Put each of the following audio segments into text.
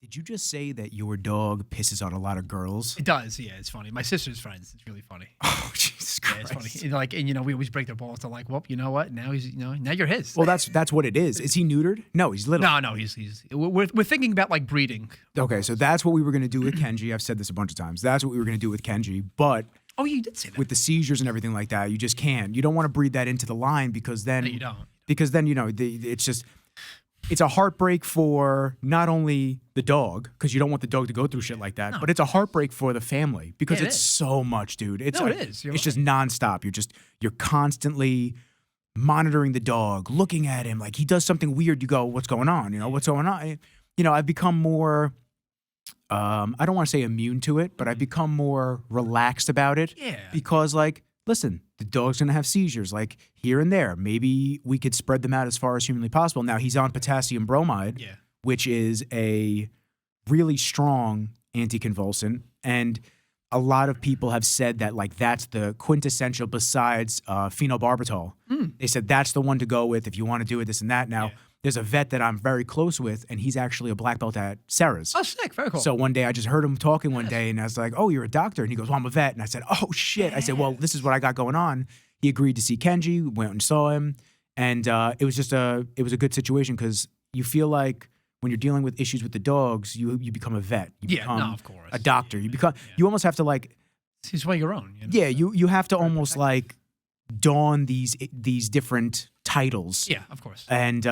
Did you just say that your dog pisses on a lot of girls? It does, yeah. It's funny. My sister's friends. It's really funny. Oh, Jesus Yeah, Christ. it's funny. And we always break their balls. They're like, well, you know what? Now now you're his. Well, that's what it is. Is he neutered? No, he's little. No, we're thinking about like breeding. Okay, so that's what we were going to do with Kenji. I've said this a bunch of times. That's what we were going to do with Kenji. But Oh, you did say that. with the seizures and everything like that, you just can't. You don't want to breed that into the line because then No, you don't. Because then it's a heartbreak for not only the dog, because you don't want the dog to go through shit like that, but it's a heartbreak for the family because Yeah, it it's is. so much, dude. It's No, like, it is. You're it's just nonstop. You're constantly monitoring the dog, looking at him. Like he does something weird, you go, "What's going on? What's going on?" I've become more. I don't want to say immune to it, but I've become more relaxed about it. Yeah. Because listen, the dog's gonna have seizures like here and there. Maybe we could spread them out as far as humanly possible. Now he's on potassium bromide, Yeah. which is a really strong anticonvulsant, and a lot of people have said that that's the quintessential besides phenobarbital. They said that's the one to go with if you want to do it, this and that. Now there's a vet that I'm very close with, and he's actually a black belt at Sarah's. Oh, sick. Very cool. So one day I just heard him talking one day, and I was like, "Oh, you're a doctor?" And he goes, "Well, I'm a vet." And I said, "Oh shit!" I said, "Well, this is what I got going on." He agreed to see Kenji, went and saw him, and it was a good situation because you feel like when you're dealing with issues with the dogs, you become a vet. You become of course. a doctor. You almost have to He's way your own. you have to almost don these different titles. Yeah, of course. And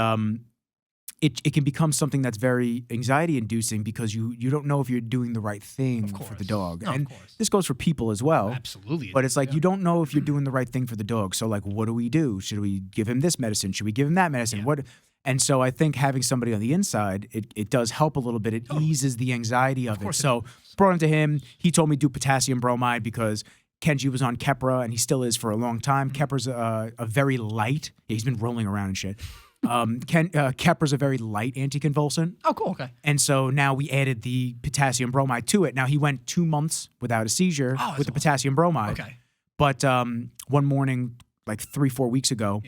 it can become something that's very anxiety inducing because you don't know if you're doing the right thing for the dog. No, and of course. this goes for people as well. Absolutely. But it's you don't know if you're doing the right thing for the dog. So what do we do? Should we give him this medicine? Should we give him that medicine? Yeah. What? And so I think having somebody on the inside, it does help a little bit. It eases the anxiety of it. So brought him to him. He told me do potassium bromide because Kenji was on Keppra and he still is for a long time. Kepra's a very light. Yeah, he's been rolling around and shit. Kepra's a very light anticonvulsant. Oh, cool. Okay. And so now we added the potassium bromide to it. Now he went 2 months without a seizure with the potassium bromide. Okay. But one morning, 3-4 weeks ago,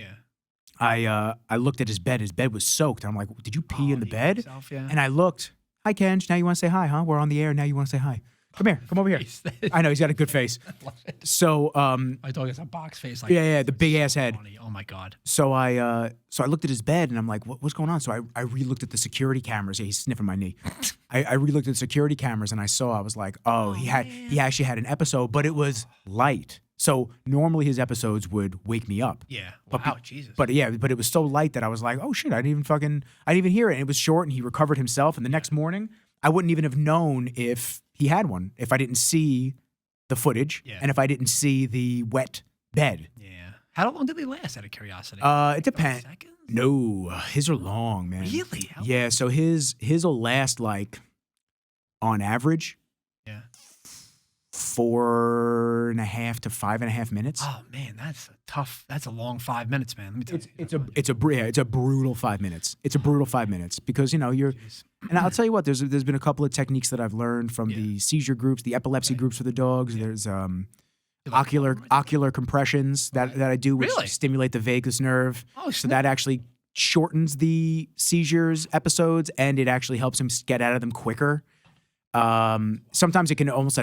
I looked at his bed. His bed was soaked. I'm like, "Did you pee in the bed?" Himself, yeah. And I looked. "Hi, Kenj. Now you want to say hi, huh? We're on the air. Now you want to say hi. Come here. Come over here." I know he's got a good face. Love it. So My dog has a box face. the big ass head. Funny. Oh my god. So I looked at his bed and I'm like, what's going on? So I re-looked at the security cameras. Yeah, he's sniffing my knee. I re-looked at the security cameras and I was like, he actually had an episode, but it was light. So normally his episodes would wake me up. Yeah. But Wow. Jesus. But it was so light that I was like, oh shit, I didn't even hear it. And it was short and he recovered himself. And the next morning, I wouldn't even have known if he had one if I didn't see the footage and if I didn't see the wet bed. Yeah. How long did they last? Out of curiosity. It depends. Seconds? No, his are long, man. Really? Yeah. So his will last on average, 4.5 to 5.5 minutes. Oh man, that's a long 5 minutes, man. Let me tell you. It's a brutal 5 minutes. It's a brutal 5 minutes because you're. And I'll tell you what, there's been a couple of techniques that I've learned from the seizure groups, the epilepsy groups for the dogs. There's ocular compressions that I do, which stimulate the vagus nerve. Oh, so that actually shortens the seizures episodes and it actually helps him get out of them quicker. Sometimes it can almost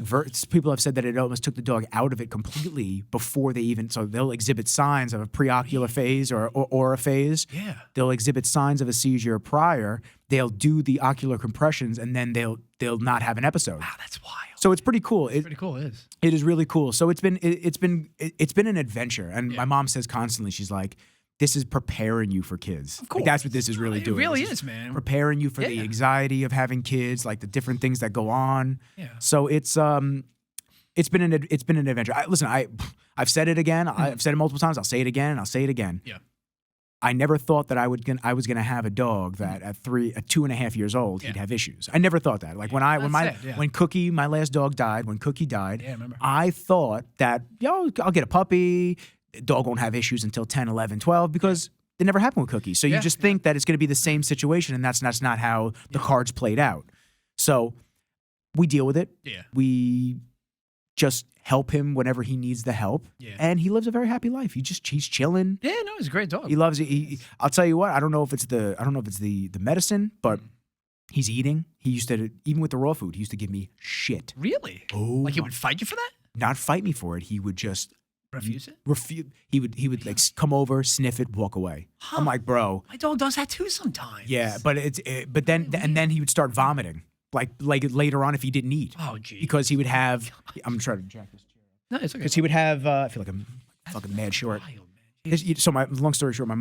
people have said that it almost took the dog out of it completely before so they'll exhibit signs of a preocular phase or a phase. Yeah. They'll exhibit signs of a seizure prior. They'll do the ocular compressions and then they'll not have an episode. Wow, that's wild. So it's pretty cool. Pretty cool. It is. It is really cool. So it's been an adventure. And my mom says constantly, she's like, this is preparing you for kids. Of course. That's what this is really doing. It really is, man. Preparing you for the anxiety of having kids, the different things that go on. Yeah. So it's been an adventure. Listen, I've said it again. I've said it multiple times. I'll say it again and I'll say it again. Yeah. I never thought that I was gonna have a dog that at 2.5 years old he'd have issues. I never thought that. When Cookie, my last dog, died. When Cookie died, I remember. I thought that I'll get a puppy. Dog won't have issues until 10, 11, 12 because it never happened with Cookie. So you just think that it's going to be the same situation, and that's not how the cards played out. So we deal with it. Yeah. We just help him whenever he needs the help. Yeah. And he lives a very happy life. He's chilling. Yeah, no, he's a great dog. He loves it. I'll tell you what, I don't know if it's the medicine, but He's eating. He used to, even with the raw food, he used to give me shit. Really? Oh, Like he would fight you for that? not fight me for it. He would just Refuse it? He would like come over, sniff it, walk away. I'm like, bro. My dog does that too sometimes. Yeah, but but then he would start vomiting like later on if he didn't eat. Oh, geez. Because he would have. I'm trying to jack this chair. No, it's okay. Because he would have. I feel like I'm fucking mad short. Wild, man. So my long story short, my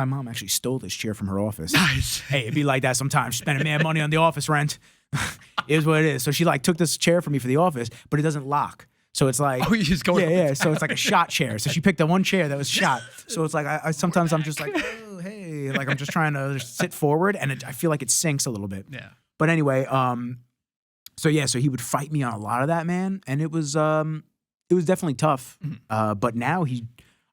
mom actually stole this chair from her office. Nice. Hey, it'd be like that sometimes. Spending mad money on the office rent. It is what it is. So she like took this chair from me for the office, but it doesn't lock. So it's like, Oh, you just go. yeah. So it's like a shot chair. So she picked the one chair that was shot. So it's like I sometimes I'm just like, oh hey, like I'm just trying to sit forward, and I feel like it sinks a little bit. Yeah. But anyway, so he would fight me on a lot of that, man, and it was definitely tough. But now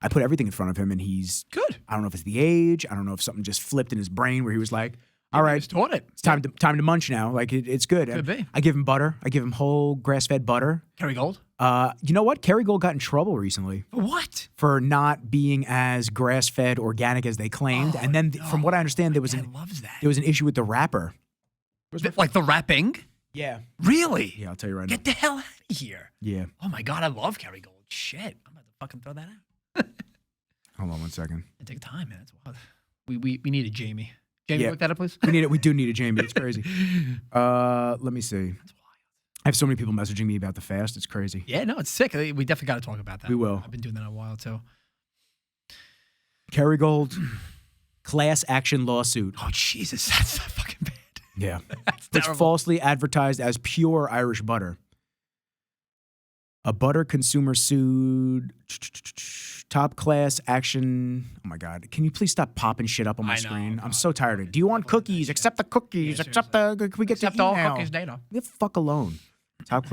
I put everything in front of him, and he's Good. I don't know if it's the age. I don't know if something just flipped in his brain where he was like, all right, Just taught it. it's time to munch now. Like it's good. Could be. I give him butter. I give him whole grass-fed butter. Kerrygold. You know what? Kerrygold got in trouble recently What? for not being as grass-fed organic as they claimed. And then from what I understand, there was Dad loves that. an issue with the wrapper. Like the wrapping? Yeah. Really? Yeah, I'll tell you right Get the hell out of here. now. Yeah. Oh my God, I love Kerrygold. Shit. I'm about to fucking throw that out. Hold on one second. It takes time, man. That's wild. We needed Jamie. Jamie, Yeah. look that up, please. We need it. We do need a Jamie. It's crazy. Let me see. I have so many people messaging me about the fast. It's crazy. Yeah, no, it's sick. We definitely got to talk about that. We will. I've been doing that a while too. Kerrygold class action lawsuit. Oh Jesus, that's so fucking bad. Yeah. That's It's terrible. falsely advertised as pure Irish butter. A butter consumer sued top class action. Oh my God. Can you please stop popping shit up on my I know, screen? I'm God. so tired of it. Do you want cookies? Accept the cookies. Yeah, Accept the. Can we get Except the all email? cookies data. Leave the fuck alone. Top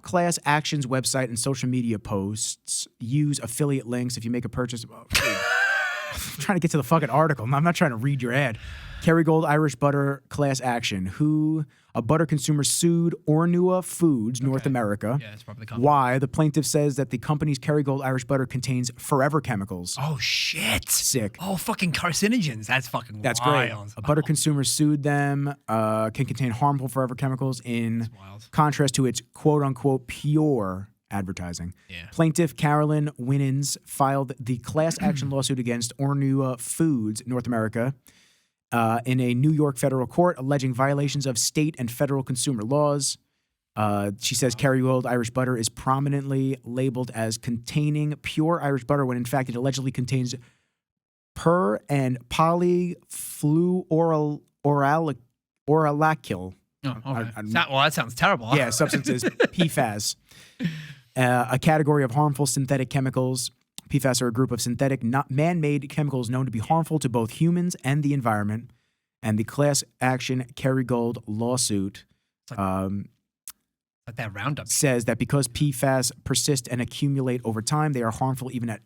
class actions website and social media posts use affiliate links if you make a purchase. Oh, dude. I'm trying to get to the fucking article. I'm not trying to read your ad. Kerrygold Irish Butter class action. A butter consumer sued Ornua Foods, North America. Yeah, it's probably the company. Why? The plaintiff says that the company's Kerrygold Irish Butter contains forever chemicals. Oh shit. Sick. Oh fucking carcinogens. That's fucking That's wild. great. A butter consumer sued them. Can contain harmful forever chemicals in wild. contrast to its quote unquote pure advertising. Yeah. Plaintiff Carolyn Winans filed the class action lawsuit against Ornua Foods, North America, in a New York federal court, alleging violations of state and federal consumer laws. She says Kerrygold Irish Butter is prominently labeled as containing pure Irish butter when in fact it allegedly contains per and polyfluoralkyl. Oh, okay. Well, that sounds terrible. Yeah, substances, PFAS, a category of harmful synthetic chemicals. PFAS are a group of synthetic, not man-made chemicals known to be harmful to both humans and the environment. And the class action Kerrygold lawsuit like that Roundup. says that because PFAS persist and accumulate over time, they are harmful even at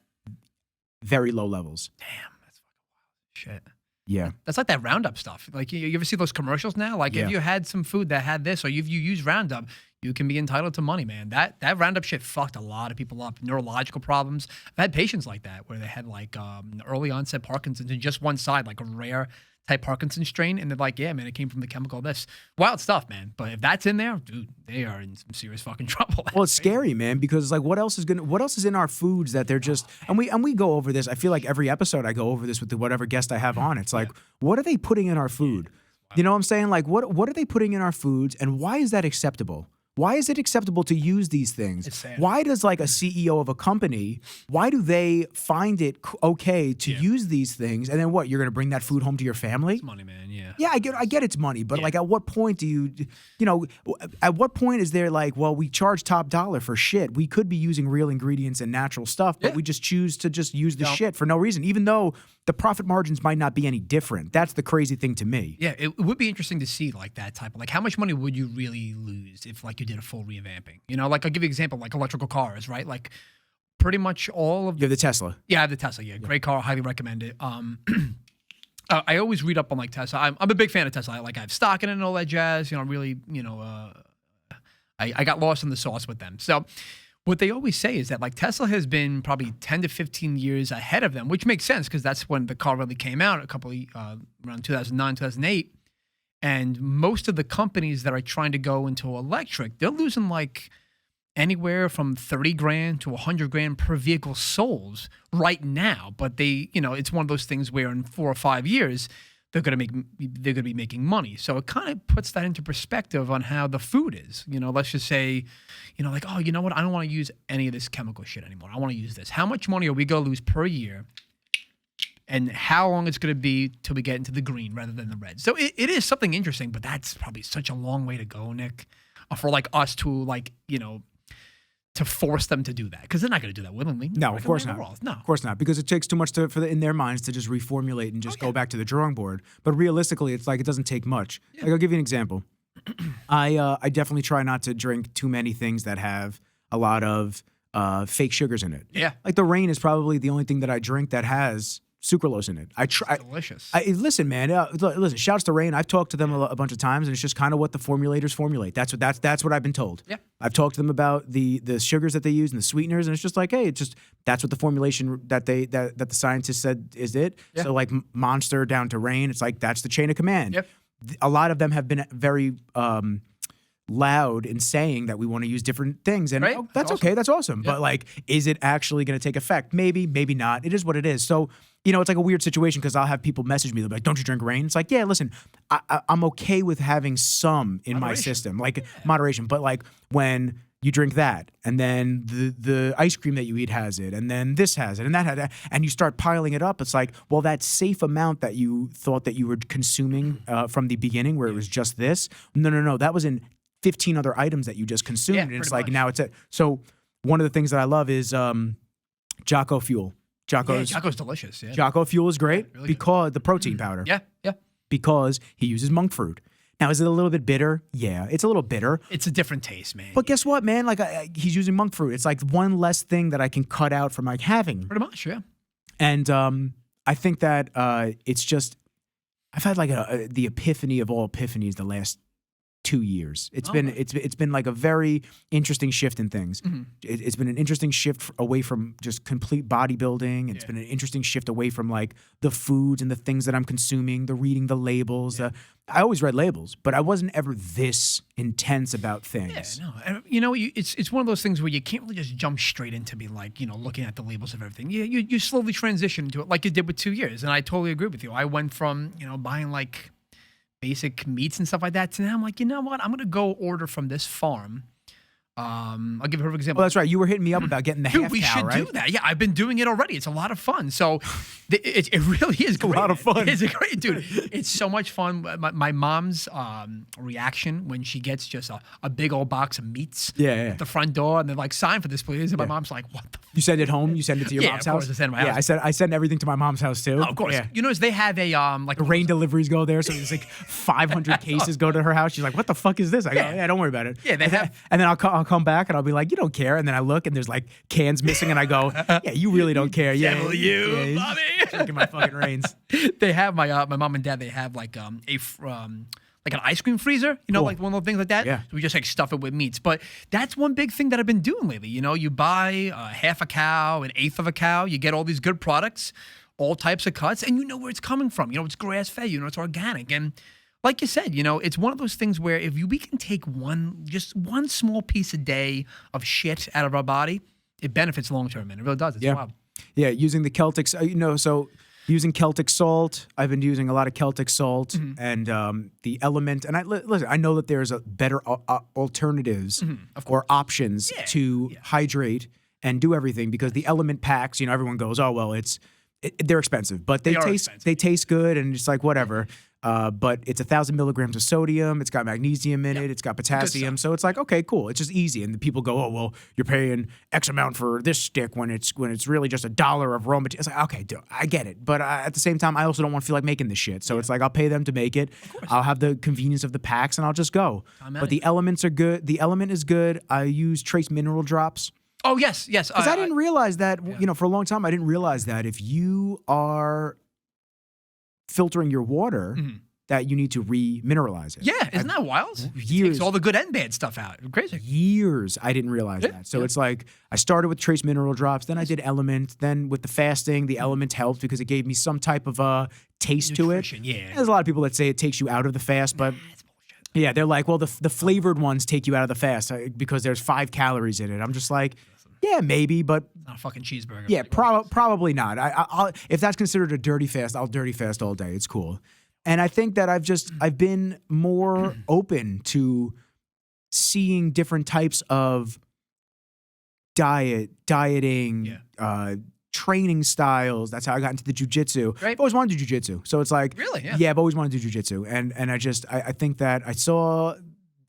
very low levels. Damn, that's fucking wild. Shit. Yeah. That's like that Roundup stuff. Like you ever see those commercials now? Like Yeah. if you had some food that had this, or if you use Roundup, you can be entitled to money, man. That Roundup shit fucked a lot of people up. Neurological problems. I've had patients like that where they had like early onset Parkinson's in just one side, like a rare type Parkinson's strain, and they're like, yeah, man, it came from the chemical this. Wild stuff, man. But if that's in there, dude, they are in some serious fucking trouble. Well, it's scary, man, because like what else is in our foods that they're just and we go over this. I feel like every episode I go over this with whatever guest I have on. It's like, what are they putting in our food? You know what I'm saying? Like what are they putting in our foods and why is that acceptable? Why is it acceptable to use these things? It's sad. Why does like a CEO of a company, why do they find it okay to use these things? And then what? You're going to bring that food home to your family? It's money, man. Yeah. Yeah, I get it's money, but like at what point do you at what point is there like, well, we charge top dollar for shit. We could be using real ingredients and natural stuff, but we just choose to just use the shit for no reason, even though the profit margins might not be any different. That's the crazy thing to me. Yeah, it would be interesting to see like that type of like how much money would you really lose if like you did a full revamping? You know, like I'll give you an example, like electrical cars, right? Like pretty much all of You have the Tesla. Yeah, I have the Tesla. Yeah, great car. Highly recommend it. I always read up on like Tesla. I'm a big fan of Tesla. I have stock in it and all that jazz. You know, really, I got lost in the sauce with them. So what they always say is that like Tesla has been probably 10 to 15 years ahead of them, which makes sense because that's when the car really came out a couple of, around 2009, 2008. And most of the companies that are trying to go into electric, they're losing like anywhere from 30 grand to 100 grand per vehicle sold right now. But they, it's one of those things where in 4 or 5 years, they're going to be making money. So it kind of puts that into perspective on how the food is. Let's just say, like, oh, you know what? I don't want to use any of this chemical shit anymore. I want to use this. How much money are we going to lose per year? And how long it's going to be till we get into the green rather than the red. So it is something interesting, but that's probably such a long way to go, Nick, for like us to to force them to do that, because they're not going to do that willingly. No, of course not. No, of course not, because it takes too much in their minds to just reformulate and just go back to the drawing board. But realistically, it's like it doesn't take much. Yeah. Like, I'll give you an example. I definitely try not to drink too many things that have a lot of fake sugars in it. Yeah, like the Rain is probably the only thing that I drink that has sucralose in it. Delicious. Listen, man. Listen. Shouts to Rain. I've talked to them a bunch of times, and it's just kind of what the formulators formulate. That's what I've been told. Yeah. I've talked to them about the sugars that they use and the sweeteners, and it's just like, hey, that's what the formulation that the scientists said is it. Yeah. So like Monster down to Rain, it's like that's the chain of command. Yep. A lot of them have been very loud in saying that we want to use different things, and right? That's okay. That's awesome. Yeah. But like, is it actually going to take effect? Maybe, maybe not. It is what it is. So. It's like a weird situation because I'll have people message me. They'll be like, don't you drink Rain? It's like, yeah, listen, I'm okay with having some in my system, like moderation. But like when you drink that and then the ice cream that you eat has it and then this has it and that has it, and you start piling it up, it's like, well, that safe amount that you thought that you were consuming from the beginning where it was just this. No. That was in 15 other items that you just consumed. Yeah, and it's like, now it's So one of the things that I love is Jocko Fuel. Jocko's delicious. Yeah. Jocko Fuel is great really because the protein powder. Yeah. Because he uses monk fruit. Now, is it a little bit bitter? Yeah, it's a little bitter. It's a different taste, man. But guess what, man? Like he's using monk fruit. It's like one less thing that I can cut out from like having. Pretty much, yeah. And I think that it's just I've had like the epiphany of all epiphanies the last 2 years. It's been like a very interesting shift in things. Mm-hmm. It's been an interesting shift away from just complete bodybuilding. It's been an interesting shift away from like the foods and the things that I'm consuming, the reading the labels. I always read labels, but I wasn't ever this intense about things. Yeah, no. It's one of those things where you can't really just jump straight into be like, looking at the labels of everything. You slowly transition into it like you did with 2 years. And I totally agree with you. I went from, buying like basic meats and stuff like that. So now I'm like, you know what? I'm going to go order from this farm. I'll give a perfect example. Well, that's right. You were hitting me up about getting the half cow, we should right? do that. Yeah, I've been doing it already. It's a lot of fun. So it really is great. A lot of fun. It's great, dude. It's so much fun. My mom's reaction when she gets just a big old box of meats at the front door, and they're like, sign for this, please. And my mom's like, what the fuck? You send it home? You send it to your mom's house? Yeah, of course. I send it to my house. I send everything to my mom's house too. Oh, of course. Yeah. They have a like the Rain deliveries go there, so there's like 500 cases go to her house. She's like, what the fuck is this? I go, yeah, don't worry about it. Yeah, they have. And then I'll come back and I'll be like, you don't care. And then I look and there's like cans missing, and I go, yeah, you really don't care. Yeah, Bobby. Drinking my fucking Rains. They have my mom and dad. They have like like an ice cream freezer, cool. Like one of those things like that. Yeah. So we just like stuff it with meats. But that's one big thing that I've been doing lately. You buy half a cow, an eighth of a cow. You get all these good products, all types of cuts, and you know where it's coming from. It's grass fed. It's organic. And like you said, it's one of those things where if we can take just one small piece a day of shit out of our body, it benefits long term, man. It really does. It's wild. Yeah, using the Celtics, so using Celtic salt. I've been using a lot of Celtic salt and the element. And listen, I know that there's a better alternatives or options to hydrate and do everything, because the element packs, everyone goes, oh, well, they're expensive, but they taste good, and it's like whatever. But it's 1,000 milligrams of sodium. It's got magnesium in it. It's got potassium. So it's like, okay, cool. It's just easy. And the people go, oh, well, you're paying X amount for this stick when it's really just $1 of raw material. It's like, okay, I get it. But at the same time, I also don't want to feel like making this shit. So it's like, I'll pay them to make it. I'll have the convenience of the packs, and I'll just go. But the elements are good. The element is good. I use trace mineral drops. Oh, yes. Because I didn't realize that, for a long time, I didn't realize that if you are filtering your water, that you need to remineralize it. Yeah, isn't that wild? It Years. takes all the good and bad stuff out. Crazy. Years I didn't realize that. So it's like I started with trace mineral drops, then I did element, then with the fasting, the element helped because it gave me some type of taste Nutrition, to it. yeah. There's a lot of people that say it takes you out of the fast, but That's bullshit. yeah, they're like, well, the flavored ones take you out of the fast because there's 5 calories in it. I'm just like, yeah, maybe, but It's not a fucking cheeseburger. yeah, probably not. I'll, if that's considered a dirty fast, I'll dirty fast all day. It's cool. And I think that I've been more open to seeing different types of dieting, training styles. That's how I got into the jiu-jitsu. Right. I've always wanted to do jiu-jitsu. So it's like, Really? Yeah. yeah, I've always wanted to do jiu-jitsu. And I think that I saw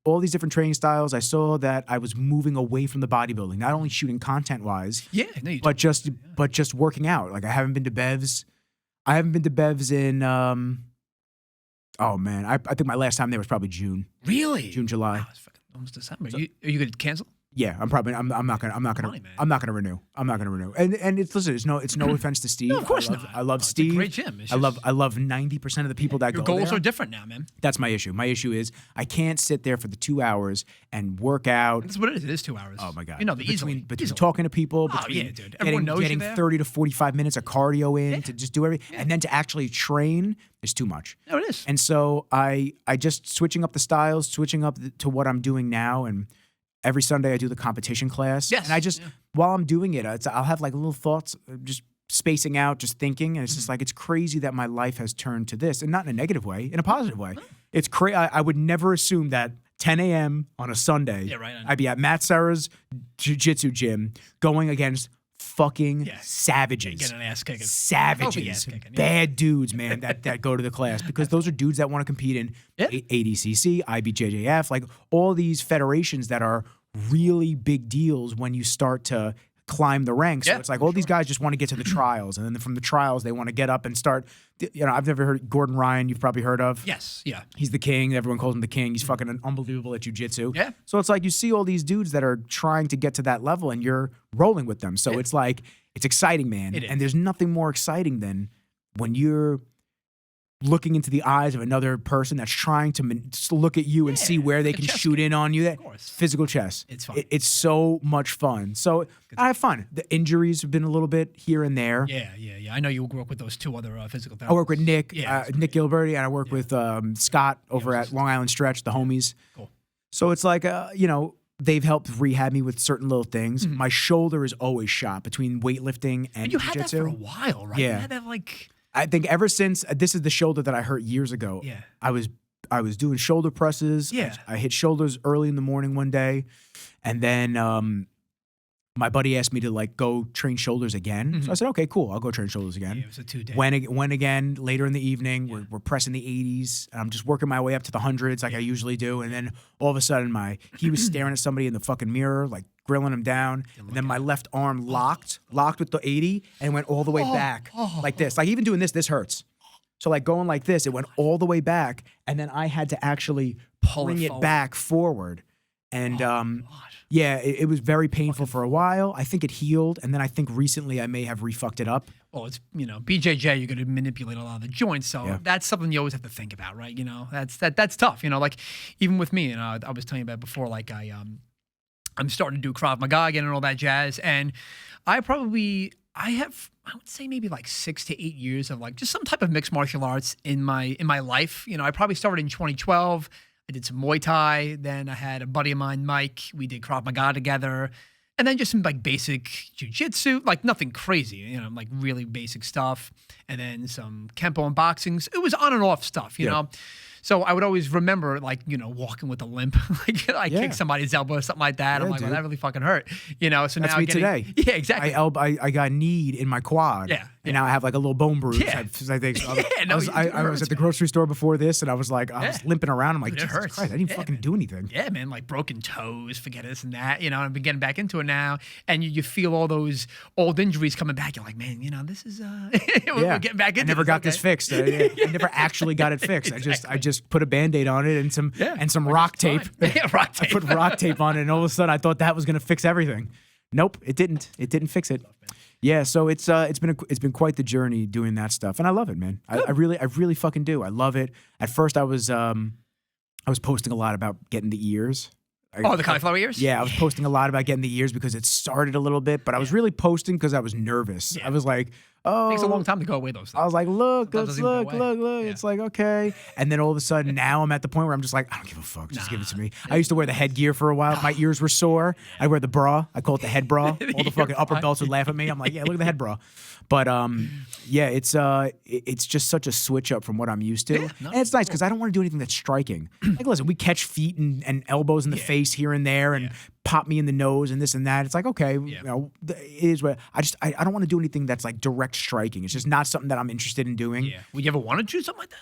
all these different training styles. I saw that I was moving away from the bodybuilding, not only shooting content-wise, Yeah. No, you but just working out. Like I haven't been to Bev's. I haven't been to Bev's in oh man, I think my last time there was probably June, really? July. Wow, it's fucking almost December. Are you gonna cancel? Yeah, I'm not gonna renew. And it's no offense to Steve. No, of course not. I love It's a Steve. great gym. It's I love 90% of the people that Your go goals there. are different now, man. That's my issue. My issue is I can't sit there for the 2 hours and work out. That's what it is. It is 2 hours. Oh my god! You know, between easily. talking to people, Oh, between yeah, dude. Everyone knows you getting there. 30 to 45 minutes of cardio in to just do everything, and then to actually train is too much. No, it is. And so I just switching up the styles, switching up to what I'm doing now, and every Sunday I do the competition class. Yes. And I just while I'm doing it, I'll have like little thoughts, just spacing out, just thinking, and it's just like it's crazy that my life has turned to this, and not in a negative way, in a positive way. It's crazy. I would never assume that 10 a.m. on a Sunday, Yeah, right. I'd be at Matt Serra's jiu-jitsu gym going against fucking savages. Get an ass kicking. Savages, Ass kicking, yeah. bad dudes, man, that go to the class because those are dudes that want to compete in ADCC, IBJJF, like all these federations that are really big deals when you start to climb the ranks. So Yeah, it's like all these guys just want to get to the trials, and then from the trials they want to get up and start. You know, I've never heard Gordon Ryan. You've probably heard of. Yes. Yeah. He's the king. Everyone calls him the king. He's fucking unbelievable at jiu-jitsu. Yeah. So it's like you see all these dudes that are trying to get to that level and you're rolling with them. So it's like, it's exciting, man. It is. And there's nothing more exciting than when you're looking into the eyes of another person that's trying to look at you and see where they like a can chess shoot in on you. That course. physical chess. It's fun. It's so much fun. So I have fun. The injuries have been a little bit here and there. Yeah. I know you work with those 2 other physical therapists. I work with Nick, Yeah, Nick Gilbert, and I work with Scott over at Long Island Stretch, the homies. Cool. So it's like, they've helped rehab me with certain little things. My shoulder is always shot between weightlifting and And you had that jiu-jitsu. for a while, right? Yeah. You had that like. I think ever since this is the shoulder that I hurt years ago. Yeah. I was doing shoulder presses. Yeah. I hit shoulders early in the morning one day, and then my buddy asked me to like go train shoulders again. So I said, okay, cool, I'll go train shoulders again. Yeah, it was a 2-day. Went again later in the evening. We're pressing the 80s, and I'm just working my way up to the hundreds like I usually do. And then all of a sudden, he was staring at somebody in the fucking mirror, like grilling him down. And then my left arm locked with the 80, and went all the way back like this. Like even doing this hurts. So like going like this, it went all the way back, and then I had to actually bring it back forward. And yeah, it was very painful for a while. I think it healed, and then I think recently I may have refucked it up. Well, it's BJJ. You're going to manipulate a lot of the joints, so that's something you always have to think about, right? That's tough. Like even with me, and I was telling you about before, like I'm starting to do Krav Maga again and all that jazz, and I have, I would say maybe like 6 to 8 years of like just some type of mixed martial arts in my life. I probably started in 2012. I did some Muay Thai. Then I had a buddy of mine, Mike. We did Krav Maga together. And then just some like basic Jiu-Jitsu, like nothing crazy, like really basic stuff. And then some Kempo and boxing. It was on and off stuff, you know. So I would always remember, like, walking with a limp. Like, I kicked somebody's elbow or something like that. I'm like, well, that really fucking hurt. So That's now me today. Yeah, exactly. I got kneed in my quad. Yeah. And now I have like a little bone bruise. Yeah. I think. I was at the man. grocery store before this, and I was like, I was limping around. I'm like, Dude, it Jesus hurts. Christ, I didn't fucking do anything. Yeah, man, like broken toes, forget this and that, and I've been getting back into it now, and you feel all those old injuries coming back. You're like, man, this is, we're getting back into I never got this fixed. I never actually got it fixed. I just put a Band-Aid on it and some rock tape. Yeah, rock tape. I put rock tape on it, and all of a sudden I thought that was going to fix everything. Nope, it didn't. It didn't fix it. Yeah, so it's been quite the journey doing that stuff, and I love it, man. I really fucking do. I love it. At first, I was posting a lot about getting the ears. The cauliflower ears? Yeah, I was posting a lot about getting the ears because it started a little bit, but I was really posting because I was nervous. Yeah. I was like, oh. It takes a long time to go away, those things. I was like, look. Sometimes it doesn't even go away. Yeah. It's like, okay. And then all of a sudden, now I'm at the point where I'm just like, I don't give a fuck. Just give it to me. I used to wear the headgear for a while. My ears were sore. I wear the bra. I call it the head bra. All the fucking upper belts would laugh at me. I'm like, yeah, look at the head bra. But yeah, it's just such a switch up from what I'm used to. And it's nice because I don't want to do anything that's striking. Like, listen, we catch feet and elbows in the face here and there and pop me in the nose and this and that. It's like, okay, you know, it is what I don't want to do anything that's like direct striking. It's just not something that I'm interested in doing. Yeah. Would you ever want to do something like that?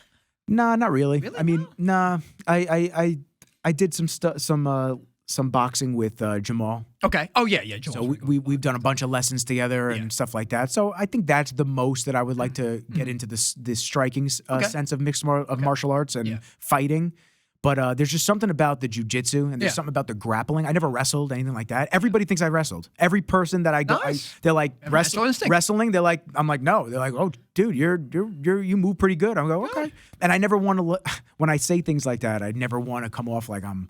Nah, not really. Really? I mean, nah. I did some boxing with Jamal. Okay. Oh yeah. So we've done a bunch of lessons together and stuff like that. So I think that's the most that I would like to get into this striking sense of martial arts and fighting. But there's just something about the jiu-jitsu and there's something about the grappling. I never wrestled, anything like that. Everybody thinks I wrestled. Every person that I go, they're like, wrestling. They're like, I'm like, no. They're like, oh, dude, you move pretty good. I go, okay. And I never want to, when I say things like that, I never want to come off like I'm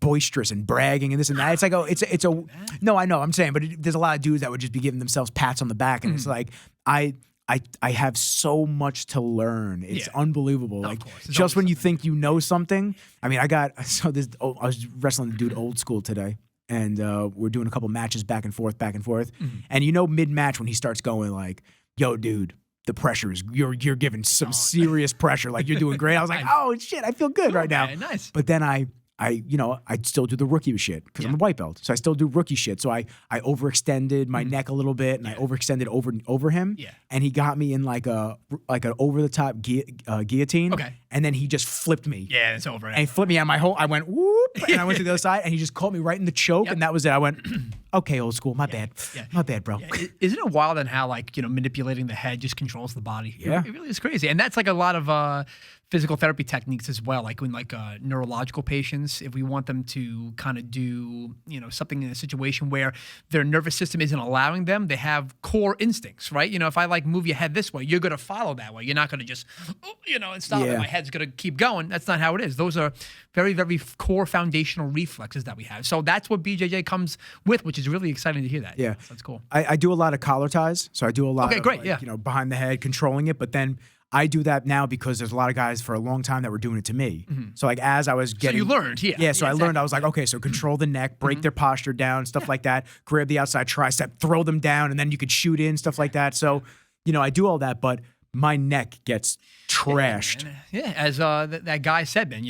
boisterous and bragging and this and that. It's like, oh, it's a, no, I know, I'm saying, but there's a lot of dudes that would just be giving themselves pats on the back. And it's like, I have so much to learn. It's unbelievable. Like just when you think you know something. I mean, I was wrestling the dude old school today, and we're doing a couple matches back and forth. And you know, mid-match when he starts going like, "Yo, dude, the pressure is you're giving some serious pressure. Like you're doing great." I was like, "Oh shit, I feel good right now." Nice. But then I still do the rookie shit because I'm a white belt. So I still do rookie shit. So I overextended my neck a little bit and I overextended over him. Yeah. And he got me in like an over the top guillotine. Okay. And then he just flipped me. Yeah, it's over. And he flipped me on my whole. I went whoop, and I went to the other side, and he just caught me right in the choke, and that was it. I went, okay, old school, my bad, bro. Yeah. Isn't it wild on how manipulating the head just controls the body? Yeah, it really is crazy, and that's like a lot of physical therapy techniques as well. Like when neurological patients, if we want them to kind of do something in a situation where their nervous system isn't allowing them, they have core instincts, right? If I like move your head this way, you're going to follow that way. You're not going to just and stop. And my head's going to keep going. That's not how it is. Those are very, very core foundational reflexes that we have. So that's what BJJ comes with, which is really exciting to hear that. Yeah, so that's cool. I do a lot of collar ties. So I do a lot of behind the head, controlling it. But then I do that now because there's a lot of guys for a long time that were doing it to me. Mm-hmm. So like as I was getting... So you learned, I learned. I was like, okay, so control the neck, break their posture down, stuff like that, grab the outside tricep, throw them down, and then you could shoot in, stuff like that. So, I do all that, but my neck gets trashed. Yeah, as that guy said, man,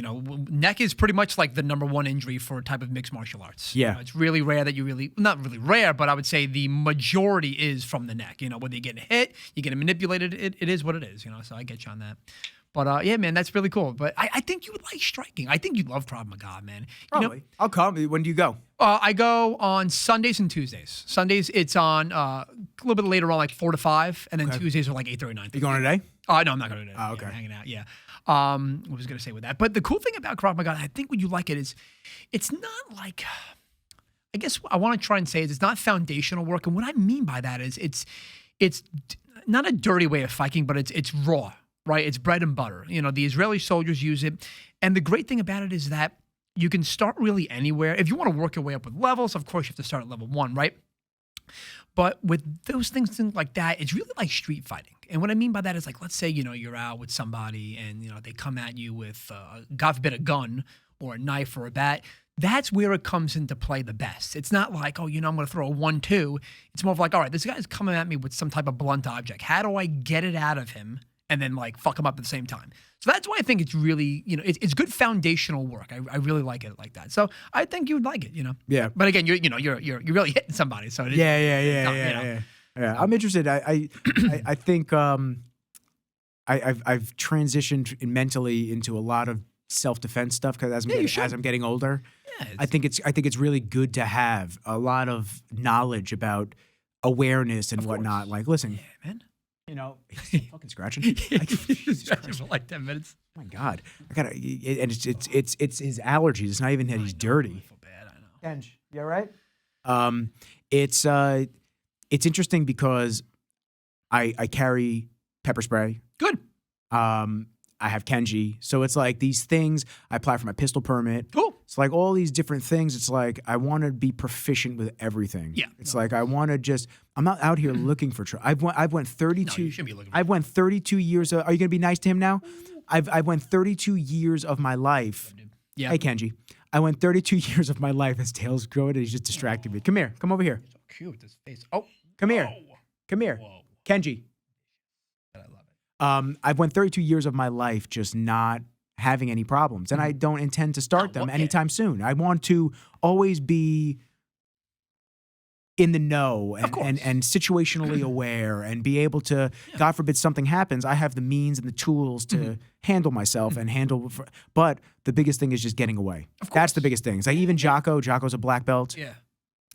neck is pretty much like the number one injury for a type of mixed martial arts. Yeah. It's really rare that not really rare, but I would say the majority is from the neck. Whether you're getting hit, you're getting manipulated, it is what it is, so I get you on that. But yeah, man, that's really cool. But I think you would like striking. I think you'd love Krav Maga, man. Probably. I'll come. When do you go? I go on Sundays and Tuesdays. Sundays, it's on a little bit later on, like 4 to 5. And then Tuesdays are like 8:30, 9:30. You going today? No, I'm not going today. Oh, okay. Yeah, hanging out, yeah. I was going to say with that. But the cool thing about Krav Maga, I think when you like it is, it's not like, I guess I want to try and say is it's not foundational work. And what I mean by that is it's not a dirty way of fighting, but it's raw. Right, it's bread and butter. The Israeli soldiers use it, and the great thing about it is that you can start really anywhere. If you want to work your way up with levels, of course you have to start at level 1, right? But with those things like that, it's really like street fighting. And what I mean by that is like, let's say you're out with somebody, and they come at you with, God forbid, a gun or a knife or a bat. That's where it comes into play the best. It's not like, I'm going to throw a 1-2. It's more of like, all right, this guy's coming at me with some type of blunt object. How do I get it out of him? And then like fuck them up at the same time. So that's why I think it's really, it's good foundational work. I really like it like that. So I think you would like it, Yeah. But again, you're really hitting somebody. So it is, yeah. I'm interested. I think I've transitioned mentally into a lot of self-defense stuff because as I'm getting older, I think it's really good to have a lot of knowledge about awareness and whatnot. Like, listen, man. He's fucking scratching. Scratching for like 10 minutes. Oh my God, I gotta. And it's his allergies. It's not even that he's dirty. I feel bad. I know. Kenj, you all right? it's interesting because I carry pepper spray. Good. I have Kenji. So it's like these things. I apply for my pistol permit. Cool. It's like all these different things. It's like I want to be proficient with everything. Yeah. It's like I want to just. I'm not out here looking for trouble. I've went 32. No, you shouldn't be looking for I've went 32 years. Are you gonna be nice to him now? I've went 32 years of my life. Yeah. Hey Kenji, I went 32 years of my life as tails growing, and he's just distracting me. Come here. Come over here. So cute. This face. Oh. Come here. Whoa. Come here. Whoa. Kenji. I love it. I've went 32 years of my life just not having any problems, and I don't intend to start them anytime soon. I want to always be in the know and situationally aware and be able to, God forbid something happens, I have the means and the tools to handle myself and handle. But the biggest thing is just getting away. That's the biggest thing. It's like even Jocko's a black belt. Yeah.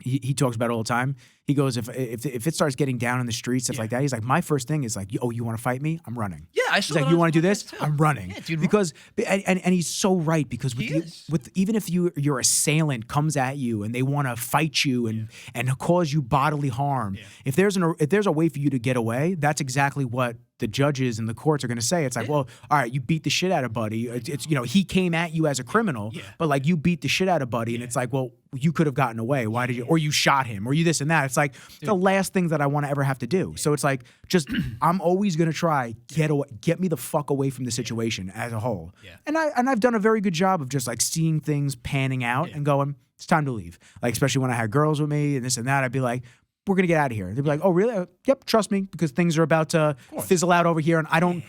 He talks about it all the time. He goes, if it starts getting down in the streets, stuff like that, he's like, my first thing is like, oh, you want to fight me? I'm running. Yeah, I He's saw like, that you on want to do his this? podcast, too. I'm running. Yeah, dude, because and he's so right because He is. with even if your assailant comes at you and they want to fight you and cause you bodily harm, if there's a way for you to get away, that's exactly what the judges and the courts are going to say. It's like, well, all right, you beat the shit out of Buddy. It's he came at you as a criminal, but like you beat the shit out of Buddy, and it's like, well, you could have gotten away. Why did you? Or you shot him, or you this and that. It's like the last things that I want to ever have to do. So it's like, just I'm always going to try get me the fuck away from the situation as a whole. Yeah. And I've done a very good job of just like seeing things panning out and going, it's time to leave. Like especially when I had girls with me and this and that, I'd be like, we're going to get out of here. They'd be like, oh, really? Yep, trust me, because things are about to fizzle out over here. And I don't,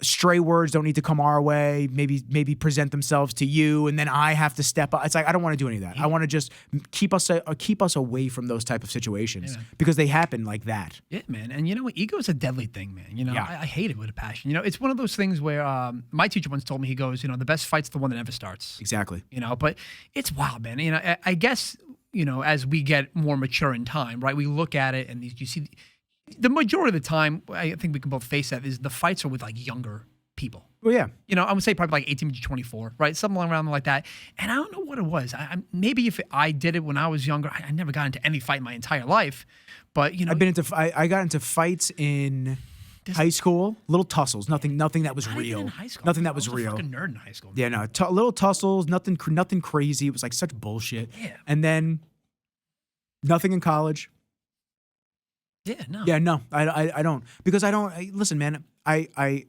stray words don't need to come our way, maybe present themselves to you. And then I have to step up. It's like, I don't want to do any of that. I want to just keep us away from those type of situations because they happen like that. Yeah, man. And ego is a deadly thing, man. I hate it with a passion. It's one of those things where my teacher once told me, he goes, the best fight's the one that never starts. Exactly. But it's wild, man. I guess, as we get more mature in time, right, we look at it and you see the majority of the time, I think we can both face that, is the fights are with like younger people. Well, yeah. I would say probably like 18 to 24, right? Something around like that. And I don't know what it was. Maybe if I did it when I was younger, I never got into any fight my entire life. But, I got into fights in high school, little tussles, nothing that was real. In high school, nothing that was I was real. A fucking nerd in high school. Yeah, no, little tussles, nothing crazy. It was like such bullshit. Yeah. And then nothing in college. Yeah, no. Yeah, no, I don't, because listen, man, I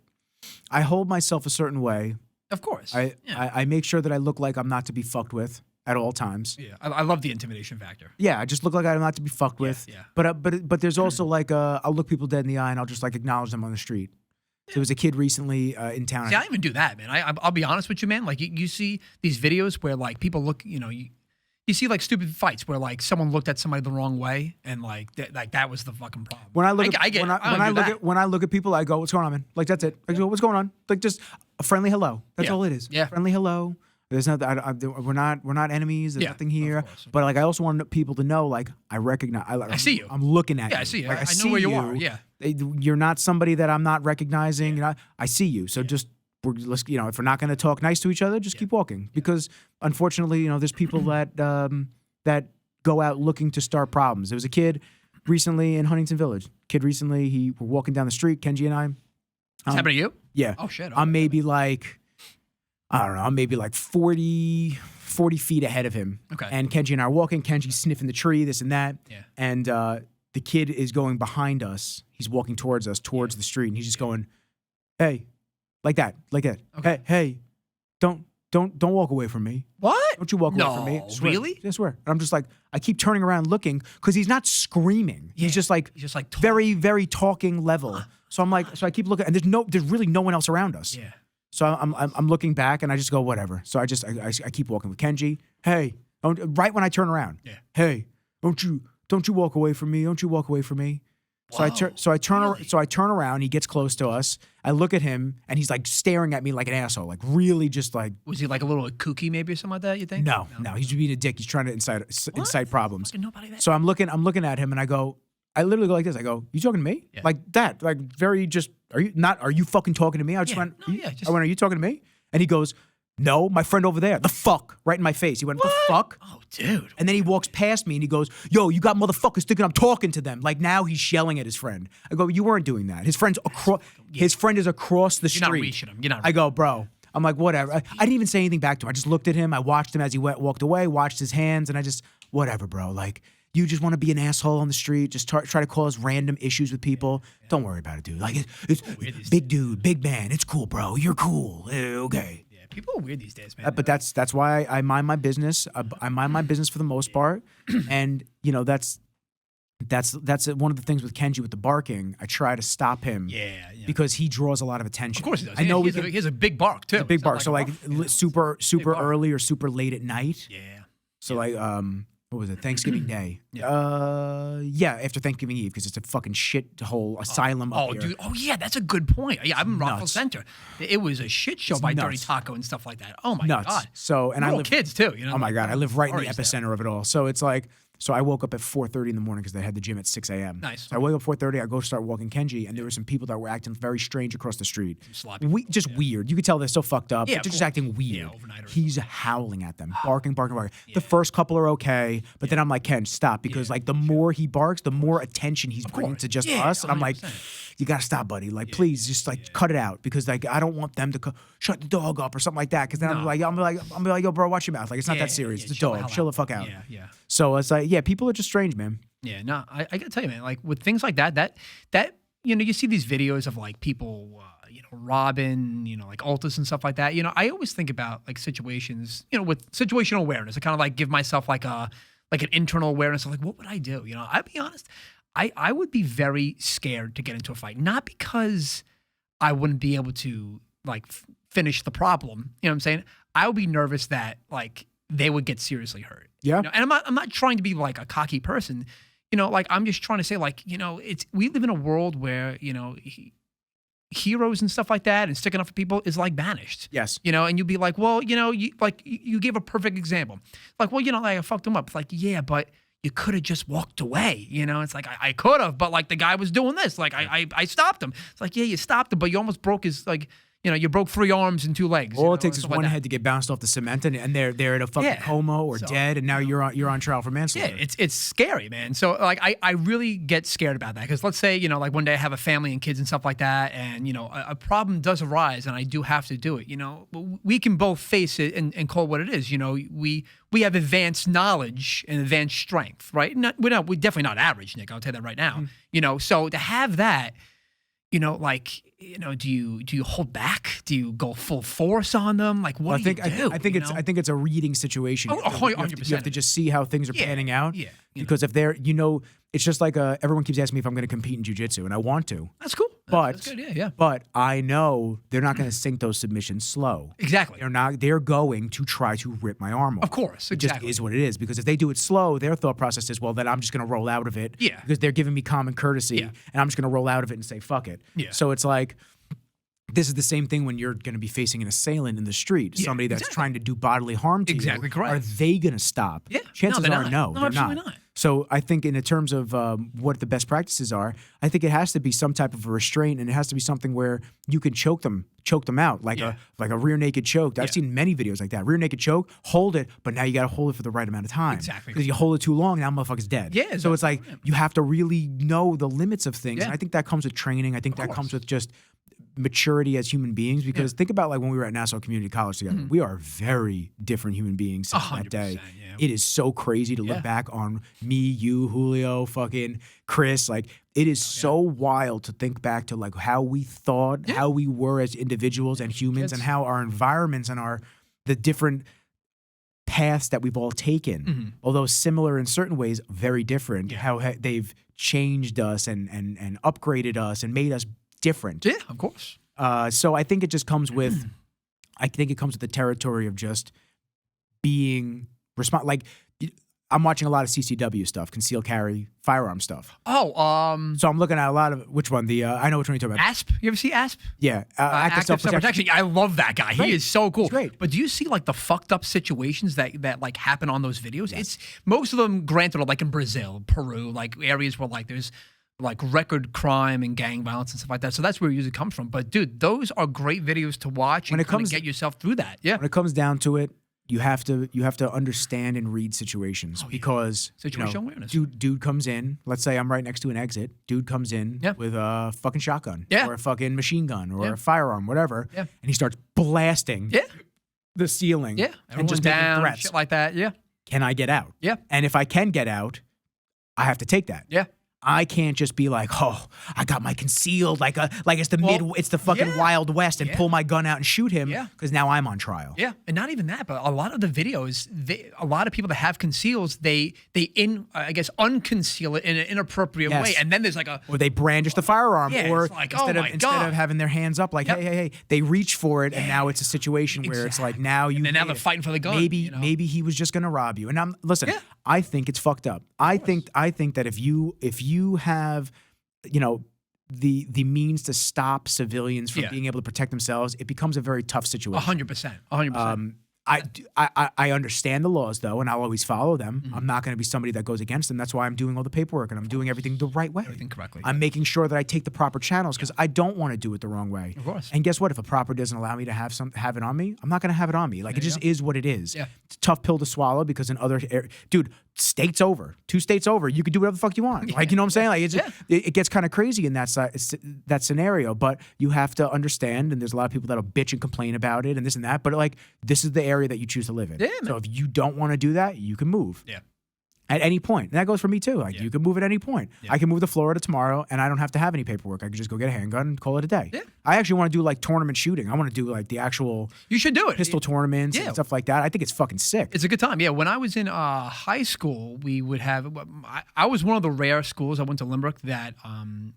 hold myself a certain way. Of course. I make sure that I look like I'm not to be fucked with at all times. Yeah, I love the intimidation factor. Yeah, I just look like I'm not to be fucked with. Yeah. But there's also like I'll look people dead in the eye and I'll just like acknowledge them on the street. So there was a kid recently in town. See, I don't even do that, man. I'll be honest with you, man. Like you see these videos where like people look, you see like stupid fights where like someone looked at somebody the wrong way and like that was the fucking problem. When I look at people, I go, "What's going on, man?" Like that's it. I go, "What's going on?" Like just a friendly hello. That's all it is. Yeah. Friendly hello. There's not. We're not enemies. There's nothing here. But like I also want people to know, like I recognize. I see you. I'm looking at you. Yeah, I see you. Like, I know where you are. Yeah. You're not somebody that I'm not recognizing. I see you. So just. Let's if we're not going to talk nice to each other, just keep walking because unfortunately, there's people that go out looking to start problems. There was a kid recently in Huntington Village. We're walking down the street, Kenji and I. It's happened to you? Yeah. Oh shit. I'm maybe like, I don't know, I'm maybe like 40 feet ahead of him. Okay. And Kenji and I are walking. Kenji's sniffing the tree, this and that. Yeah. And the kid is going behind us. He's walking towards us, towards the street, and he's just going, "Hey." Like that. Okay. Hey, don't walk away from me. What? Don't you walk away from me. No, really? I swear. And I'm just like, I keep turning around looking because he's not screaming. Yeah. He's just like very, very talking level. So I'm like, so I keep looking, and there's really no one else around us. Yeah. So I'm looking back, and I just go, whatever. So I keep walking with Kenji. Hey, right when I turn around. Yeah. Hey, don't you walk away from me. Don't you walk away from me. So I turn around. He gets close to us. I look at him, and he's like staring at me like an asshole, like really just like. Was he like a little kooky maybe or something like that? You think? No. He's being a dick. He's trying to incite problems. Nobody that. So I'm looking at him, and I literally go like this. I go, "You talking to me?" Yeah. Like that, like very just. Are you fucking talking to me? I just went. No, yeah. I went, "Are you talking to me?" And he goes, No, my friend over there. The fuck? Right in my face. He went, the fuck? Oh, dude. And then he walks past me and he goes, yo, you got motherfuckers thinking I'm talking to them. Like now he's yelling at his friend. I go, you weren't doing that. His friend is across the street. You're not reaching him. You're not I go, bro. I'm like, whatever. I didn't even say anything back to him. I just looked at him. I watched him as he walked away, watched his hands, and I just, whatever, bro. Like, you just want to be an asshole on the street, just try to cause random issues with people. Don't worry about it, dude. Like, it's big dude, big man. It's cool, bro. You're cool. Okay. Yeah, people are weird these days, man. But that's why I mind my business. I mind my business for the most part, and you know that's one of the things with Kenji with the barking. I try to stop him, because he draws a lot of attention. Of course he does. I know he has a big bark too. A big bark. So like super bark. early or super late at night. Yeah. So like what was it? Thanksgiving Day. After Thanksgiving Eve, because it's a fucking shithole asylum up here. Dude. Oh yeah, that's a good point. Yeah, I'm in Rockville Center. It was a shit show by Dirty Taco and stuff like that. Oh my god. So and I live kids too. You know. Oh my god, I live right in the epicenter of it all. So it's like. So I woke up at 4:30 in the morning because they had the gym at 6 a.m. Nice. So I wake up 4:30. I go start walking Kenji, and there were some people that were acting very strange across the street. Just weird. You could tell they're so fucked up. Yeah, they're just acting weird. Yeah, overnighters. He's howling at them, barking. The first couple are okay, but then I'm like, Ken, stop, because like the more he barks, the more attention he's bringing to just us, and I'm like, you gotta stop, buddy. Like, please, just like cut it out, because like I don't want them to shut the dog up or something like that. Because then I'm like, yo, bro, watch your mouth. Like it's not that serious. It's a dog. Chill the fuck out. Yeah. So it's like, people are just strange, man. Yeah, no, I gotta tell you, man, like with things like that, you know, you see these videos of like people, robbing, like Altus and stuff like that. You know, I always think about like situations, with situational awareness. I kind of like give myself like an internal awareness of like, what would I do? You know, I'll be honest, I would be very scared to get into a fight, not because I wouldn't be able to like finish the problem. You know what I'm saying? I would be nervous that like they would get seriously hurt. Yeah. And I'm not trying to be like a cocky person. Like I'm just trying to say like, we live in a world where, heroes and stuff like that and sticking up for people is like banished. Yes. And you'd be like, well, you gave a perfect example. Like, well, like I fucked him up. It's like, yeah, but you could have just walked away. It's like, I could have, but like the guy was doing this. Like I stopped him. It's like, yeah, you stopped him, but you almost broke his like, you broke 3 arms and 2 legs. All it takes is one head to get bounced off the cement, and they're in a fucking coma or dead, and now you're on trial for manslaughter. Yeah, it's scary, man. So like I really get scared about that, because let's say like one day I have a family and kids and stuff like that, and a problem does arise and I do have to do it. We can both face it and call it what it is. We have advanced knowledge and advanced strength, right? We're definitely not average, Nick. I'll tell you that right now. So to have that. Do you hold back? Do you go full force on them? Like, what do you do? I think it's a reading situation. Oh, 100%. You have to just see how things are panning out. Yeah. Because if they're, it's just like everyone keeps asking me if I'm going to compete in jiu-jitsu, and I want to. That's cool. But that's good. Yeah. But I know they're not going to sink those submissions slow. Exactly. They're going to try to rip my arm off. Of course. It just is what it is. Because if they do it slow, their thought process is, well, then I'm just going to roll out of it. Yeah. Because they're giving me common courtesy, and I'm just going to roll out of it and say, fuck it. Yeah. So it's like, this is the same thing when you're going to be facing an assailant in the street, somebody that's trying to do bodily harm to you. Exactly correct. Are they going to stop? Yeah. Chances are no, they're absolutely not. not. So I think in terms of what the best practices are, I think it has to be some type of a restraint, and it has to be something where you can choke them out, like a rear naked choke. I've seen many videos like that. Rear naked choke, hold it, but now you got to hold it for the right amount of time. Exactly. Because you hold it too long, now motherfucker's dead. Yeah. So it's like you have to really know the limits of things. Yeah. And I think that comes with training. I think that comes with just maturity as human beings, because think about like when we were at Nassau Community College together, we are very different human beings since that day. Yeah. It is so crazy to look back on me, you, Julio, fucking Chris. Like it is so wild to think back to like how we thought, how we were as individuals and humans, and how our environments and the different paths that we've all taken, although similar in certain ways, very different, how they've changed us and upgraded us and made us different. Yeah, of course. So I think it just comes with, the territory of just being like I'm watching a lot of CCW stuff, concealed carry, firearm stuff. Oh, so I'm looking at a lot of which one? I know which one you're talking about. ASP. You ever see ASP? Yeah, active self-protection. I love that guy. He is so cool. He's great. But do you see like the fucked up situations that like happen on those videos? It's most of them, granted, are like in Brazil, Peru, like areas where like there's like record crime and gang violence and stuff like that. So that's where it usually comes from. But dude, those are great videos to watch and kind of get yourself through that. Yeah. When it comes down to it, you have to understand and read situations because situational awareness. Dude comes in. Let's say I'm right next to an exit. Dude comes in with a fucking shotgun or a fucking machine gun or a firearm, whatever, and he starts blasting the ceiling. Yeah, and just making down, threats. shit like that. Yeah. Can I get out? Yeah. And if I can get out, I have to take that. Yeah. I can't just be like, oh, I got my concealed, like it's the fucking Wild West, and pull my gun out and shoot him because now I'm on trial. Yeah, and not even that, but a lot of the videos, a lot of people that have conceals, they unconceal it in an inappropriate way, and then there's like or they brandish the firearm, or it's like, instead of having their hands up, like hey, they reach for it, and now it's a situation where it's like now now they're fighting for the gun. Maybe he was just gonna rob you, and listen. I think it's fucked up. I think that if you have, the means to stop civilians from being able to protect themselves, it becomes a very tough situation. 100%. I understand the laws though, and I'll always follow them. I'm not going to be somebody that goes against them. That's why I'm doing all the paperwork and I'm doing everything the right way. Everything correctly. I'm making sure that I take the proper channels because I don't want to do it the wrong way. Of course. And guess what? If a proper doesn't allow me to have it on me, I'm not going to have it on me. Like it just is what it is. Yeah. It's a tough pill to swallow because in other dude, states over, 2 states over, you can do whatever the fuck you want. Like, you know what I'm saying? Like it gets kind of crazy in that scenario, but you have to understand, and there's a lot of people that'll bitch and complain about it and this and that, but like this is the area that you choose to live in. Yeah, so if you don't want to do that, you can move. Yeah. At any point. And that goes for me too. Like you can move at any point. Yeah. I can move to Florida tomorrow and I don't have to have any paperwork. I can just go get a handgun and call it a day. Yeah. I actually want to do like tournament shooting. I want to do like the actual You should do it. Pistol tournaments and stuff like that. I think it's fucking sick. It's a good time. Yeah. When I was in high school, we would have I was one of the rare schools. I went to Limerick that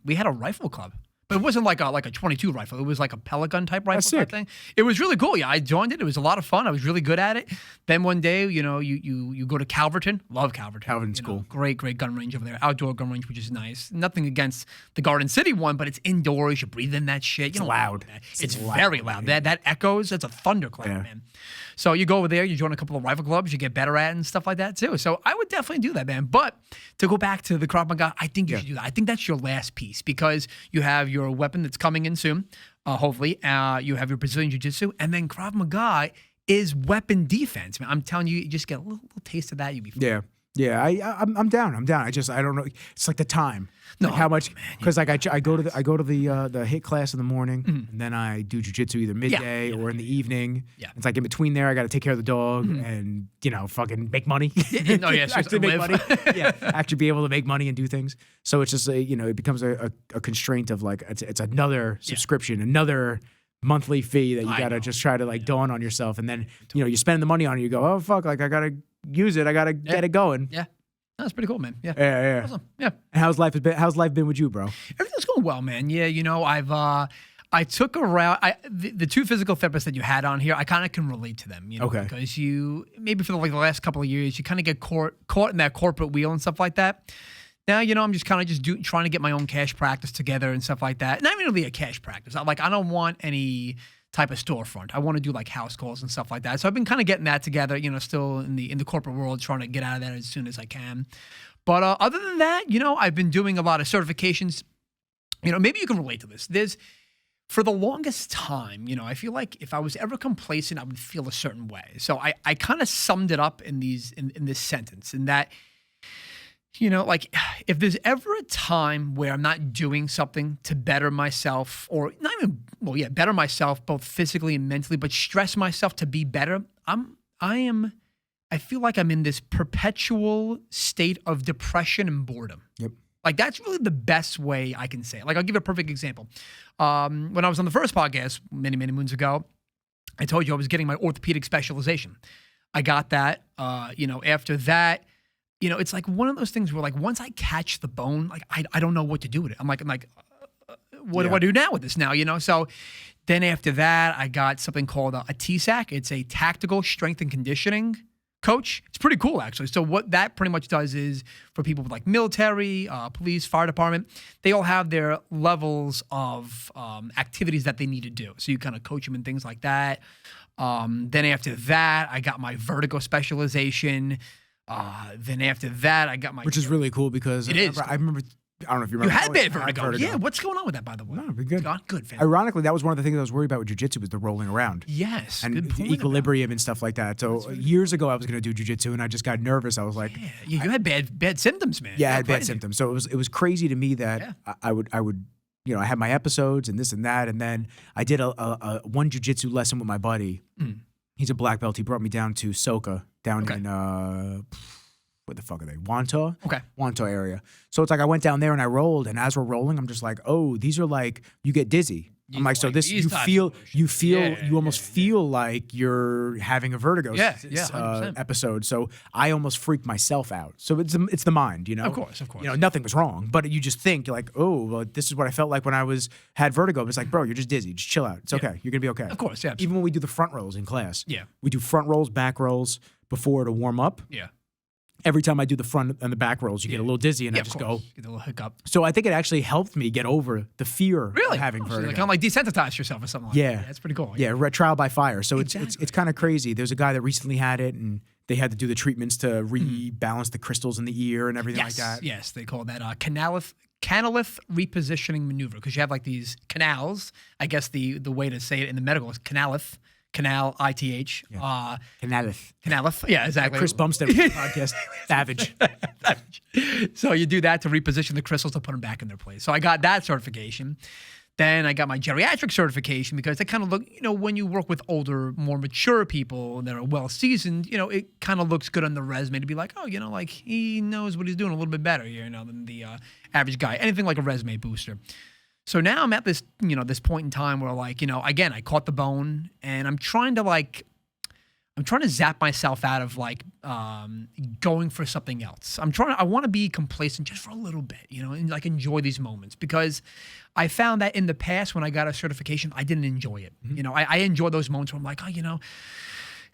we had a rifle club. But it wasn't like a 22 rifle. It was like a pellet gun type rifle type thing. It was really cool. Yeah, I joined it. It was a lot of fun. I was really good at it. Then one day, you go to Calverton. Love Calverton. Calverton's cool. Great gun range over there. Outdoor gun range, which is nice. Nothing against the Garden City one, but it's indoors. You breathe in that shit. It's loud. It's very loud. That echoes. That's a thunderclap, man. So you go over there, you join a couple of rifle clubs, you get better at it and stuff like that too. So I would definitely do that, man. But to go back to the Krav Maga, I think you should do that. I think that's your last piece because you have your weapon that's coming in soon, hopefully. You have your Brazilian Jiu-Jitsu, and then Krav Maga is weapon defense, man. I'm telling you, you just get a little taste of that, you'll be fine. Yeah, I'm down. I don't know. It's like the time. No, like how much? Because like I go to the HIIT class in the morning, and then I do jiu-jitsu either midday or in the evening. Yeah, it's like in between there, I got to take care of the dog and fucking make money. Actually make money. Actually be able to make money and do things. So it's just it becomes a constraint of like it's another subscription, another monthly fee that you gotta just try to like dawn on yourself, and then you're spending the money on it. You go, oh fuck, like I gotta use it. I gotta get it going. Yeah, that's pretty cool, man. Yeah. Awesome. Yeah. And how's life been with you, bro? Everything's going well, man. Yeah, I took around the 2 physical therapists that you had on here. I kind of can relate to them, because you maybe for the last couple of years you kind of get caught in that corporate wheel and stuff like that. Now, I'm just kind of trying to get my own cash practice together and stuff like that. Not even really a cash practice. I don't want any type of storefront. I want to do like house calls and stuff like that. So I've been kind of getting that together, still in the corporate world, trying to get out of that as soon as I can. But other than that, I've been doing a lot of certifications. Maybe you can relate to this. For the longest time, I feel like if I was ever complacent, I would feel a certain way. So I kind of summed it up in this sentence, in that, like if there's ever a time where I'm not doing something to better myself, or not even, better myself both physically and mentally, but stress myself to be better, I feel like I'm in this perpetual state of depression and boredom. Yep. Like that's really the best way I can say it. Like I'll give you a perfect example. When I was on the first podcast many, many moons ago, I told you I was getting my orthopedic specialization. I got that, after that, it's like one of those things where like once I catch the bone, like I don't know what to do with it. I'm like, what do I do now with this now? So then after that, I got something called a TSAC. It's a tactical strength and conditioning coach. It's pretty cool actually. So what that pretty much does is for people with like military, police, fire department, they all have their levels of activities that they need to do. So you kind of coach them in things like that. Then after that, I got my vertigo specialization. Then after that, I got my... Which is really cool because I remember I don't know if you You remember. had bad I had vertigo. Yeah, what's going on with that, by the way? No, be good. Good, fan. Ironically, that was one of the things I was worried about with jiu-jitsu was the rolling around. Yes, And good the point equilibrium and stuff like that. So years ago, I was going to do jiu-jitsu, and I just got nervous. I was like, Yeah, you had bad symptoms, man. yeah, I had bad symptoms. So it was crazy to me that I would I had my episodes and this and that, and then I did a one jiu-jitsu lesson with my buddy. He's a black belt. He brought me down to Soka down in what the fuck are they? Wanta? Okay. Wanta area. So it's like I went down there and I rolled, and as we're rolling, I'm just like, oh, these are like, you get dizzy. I'm like, so this, you almost feel like you're having a vertigo episode. So I almost freaked myself out. So it's the mind, you know? Of course. You know, nothing was wrong, but you just think you're like, oh, well, this is what I felt like when I had vertigo. But it's like, bro, you're just dizzy. Just chill out. It's okay. You're gonna be okay. Of course, yeah. Even when we do the front rolls in class. Yeah. We do front rolls, back rolls before to warm up. Yeah. Every time I do the front and the back rolls, you get a little dizzy, and I just go. Get a little hiccup. So I think it actually helped me get over the fear of having vertigo. So kind of like desensitize yourself or something like that. Yeah, that's pretty cool. Yeah, trial by fire. So it's kind of crazy. There's a guy that recently had it, and they had to do the treatments to rebalance the crystals in the ear and everything like that. Yes, they call that canalith repositioning maneuver, because you have like these canals. I guess the way to say it in the medical is canalith. Canal, ITH. Yeah. Canalith. Canalith. Yeah, exactly. Chris Bumstead podcast. Savage. So you do that to reposition the crystals to put them back in their place. So I got that certification. Then I got my geriatric certification, because they kind of look, when you work with older, more mature people that are well seasoned, it kind of looks good on the resume to be like, oh, like he knows what he's doing a little bit better, than the average guy. Anything like a resume booster. So now I'm at this, this point in time where again, I caught the bone, and I'm trying to zap myself out of going for something else. I want to be complacent just for a little bit, and enjoy these moments, because I found that in the past when I got a certification, I didn't enjoy it. I enjoy those moments where I'm like, oh, it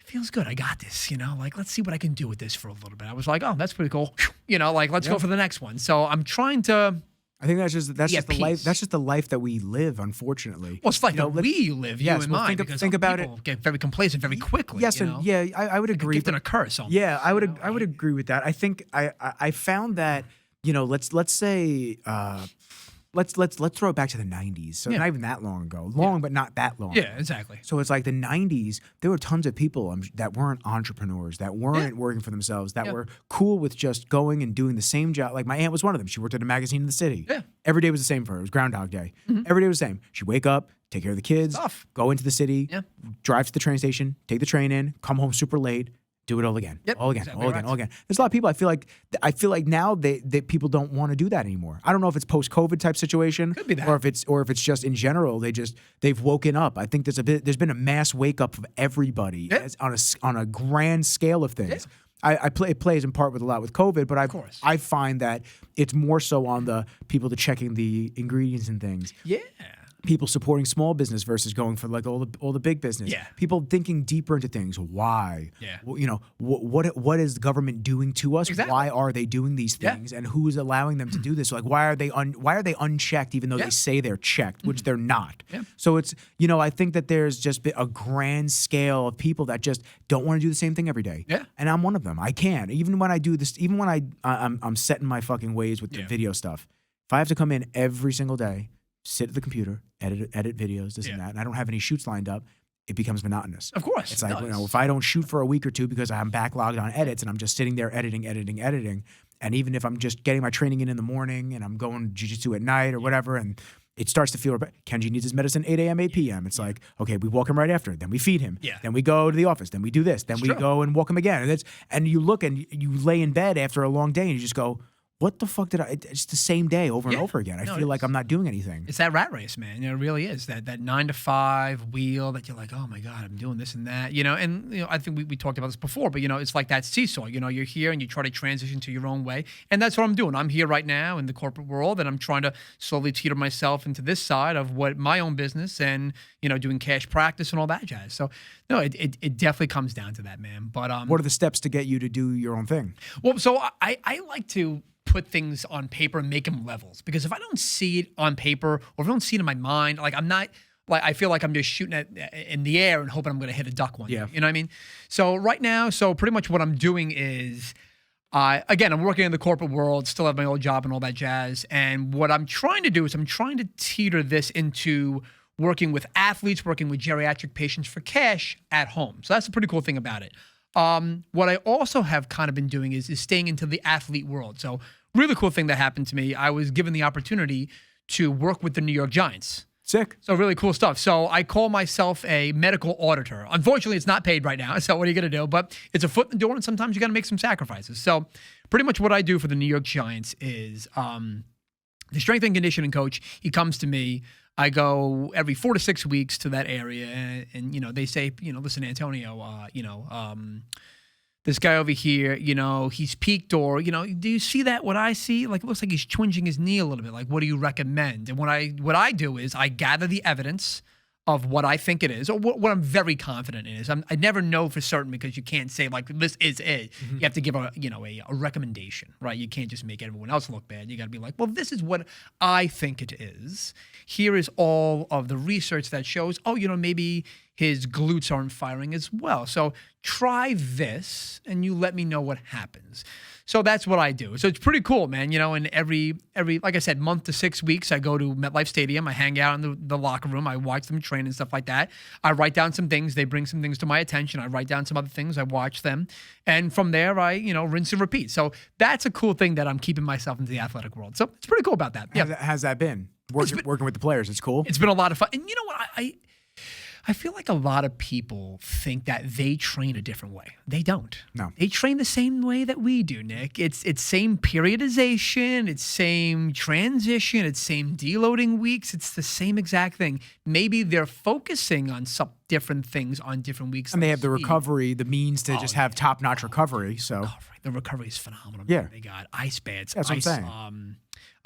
feels good. I got this, let's see what I can do with this for a little bit. I was like, oh, that's pretty cool. Let's go for the next one. So I'm trying to. I think that's just the life. That's just the life that we live, unfortunately. Well, it's like we live, you and I. Think about it. Get very complacent very quickly. Yes, I would agree. A gift and a curse. Almost, yeah, I would agree with that. I think I found that let's say. Let's throw it back to the 90s. So not even that long ago. But not that long. Yeah, exactly. So it's like the 90s, there were tons of people that weren't entrepreneurs, that weren't working for themselves, that were cool with just going and doing the same job. Like my aunt was one of them. She worked at a magazine in the city. Yeah. Every day was the same for her. It was Groundhog Day. Every day was the same. She'd wake up, take care of the kids, go into the city, drive to the train station, take the train in, come home super late, do it all again, all again. There's a lot of people. I feel like now they people don't want to do that anymore. I don't know if it's post-COVID type situation, could be that, or if it's just in general they've woken up. I think there's been a mass wake up of everybody on a grand scale of things. It plays in part with a lot with COVID, but I find that it's more so on the people checking the ingredients and things. Yeah. People supporting small business versus going for all the big business. Yeah. People thinking deeper into things. Why? Yeah. What is the government doing to us? Exactly. Why are they doing these things? And who is allowing them to do this? Like, why are they unchecked even though they say they're checked, which they're not? Yeah. So it's I think that there's just been a grand scale of people that just don't want to do the same thing every day. Yeah. And I'm one of them. I can't. Even when I do this, even when I'm set in my fucking ways with the video stuff. If I have to come in every single day, sit at the computer, edit videos, this and that, and I don't have any shoots lined up, it becomes monotonous. Of course. It's like, if I don't shoot for a week or two because I'm backlogged on edits and I'm just sitting there editing, and even if I'm just getting my training in the morning and I'm going jiu-jitsu at night or whatever, and it starts to feel, Kenji needs his medicine 8 a.m., 8 p.m. It's like, okay, we walk him right after, then we feed him, then we go to the office, then we do this, then we go and walk him again. And you look and you lay in bed after a long day and you just go, what the fuck did it's the same day over and over again. I feel like I'm not doing anything. It's that rat race, man. It really is. That 9 to 5 wheel that you're like, oh my God, I'm doing this and that. And I think we talked about this before, but it's like that seesaw. You're here and you try to transition to your own way. And that's what I'm doing. I'm here right now in the corporate world, and I'm trying to slowly teeter myself into this side of what my own business and, doing cash practice and all that jazz. So no, it definitely comes down to that, man. But what are the steps to get you to do your own thing? Well, so I like to put things on paper and make them levels, because if I don't see it on paper or if I don't see it in my mind, I'm not I feel like I'm just shooting in the air and hoping I'm going to hit a duck one day. You know what I mean? So right now, pretty much what I'm doing is I'm working in the corporate world, still have my old job and all that jazz. And what I'm trying to do is I'm trying to teeter this into working with athletes, working with geriatric patients for cash at home. So that's a pretty cool thing about it. What I also have kind of been doing is staying into the athlete world. So really cool thing that happened to me. I was given the opportunity to work with the New York Giants. Sick. So really cool stuff. So I call myself a medical auditor. Unfortunately, it's not paid right now. So what are you going to do? But it's a foot in the door, and sometimes you got to make some sacrifices. So pretty much what I do for the New York Giants is the strength and conditioning coach. He comes to me. I go every 4 to 6 weeks to that area, and you know, they say, you know, listen, Antonio, this guy over here, you know, he's peaked, or, you know, do you see that, what I see? Like, it looks like he's twinging his knee a little bit. Like, what do you recommend? And what I do is I gather the evidence of what I think it is, or what I'm very confident in is. I never know for certain, because you can't say, like, this is it. Mm-hmm. You have to give a recommendation, right? You can't just make everyone else look bad. You got to be like, well, this is what I think it is. Here is all of the research that shows, oh, you know, maybe his glutes aren't firing as well. So try this, and you let me know what happens. So that's what I do. So it's pretty cool, man. You know, and every like I said, month to 6 weeks, I go to MetLife Stadium. I hang out in the locker room. I watch them train and stuff like that. I write down some things. They bring some things to my attention. I write down some other things. I watch them. And from there, I, you know, rinse and repeat. So that's a cool thing that I'm keeping myself into the athletic world. So it's pretty cool about that. Yeah. How's that been? Working with the players. It's cool. It's been a lot of fun. And you know what? I feel like a lot of people think that they train a different way. They don't. No. They train the same way that we do, Nick. It's same periodization, it's same transition, it's same deloading weeks. It's the same exact thing. Maybe they're focusing on some different things on different weeks. And they have the recovery, the means to just have top-notch recovery. So the recovery is phenomenal. Yeah. Man. They got ice baths. That's what I'm saying.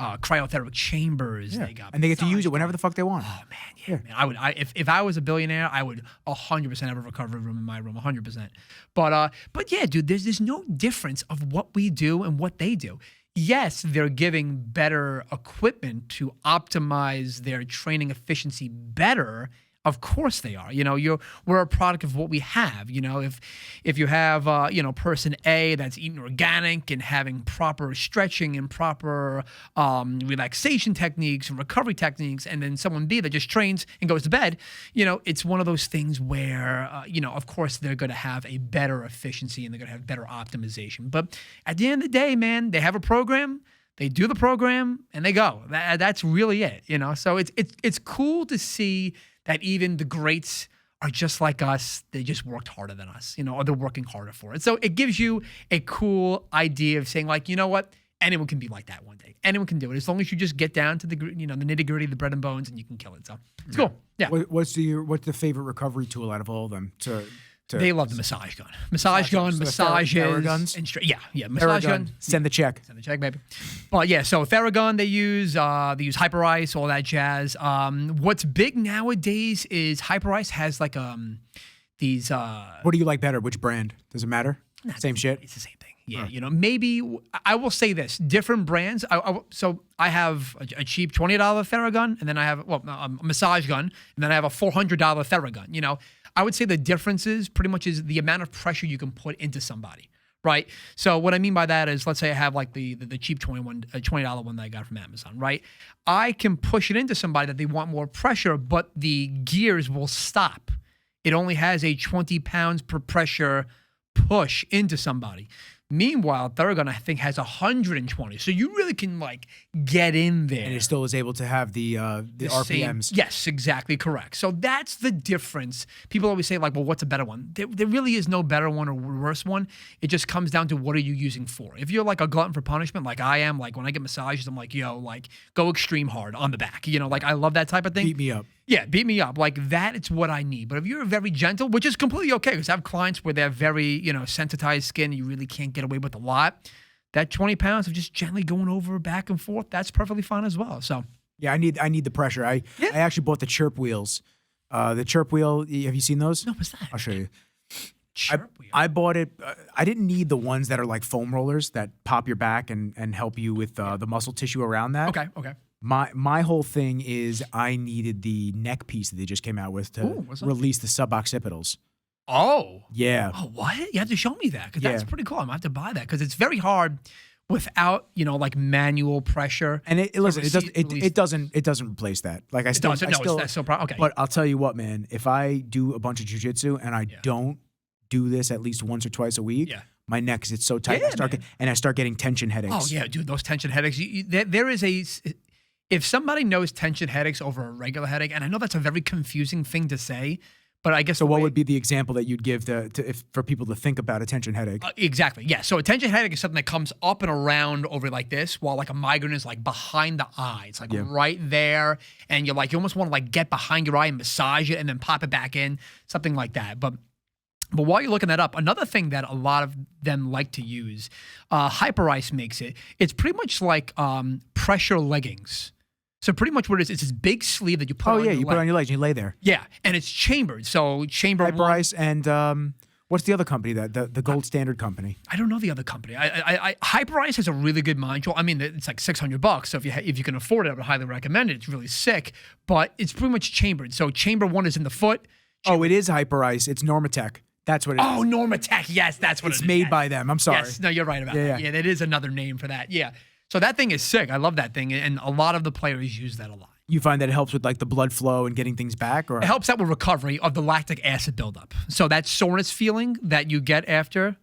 Cryotherapy chambers. Yeah. They got, and they get to use it whenever the fuck they want. Oh man, yeah. Man, if I was a billionaire, I would 100% have a recovery room in my room, 100%. But yeah, dude, there's no difference of what we do and what they do. Yes, they're giving better equipment to optimize their training efficiency better. Of course they are. You know, we're a product of what we have. You know, if you have person A that's eating organic and having proper stretching and proper relaxation techniques and recovery techniques, and then someone B that just trains and goes to bed, you know, it's one of those things where of course they're going to have a better efficiency and they're going to have better optimization. But at the end of the day, man, they have a program. They do the program and they go. That's really it. You know, so it's cool to see that even the greats are just like us. They just worked harder than us, you know, or they're working harder for it. So it gives you a cool idea of saying, like, you know what? Anyone can be like that one day. Anyone can do it as long as you just get down to the nitty gritty, the bread and bones, and you can kill it. So it's cool. Yeah. What's the favorite recovery tool out of all of them? They love the massage gun. Massages. Yeah. Massage gun. Send the check. Send the check, baby. But yeah, so Theragun they use Hyper Ice, all that jazz. What's big nowadays is Hyper Ice has like these. What do you like better? Which brand? Does it matter? Same shit. It's the same thing. Yeah, you know, maybe I will say this: different brands. So I have a cheap $20 Theragun, and then I have a massage gun, and then I have a $400 Theragun. You know, I would say the difference is pretty much is the amount of pressure you can put into somebody, right? So what I mean by that is, let's say I have like the cheap $20 one that I got from Amazon, right? I can push it into somebody that they want more pressure, but the gears will stop. It only has a 20 pounds per pressure push into somebody. Meanwhile, Theragun, I think, has 120. So you really can, like, get in there. And it still is able to have the RPMs. Same, yes, exactly correct. So that's the difference. People always say, like, well, what's a better one? There really is no better one or worse one. It just comes down to what are you using for. If you're, like, a glutton for punishment, like I am, like, when I get massages, I'm like, yo, like, go extreme hard on the back. You know, like, I love that type of thing. Beat me up. Yeah, beat me up. Like that, it's what I need. But if you're very gentle, which is completely okay, because I have clients where they have very, sensitized skin, you really can't get away with a lot. That 20 pounds of just gently going over back and forth, that's perfectly fine as well. So yeah, I need the pressure. I actually bought the chirp wheels. The chirp wheel, have you seen those? No, what's that? I'll show you. Chirp wheel. I bought it. I didn't need the ones that are like foam rollers that pop your back and help you with the muscle tissue around that. Okay. My whole thing is I needed the neck piece that they just came out with to release the suboccipitals. Oh. Yeah. Oh, what? You have to show me that because that's Yeah. pretty cool. I'm gonna have to buy that because it's very hard without like manual pressure. And listen, it it doesn't replace that. Like I still, that's so okay. But I'll tell you what, man. If I do a bunch of jiu-jitsu and I don't do this at least once or twice a week, my neck gets so tight. I start getting tension headaches. Oh yeah, dude, those tension headaches. There is if somebody knows tension headaches over a regular headache, and I know that's a very confusing thing to say. But I guess so. What would be the example that you'd give for people to think about a tension headache? Exactly. Yeah. So a tension headache is something that comes up and around over like this, while like a migraine is like behind the eye. It's like right there, and you almost want to like get behind your eye and massage it, and then pop it back in, something like that. But while you're looking that up, another thing that a lot of them like to use, Hyperice makes it. It's pretty much like pressure leggings. So pretty much what it is, it's this big sleeve that you put on your leg. You put it on your legs and you lay there. Yeah, and it's chambered. So chamber Hyperice and what's the other company, the gold standard company? I don't know the other company. Hyperice has a really good module. I mean, it's like $600. So if you can afford it, I would highly recommend it. It's really sick, but it's pretty much chambered. So chamber one is in the foot. It is Hyperice. It's Normatec. That's what it is. Oh, Normatec. Yes, that's what it is. It's made by them. I'm sorry. Yes, no, you're right about that. Yeah, that is another name for that. Yeah. So that thing is sick. I love that thing, and a lot of the players use that a lot. You find that it helps with like the blood flow and getting things back, or it helps out with recovery of the lactic acid buildup. So that soreness feeling that you get after.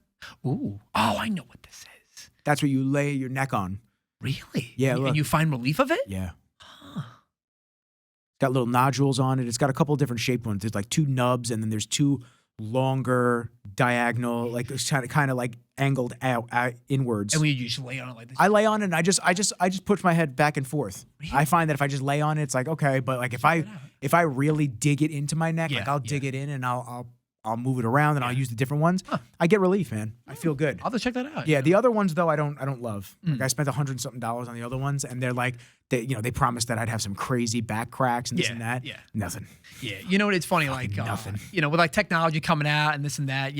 Ooh, I know what this is. That's what you lay your neck on. Really? Yeah. And you find relief of it? Yeah. Huh. It's got little nodules on it. It's got a couple of different shaped ones. There's like two nubs, and then there's two longer diagonal, like it's kind of like angled out inwards. And when you just lay on it like this, I lay on it and I just push my head back and forth. Really? I find that if I just lay on it, it's like okay, but like if I really dig it into my neck, like I'll dig it in and I'll move it around and I'll use the different ones. Huh. I get relief, man. I feel good. I'll have to check that out. Yeah, the other ones though, I don't love. Like I spent $100 and something on the other ones, and they're like, they promised that I'd have some crazy back cracks and this and that. Yeah, nothing. Yeah, it's funny, like nothing. With like technology coming out and this and that.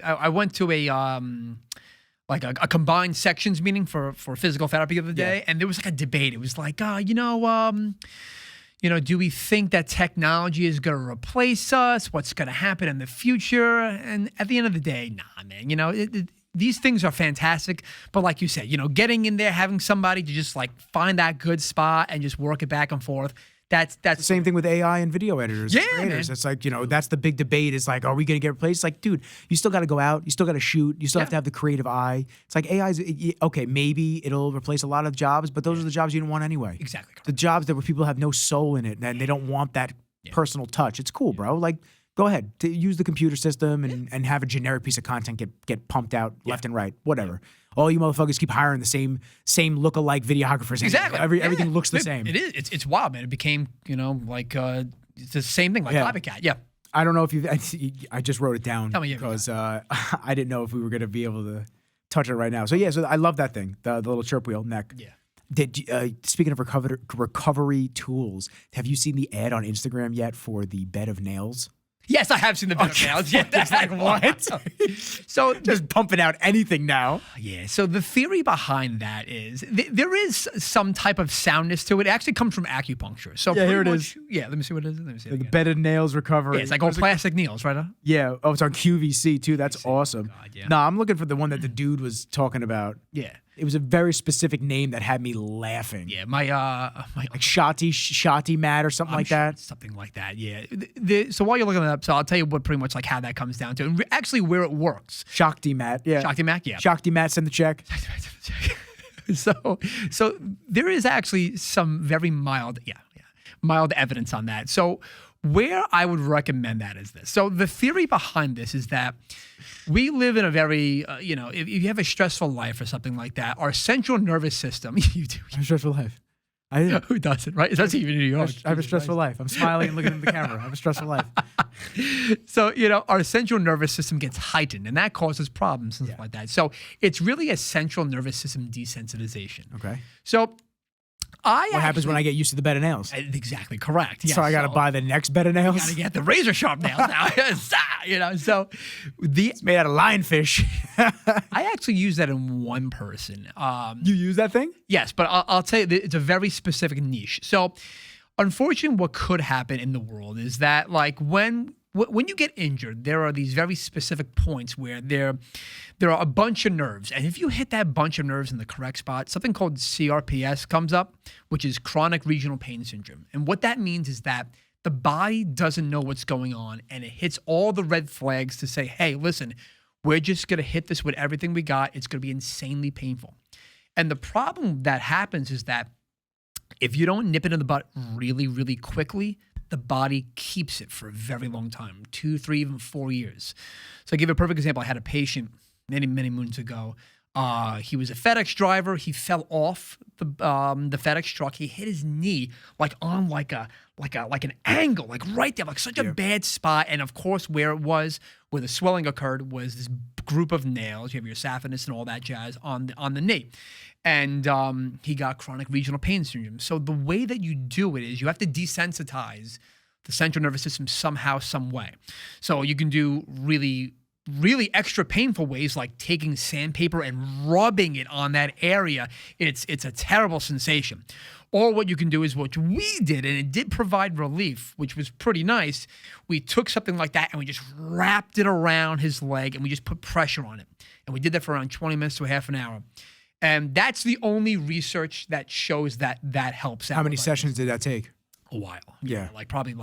I went to a like a combined sections meeting for physical therapy the other day, and there was like a debate. It was like, do we think that technology is going to replace us? What's going to happen in the future? And at the end of the day, nah, man. These things are fantastic, but like you said, getting in there, having somebody to just like find that good spot and just work it back and forth. That's the same thing with AI and video editors. Yeah, and creators. It's like, that's the big debate. Is like, are we going to get replaced? It's like, dude, you still got to go out. You still got to shoot. You still have to have the creative eye. It's like AI's okay. Maybe it'll replace a lot of jobs, but those are the jobs you didn't want anyway. Exactly. The jobs that where people have no soul in it and they don't want that personal touch. It's cool, bro. Like, go ahead, use the computer system and have a generic piece of content get pumped out left and right, whatever. All you motherfuckers keep hiring the same lookalike videographers. Exactly. Everything looks the same. It is. It's wild, man. It became, like it's the same thing, like copycat. Yeah. I don't know if I just wrote it down because I didn't know if we were going to be able to touch it right now. So so I love that thing, the little chirp wheel neck. Yeah. Speaking of recovery tools, have you seen the ad on Instagram yet for the bed of nails? Yes, I have seen the bed of nails. Yeah, that's like what? So just pumping out anything now. Yeah. So the theory behind that is there is some type of soundness to it. It actually comes from acupuncture. So here it is. Yeah, let me see what it is. Let me see. The bed of nails recovery. Yeah, it's like plastic nails, right? Yeah. Oh, it's on QVC too. That's awesome. God, yeah. No, I'm looking for the one that the dude was talking about. Yeah. It was a very specific name that had me laughing. Yeah, my like Shati mat or something like that. Something like that. Yeah. So while you're looking it up, so I'll tell you what pretty much like how that comes down to, and actually where it works. Shakti mat. Yeah. Shakti mat. Yeah. Shakti mat. Send the check. So there is actually some very mild evidence on that. So where I would recommend that is this. So the theory behind this is that we live in a very, if you have a stressful life or something like that, our central nervous system, you do. I have a stressful life. Who doesn't, right? Especially even in New York. I have a stressful life. I'm smiling and looking at the camera. I have a stressful life. So, our central nervous system gets heightened, and that causes problems and stuff like that. So it's really a central nervous system desensitization. Okay. So what happens when I get used to the bed of nails? Exactly correct. So I got to buy the next bed of nails? You got to get the razor sharp nails now. So it's made out of lionfish. I actually use that in one person. You use that thing? Yes, but I'll tell you, it's a very specific niche. So unfortunately, what could happen in the world is that like when when you get injured, there are these very specific points where there are a bunch of nerves. And if you hit that bunch of nerves in the correct spot, something called CRPS comes up, which is chronic regional pain syndrome. And what that means is that the body doesn't know what's going on, and it hits all the red flags to say, hey, listen, we're just going to hit this with everything we got. It's going to be insanely painful. And the problem that happens is that if you don't nip it in the butt really, really quickly, the body keeps it for a very long time, 2, 3, even 4 years. So I'll give you a perfect example. I had a patient many, many moons ago. He was a FedEx driver. He fell off the FedEx truck. He hit his knee like on like an angle, like right there, like such a bad spot. And of course, where the swelling occurred was this group of nails. You have your saphenous and all that jazz on the knee. And he got chronic regional pain syndrome. So the way that you do it is you have to desensitize the central nervous system somehow, some way. So you can do really extra painful ways like taking sandpaper and rubbing it on that area. It's a terrible sensation. Or what you can do is what we did, and it did provide relief, which was pretty nice. We took something like that and we just wrapped it around his leg and we just put pressure on it. And we did that for around 20 minutes to a half an hour. And that's the only research that shows that helps out. How many sessions did that take? A while. Yeah. Probably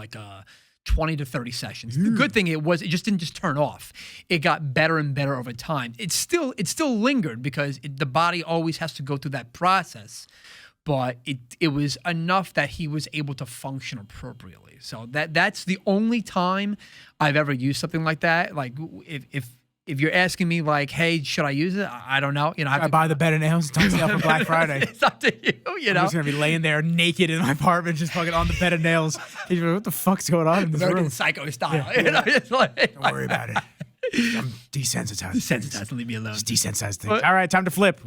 20 to 30 sessions. The good thing it just didn't just turn off. It got better and better over time. It still lingered because the body always has to go through that process. But it was enough that he was able to function appropriately. So that's the only time I've ever used something like that. Like if you're asking me like, hey, should I use it? I don't know. I buy the bed of nails. It's on sale for Black Friday. It's up to you. I'm just gonna be laying there naked in my apartment, just fucking on the bed of nails. What the fuck's going on in this American room? Psycho style. Yeah. It's like, Don't worry about it. I'm desensitized. Desensitized, leave me alone. Just desensitized things. All right, time to flip.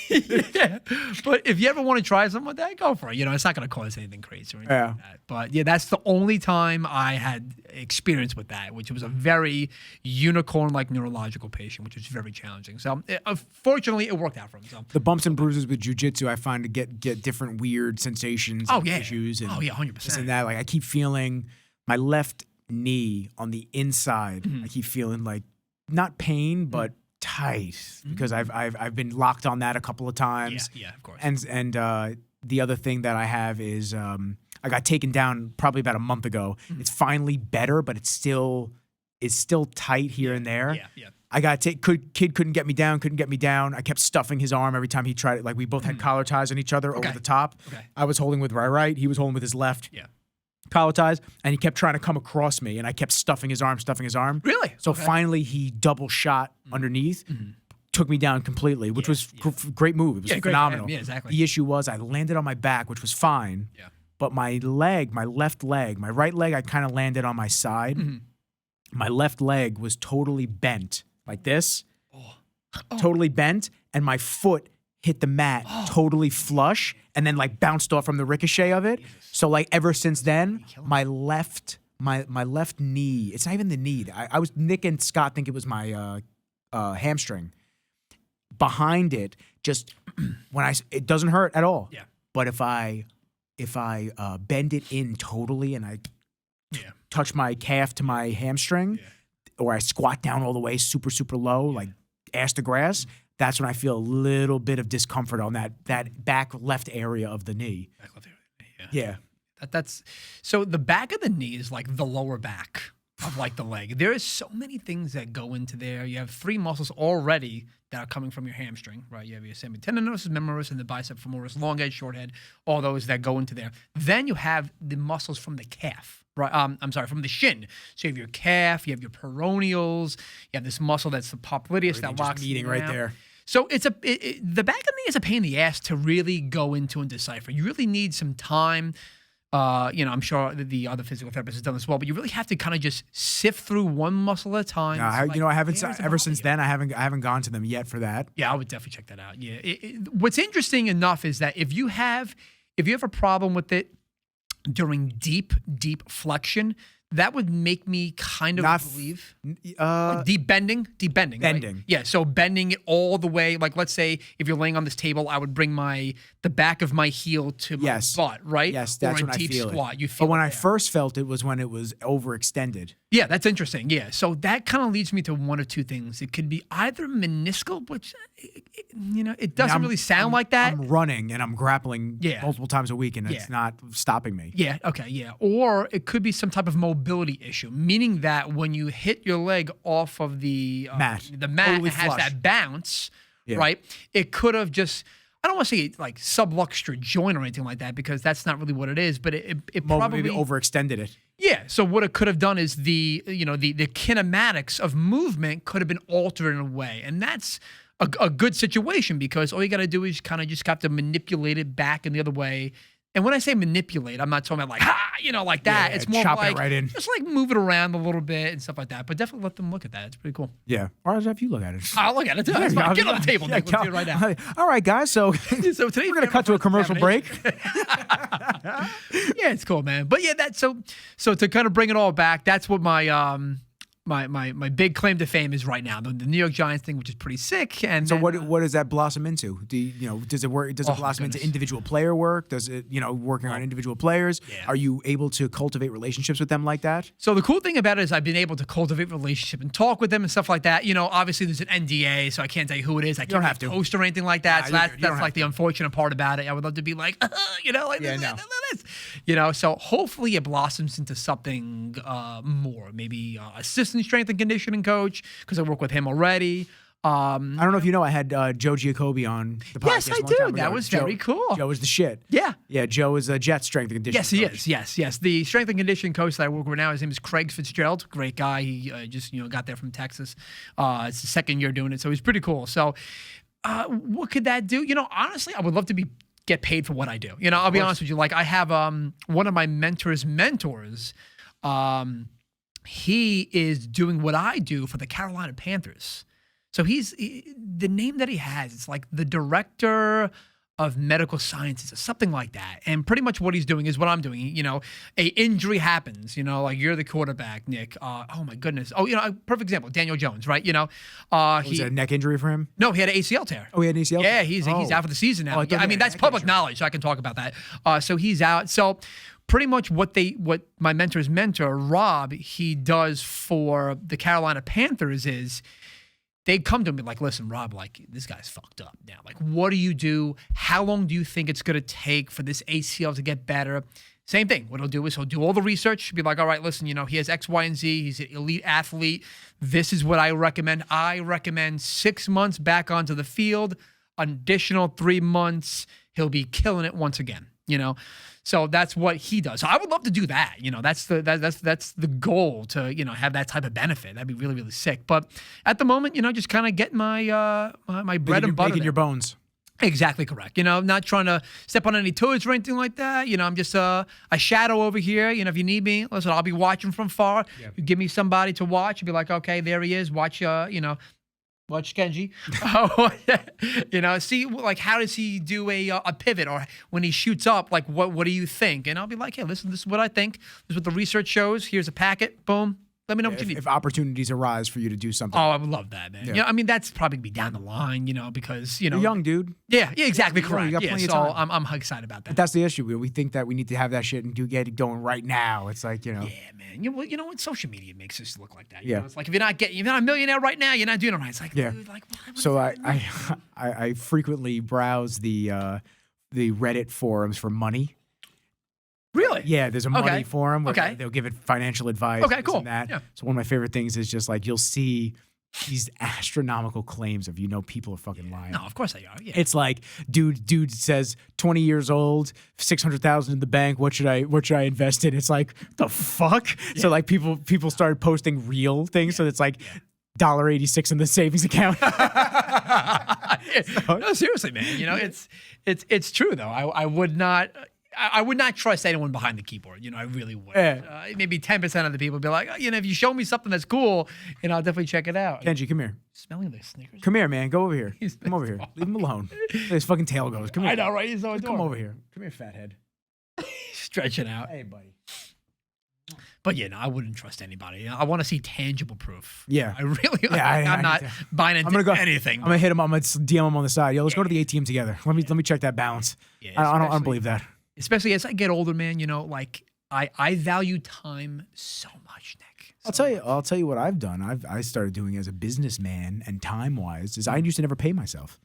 Yeah. But if you ever want to try something like that, go for it. It's not going to cause anything crazy or anything like that. But yeah, that's the only time I had experience with that, which was a very unicorn-like neurological patient, which was very challenging. So fortunately, it worked out for him. So the bumps and bruises with jiu-jitsu, I find to get different weird sensations and issues. And 100%. This and that. Like I keep feeling my left knee on the inside. I keep feeling like not pain, but tight because I've been locked on that a couple of times. Yeah, of course. And the other thing that I have is I got taken down probably about a month ago. It's finally better, but it's still tight here and there. Yeah. I got kid couldn't get me down. I kept stuffing his arm every time he tried it. Like we both had collar ties on each other over the top. Okay. I was holding with my right. He was holding with his left. Yeah. Collar ties, and he kept trying to come across me, and I kept stuffing his arm. Really? So finally, he double shot underneath, took me down completely, which was great move. It was phenomenal. Yeah, exactly. The issue was I landed on my back, which was fine. Yeah. But my left leg, my right leg, I kind of landed on my side. My left leg was totally bent, like this, totally bent, and my foot hit the mat totally flush and then like bounced off from the ricochet of it. So like ever since then, my left knee, it's not even the knee. I was, Nick and Scott think it was my hamstring. Behind it, just it doesn't hurt at all. Yeah. But if I bend it in totally and I touch my calf to my hamstring, or I squat down all the way super, super low, like ass to grass, that's when I feel a little bit of discomfort on that back left area of the knee. Back left area, yeah. That's so the back of the knee is like the lower back of like the leg. There is so many things that go into there. You have 3 muscles already that are coming from your hamstring, right? You have your semitendinosus, femoris, and the bicep femoris, long head, short head, all those that go into there. Then you have the muscles from the calf, right? From the shin. So you have your calf, you have your peroneals, you have this muscle that's the popliteus that locks meeting right there. So the back of the knee is a pain in the ass to really go into and decipher. You really need some time. I'm sure the other physical therapist has done this well, but you really have to kind of just sift through one muscle at a time. No, I haven't ever since then. I haven't gone to them yet for that. Yeah, I would definitely check that out. Yeah, what's interesting enough is that if you have a problem with it during deep Bending. flexion, that would make me kind of believe like deep bending. Bending. Right? Yeah, so bending it all the way. Like let's say if you're laying on this table, I would bring the back of my heel to my butt, right? Yes, that's or when a deep I feel squat. it. You feel but when it I there. first felt it was when it was overextended. Yeah, that's interesting. Yeah. So that kind of leads me to one of two things. It could be either meniscal, which, it doesn't really sound like that. I'm running and I'm grappling multiple times a week and it's not stopping me. Yeah. Okay. Yeah. Or it could be some type of mobility issue, meaning that when you hit your leg off of the mat totally has flush. that bounce, right? It could have just, I don't want to say like subluxural joint or anything like that because that's not really what it is, but it probably maybe overextended it. Yeah. So what it could have done is the kinematics of movement could have been altered in a way, and that's a good situation because all you got to do is kind of just have to manipulate it back in the other way. And when I say manipulate, I'm not talking about like like that. Yeah, it's more chop like it right in. just like move it around a little bit and stuff like that. But definitely let them look at that. It's pretty cool. Yeah. Or I'll have you look at it. I'll look at it too. That's fine. Get on the table, Nick. We'll do it right now. All right, guys. So, so today we're going to cut to a commercial break. Yeah, it's cool, man. But yeah, that's so to kind of bring it all back, that's what my my big claim to fame is right now. The New York Giants thing, which is pretty sick. And so then, what does that blossom into? Does it work? Does it blossom into individual player work? Does it working on individual players? Yeah. Are you able to cultivate relationships with them like that? So the cool thing about it is I've been able to cultivate relationship and talk with them and stuff like that. Obviously there's an NDA, so I can't tell you who it is. I can't have to post or anything like that. Nah, so that's like the unfortunate part about it. I would love to be like, So hopefully it blossoms into something more, maybe assistant strength and conditioning coach because I work with him already. I don't know if you know, I had Joe Giacobbe on the podcast. Yes, I do. That was very cool. Joe is the shit. Yeah. Yeah, Joe is a Jet strength and conditioning Yes, coach. he is. Yes. The strength and conditioning coach that I work with now, his name is Craig Fitzgerald. Great guy. He just got there from Texas. It's the second year doing it, so he's pretty cool. So what could that do? Honestly, I would love to get paid for what I do. I'll be honest with you. Like I have one of my mentors. He is doing what I do for the Carolina Panthers. So the name that he has, it's like the director of medical sciences or something like that. And pretty much what he's doing is what I'm doing. A injury happens, like you're the quarterback, Nick. Oh my goodness. Oh, perfect example, Daniel Jones, right? Was it a neck injury for him? No, he had an ACL tear. Oh, he had an ACL Yeah, tear? he's out for the season now. I mean, that's public knowledge, so I can talk about that. So he's out. So pretty much what my mentor, Rob, he does for the Carolina Panthers is they'd come to me like, listen, Rob, like this guy's fucked up now. Like, what do you do? How long do you think it's going to take for this ACL to get better? Same thing. What he'll do is he'll do all the research, be like, all right, listen, he has X, Y, and Z. He's an elite athlete. This is what I recommend. I recommend 6 months back onto the field, additional 3 months. He'll be killing it once again, So that's what he does. So I would love to do that. That's the goal to, have that type of benefit. That'd be really, really sick. But at the moment, just kind of getting my my bread and butter. Making your bones. Exactly correct. Not trying to step on any toes or anything like that. I'm just a shadow over here. If you need me, listen, I'll be watching from far. Yep. You give me somebody to watch. You'll be like, okay, there he is. Watch, watch Kenji. See, like, how does he do a pivot, or when he shoots up, like, what do you think? And I'll be like, hey, listen, this is what I think. This is what the research shows. Here's a packet. Boom. Let me know what you need. If opportunities arise for you to do something. Oh, I would love that, man. Yeah. That's probably be down the line, because You're young, dude. Yeah, exactly correct. You got plenty of so time. I'm excited about that. But that's the issue. We think that we need to have that shit and get it going right now. It's like, Yeah, man. You know what? Social media makes us look like that. Yeah. It's like if you're not a millionaire right now, you're not doing it right. It's like, Yeah. dude, like, what So does that mean? I frequently browse the Reddit forums for money. Really? Yeah, there's a money forum where Okay. they'll give it financial advice. Okay, this cool. and that. Yeah. So one of my favorite things is just like you'll see these astronomical claims of people are fucking lying. No, of course they are. Yeah. It's like dude says 20 years old, 600,000 in the bank. What should I invest in? It's like the fuck. Yeah. So like people started posting real things. Yeah. So it's like $1.86 in the savings account. No, seriously, man. It's true though. I would not trust anyone behind the keyboard. I really would. Yeah. Maybe 10% of the people would be like, if you show me something that's cool, I'll definitely check it out. Kenji, come here. Smelling the Snickers. Come here, man. Go over here. Come over here. Leave him alone. His fucking tail goes. Come here. I know, right? He's so adorable. Come over here. Come here, fathead. Stretching out. Hey, buddy. But yeah, no, I wouldn't trust anybody. I want to see tangible proof. Yeah. I really. Yeah, I'm not buying into anything. I'm gonna hit him. I'm gonna DM him on the side. Yo, let's go to the ATM together. Let me check that balance. Yeah, I don't believe that. Especially as I get older, man. Like I value time so much, Nick. I'll tell you what I've done. I started doing as a businessman and time-wise is I used to never pay myself.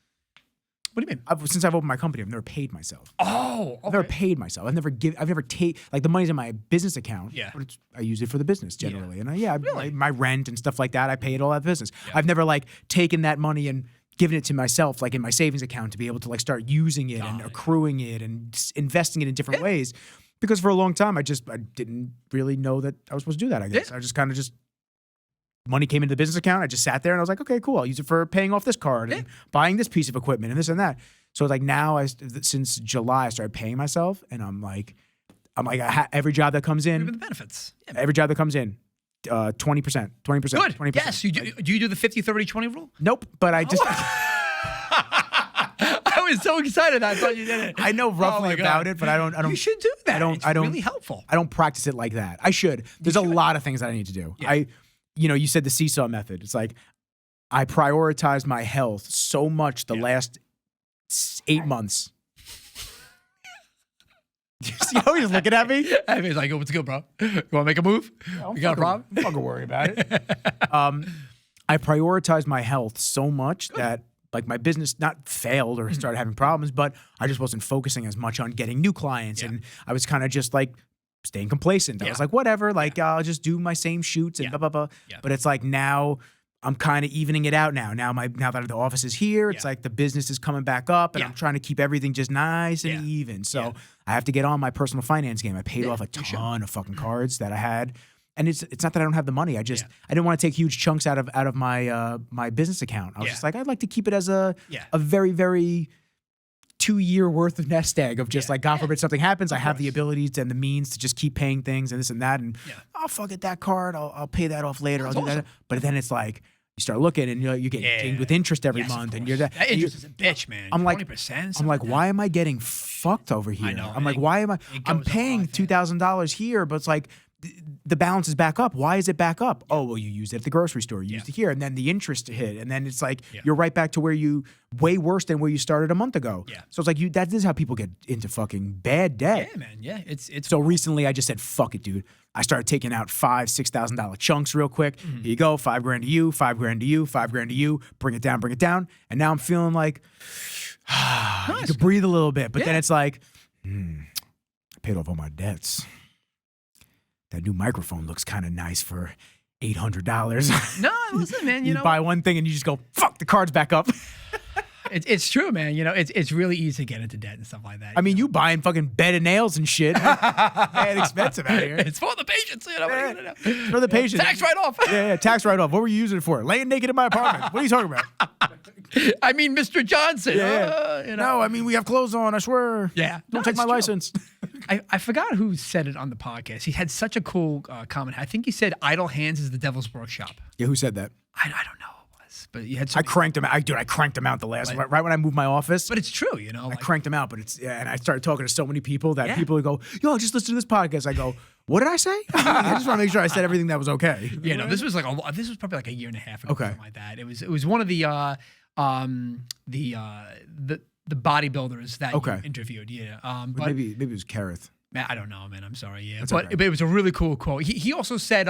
What do you mean? Since I've opened my company, I've never paid myself. Oh, okay. I've never paid myself. I've never like the money's in my business account. Yeah. But I use it for the business generally. And Really? my rent and stuff like that, I pay it all out of the business. Yeah. I've never like taken that money and given it to myself, like in my savings account, to be able to like start using it and accruing it and investing it in different ways. Because for a long time, I didn't really know that I was supposed to do that. I guess I just kind of money came into the business account. I just sat there and I was like, okay, cool. I'll use it for paying off this card and buying this piece of equipment and this and that. So it's like now, since July, I started paying myself, and I'm like, every job that comes in, Even the benefits. Yeah. every job that comes in, 20%, 20%, Good. 20%. Yes. Do you do the 50, 30, 20 rule? Nope. But I just, I was so excited. I thought you did it. I know roughly about it, but I don't. You should do that. It's I don't. really helpful. I don't practice it like that. I should. There's a lot of things that I need to do. Yeah. You said the seesaw method. It's like I prioritized my health so much the last 8 months. You see how he's looking at me? I mean, it's like, what's good, bro? You want to make a move? You got a problem? I'm fucking worried about it. I prioritized my health so much that like my business not failed or started having problems, but I just wasn't focusing as much on getting new clients, and I was kind of just like staying complacent. I was like, whatever, like I'll just do my same shoots and blah blah blah. Yeah. But it's like now I'm kind of evening it out now. Now that the office is here, it's like the business is coming back up, and I'm trying to keep everything just nice and even. So I have to get on my personal finance game. I paid off a ton of fucking cards that I had. And it's not that I don't have the money. I didn't want to take huge chunks out of my my business account. I was just like, I'd like to keep it as a very, very 2-year worth of nest egg of just like, God forbid something happens, I have the abilities and the means to just keep paying things and this and that. And I'll fuck it, that card, I'll pay that off later. I'll do that. But then it's like, you start looking and you're getting dinged with interest every month. And that interest is a bitch, man. I'm 20%. I'm like, why am I getting fucked over here? I know. I'm like, why am I'm paying $2,000 here, but it's like, the balance is back up. Why is it back up? Oh, well, you used it at the grocery store. You used it here. And then the interest hit. And then it's like you're right back to way worse than where you started a month ago. Yeah. So it's like this is how people get into fucking bad debt. Yeah, man. Yeah. It's so recently I just said, fuck it, dude. I started taking out $5,000-$6,000 chunks real quick. Here you go. $5,000 to you, $5,000 to you, $5,000 to you. Bring it down. And now I'm feeling like nice. You can breathe a little bit. But then it's like, I paid off all my debts. That new microphone looks kind of nice for $800. No, listen, man. You know, buy one thing and you just go, fuck, the card's back up. It's true, man. You know, it's really easy to get into debt and stuff like that. I mean, you buying fucking bed and nails and shit. Mad expensive out here. It's for the patients, you know. It's for the patients. Tax write-off. Yeah, tax write-off. What were you using it for? Laying naked in my apartment. What are you talking about? I mean, Mr. Johnson. You know. No, I mean, we have clothes on, I swear. Yeah. Don't take my license. I forgot who said it on the podcast. He had such a cool comment. I think he said idle hands is the devil's workshop. Yeah, who said that? I don't know. But you had I cranked him out. I cranked him out the last right when I moved my office. But it's true, you know. I cranked him out, but and I started talking to so many people that people would go, yo, just listen to this podcast. I go, what did I say? I just want to make sure I said everything that was okay. Yeah, no, this was probably like a year and a half ago, something like that. It was one of the bodybuilders that you interviewed. Yeah, but maybe it was Kareth. Man, I don't know, man. I'm sorry. Yeah, but it was a really cool quote. He also said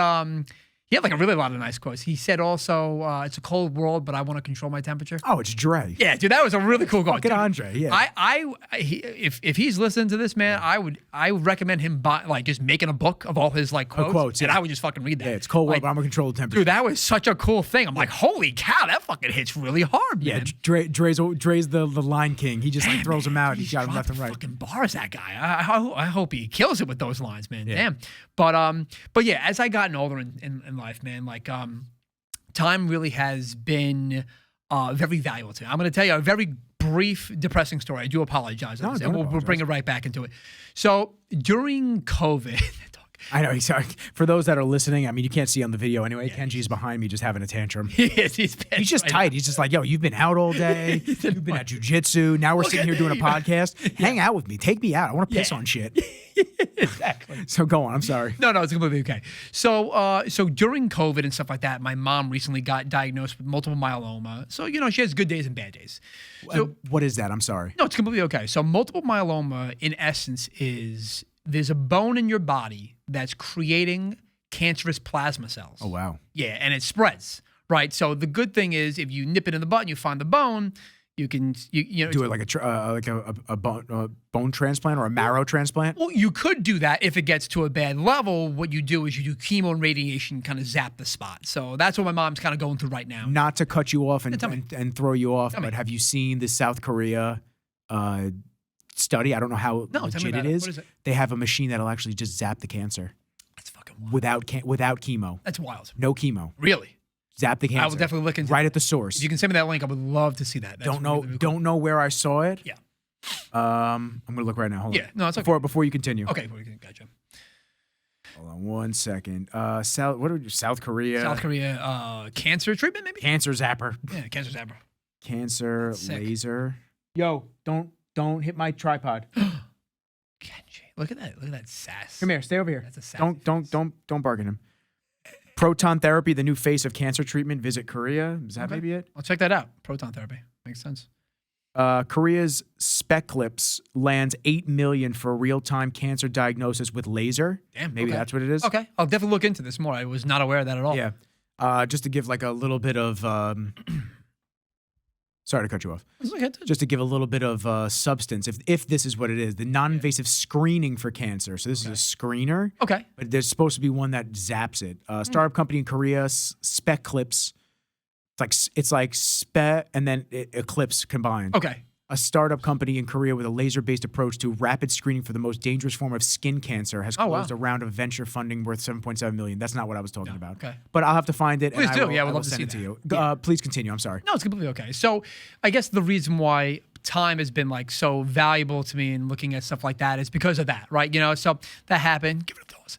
he had like a really lot of nice quotes. He said also, it's a cold world, but I want to control my temperature. Oh, it's Dre. Yeah, dude, that was a really cool quote. Fucking Andre, yeah. If he's listening to this, man, I would recommend him just making a book of all his like quotes, and I would just fucking read that. Yeah, it's cold world, but I'm gonna control the temperature. Dude, that was such a cool thing. I'm like, holy cow, that fucking hits really hard, man. Yeah, Dre's the line king. He just throws them out. He's got them left and right. Fucking bars, that guy. I hope he kills it with those lines, man. Yeah. Damn. But yeah, as I gotten older in life, man, like time really has been very valuable to me. I'm going to tell you a very brief, depressing story. I do apologize. No, and we'll bring it right back into it. So during COVID, I know. For those that are listening, I mean, you can't see on the video anyway. Yeah, Kenji's behind me just having a tantrum. He's just tight. He's just like, yo, you've been out all day. You've been at Jiu-Jitsu. Now we're sitting here doing a podcast. Hang out with me. Take me out. I want to piss on shit. Exactly. So go on. I'm sorry. No, it's completely okay. So during COVID and stuff like that, my mom recently got diagnosed with multiple myeloma. So, you know, she has good days and bad days. So, what is that? I'm sorry. No, it's completely okay. So multiple myeloma, in essence, is there's a bone in your body that's creating cancerous plasma cells. Oh, wow. Yeah, and it spreads, right? So the good thing is if you nip it in the butt and you find the bone, you can you know Do it like a bone transplant or a marrow transplant? well, you could do that if it gets to a bad level. What you do is you do chemo and radiation, kind of zap the spot. So that's what my mom's kind of going through right now. Not to cut you off and throw you off, Tell me. but have you seen the South Korea study? I don't know how No, tell me legit about it it. is. What is it? They have a machine that'll actually just zap the cancer That's fucking wild. without chemo. That's wild. No chemo. Really? Zap the cancer. I will definitely look into right that. at the source. If you can send me that link, I would love to see that. That's Don't know really, really cool. don't know where I saw it. Yeah. I'm gonna look right now. Hold on. Yeah, no, it's okay. Before you continue. Okay, gotcha. Hold on 1 second. South Korea? South Korea, cancer treatment, maybe? Cancer zapper. Yeah, cancer zapper. Cancer Sick. laser. Yo, don't hit my tripod. Kenji. Look at that. Look at that sass. Come here, stay over here. That's a sassy Don't bark at him. Proton therapy, the new face of cancer treatment. Visit Korea. Is that Okay. maybe it? I'll check that out. Proton therapy. Makes sense. Korea's Speclips lands $8 million for real-time cancer diagnosis with laser. Damn. Maybe okay. that's what it is. Okay. I'll definitely look into this more. I was not aware of that at all. Yeah. Just to give like a little bit of sorry to cut you off. It's okay. Just to give a little bit of substance, if this is what it is, the non-invasive screening for cancer. So this is a screener, Okay. but there's supposed to be one that zaps it. Startup company in Korea, Speclips. It's like Spe and then Eclipse combined. Okay. A startup company in Korea with a laser-based approach to rapid screening for the most dangerous form of skin cancer has closed a round of venture funding worth $7.7 million. That's not what I was talking about. Okay. But I'll have to find it. Please and do. I will, Yeah, I would I will love to send see it to you. that. Please continue. I'm sorry. No, it's completely okay. So I guess the reason why time has been like so valuable to me in looking at stuff like that is because of that, right? You know, so that happened. Give it applause.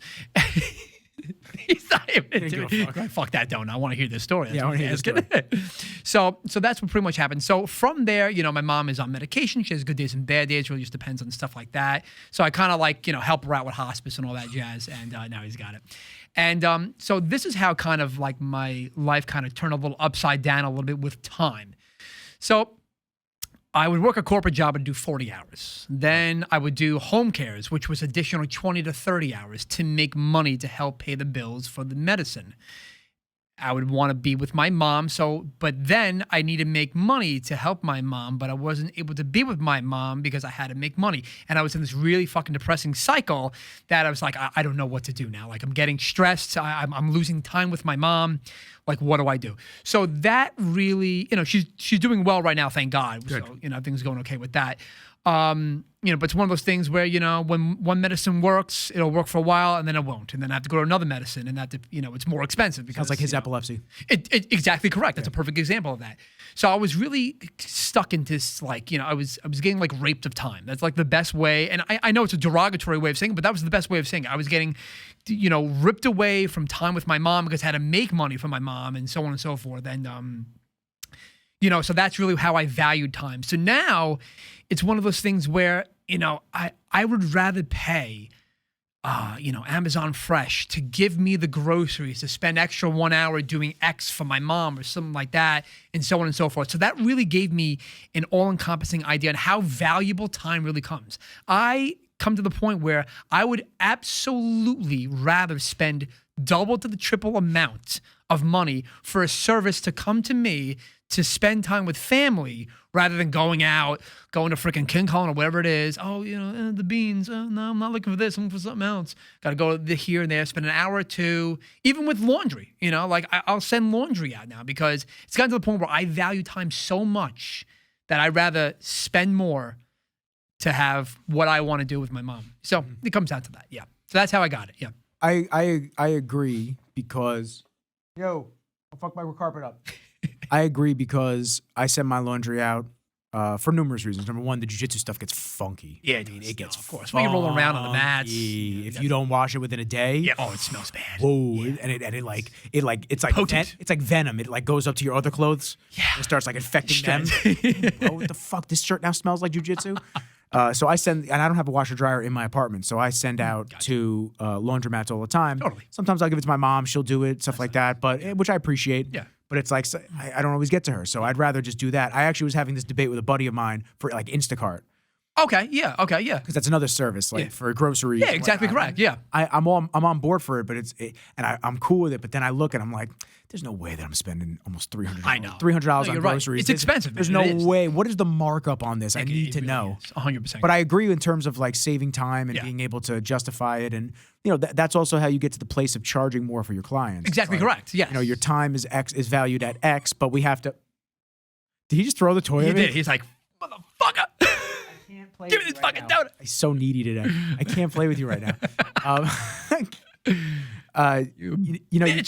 He's not even Give a fuck. fuck that donut. I want to hear this story. That's Yeah, I what wanna hear he's this asking. So that's what pretty much happened. So from there, you know, my mom is on medication. She has good days and bad days. Really just depends on stuff like that. So I kind of like, you know, help her out with hospice and all that jazz. And now he's got it. And so this is how kind of like my life kind of turned a little upside down a little bit with time. So I would work a corporate job and do 40 hours. Then I would do home cares, which was additional 20 to 30 hours to make money to help pay the bills for the medicine. I would want to be with my mom. But then I need to make money to help my mom, but I wasn't able to be with my mom because I had to make money. And I was in this really fucking depressing cycle that I was like, I don't know what to do now. Like I'm getting stressed. I'm losing time with my mom. Like, what do I do? So that really, you know, she's doing well right now, thank God. Good. So, you know, things going okay with that. You know, but it's one of those things where, you know, when one medicine works, it'll work for a while and then it won't. And then I have to go to another medicine and that, you know, it's more expensive because Sounds like his you know, epilepsy. Exactly correct. That's a perfect example of that. So I was really stuck into this, like, you know, I was getting like raped of time. That's like the best way. And I know it's a derogatory way of saying it, but that was the best way of saying it. I was getting, you know, ripped away from time with my mom because I had to make money for my mom and so on and so forth. And, you know, so that's really how I valued time. So now it's one of those things where, you know, I would rather pay, you know, Amazon Fresh to give me the groceries, to spend extra 1 hour doing X for my mom or something like that, and so on and so forth. So that really gave me an all-encompassing idea on how valuable time really comes. I come to the point where I would absolutely rather spend double to the triple amount of money for a service to come to me to spend time with family rather than going out, going to freaking King Kong or whatever it is. Oh, you know, the beans. No, I'm not looking for this. I'm looking for something else. Got to go here and there, spend an hour or two, even with laundry. You know, like I'll send laundry out now because it's gotten to the point where I value time so much that I'd rather spend more to have what I want to do with my mom. So it comes down to that. Yeah. So that's how I got it. Yeah. I agree because I'll fuck my carpet up. I agree because I send my laundry out for numerous reasons. Number one, the jiu-jitsu stuff gets funky. Yeah, it gets of course. When you roll around on the mats, if you don't wash it within a day, yeah. Oh, it smells bad. whoa, Yeah. and it's like Potent. it's like venom. It like goes up to your other clothes. Yeah. It starts like infecting them. Shreds. Bro, what the fuck? This shirt now smells like jiu-jitsu. So I send, and I don't have a washer dryer in my apartment, so I send out to laundromats all the time. Totally. Sometimes I'll give it to my mom; she'll do it, stuff like that. But which I appreciate. Yeah. But it's like I don't always get to her, so I'd rather just do that. I actually was having this debate with a buddy of mine for like Instacart. Okay, yeah, because that's another service, like for groceries. Yeah, exactly correct. Yeah, I'm on board for it, but I'm cool with it. But then I look and I'm like, there's no way that I'm spending almost $300. I know. $300 on you're groceries. Right. It's expensive. There's no way. What is the markup on this? I need to know. 100%. But I agree in terms of like saving time and being able to justify it, and that's also how you get to the place of charging more for your clients. Exactly correct. Yes. Your time is valued at X, but we have to. Did he just throw the toy at me? He did. He's like, motherfucker. Give me this fucking donut. I'm so needy today. I can't play with you right now. You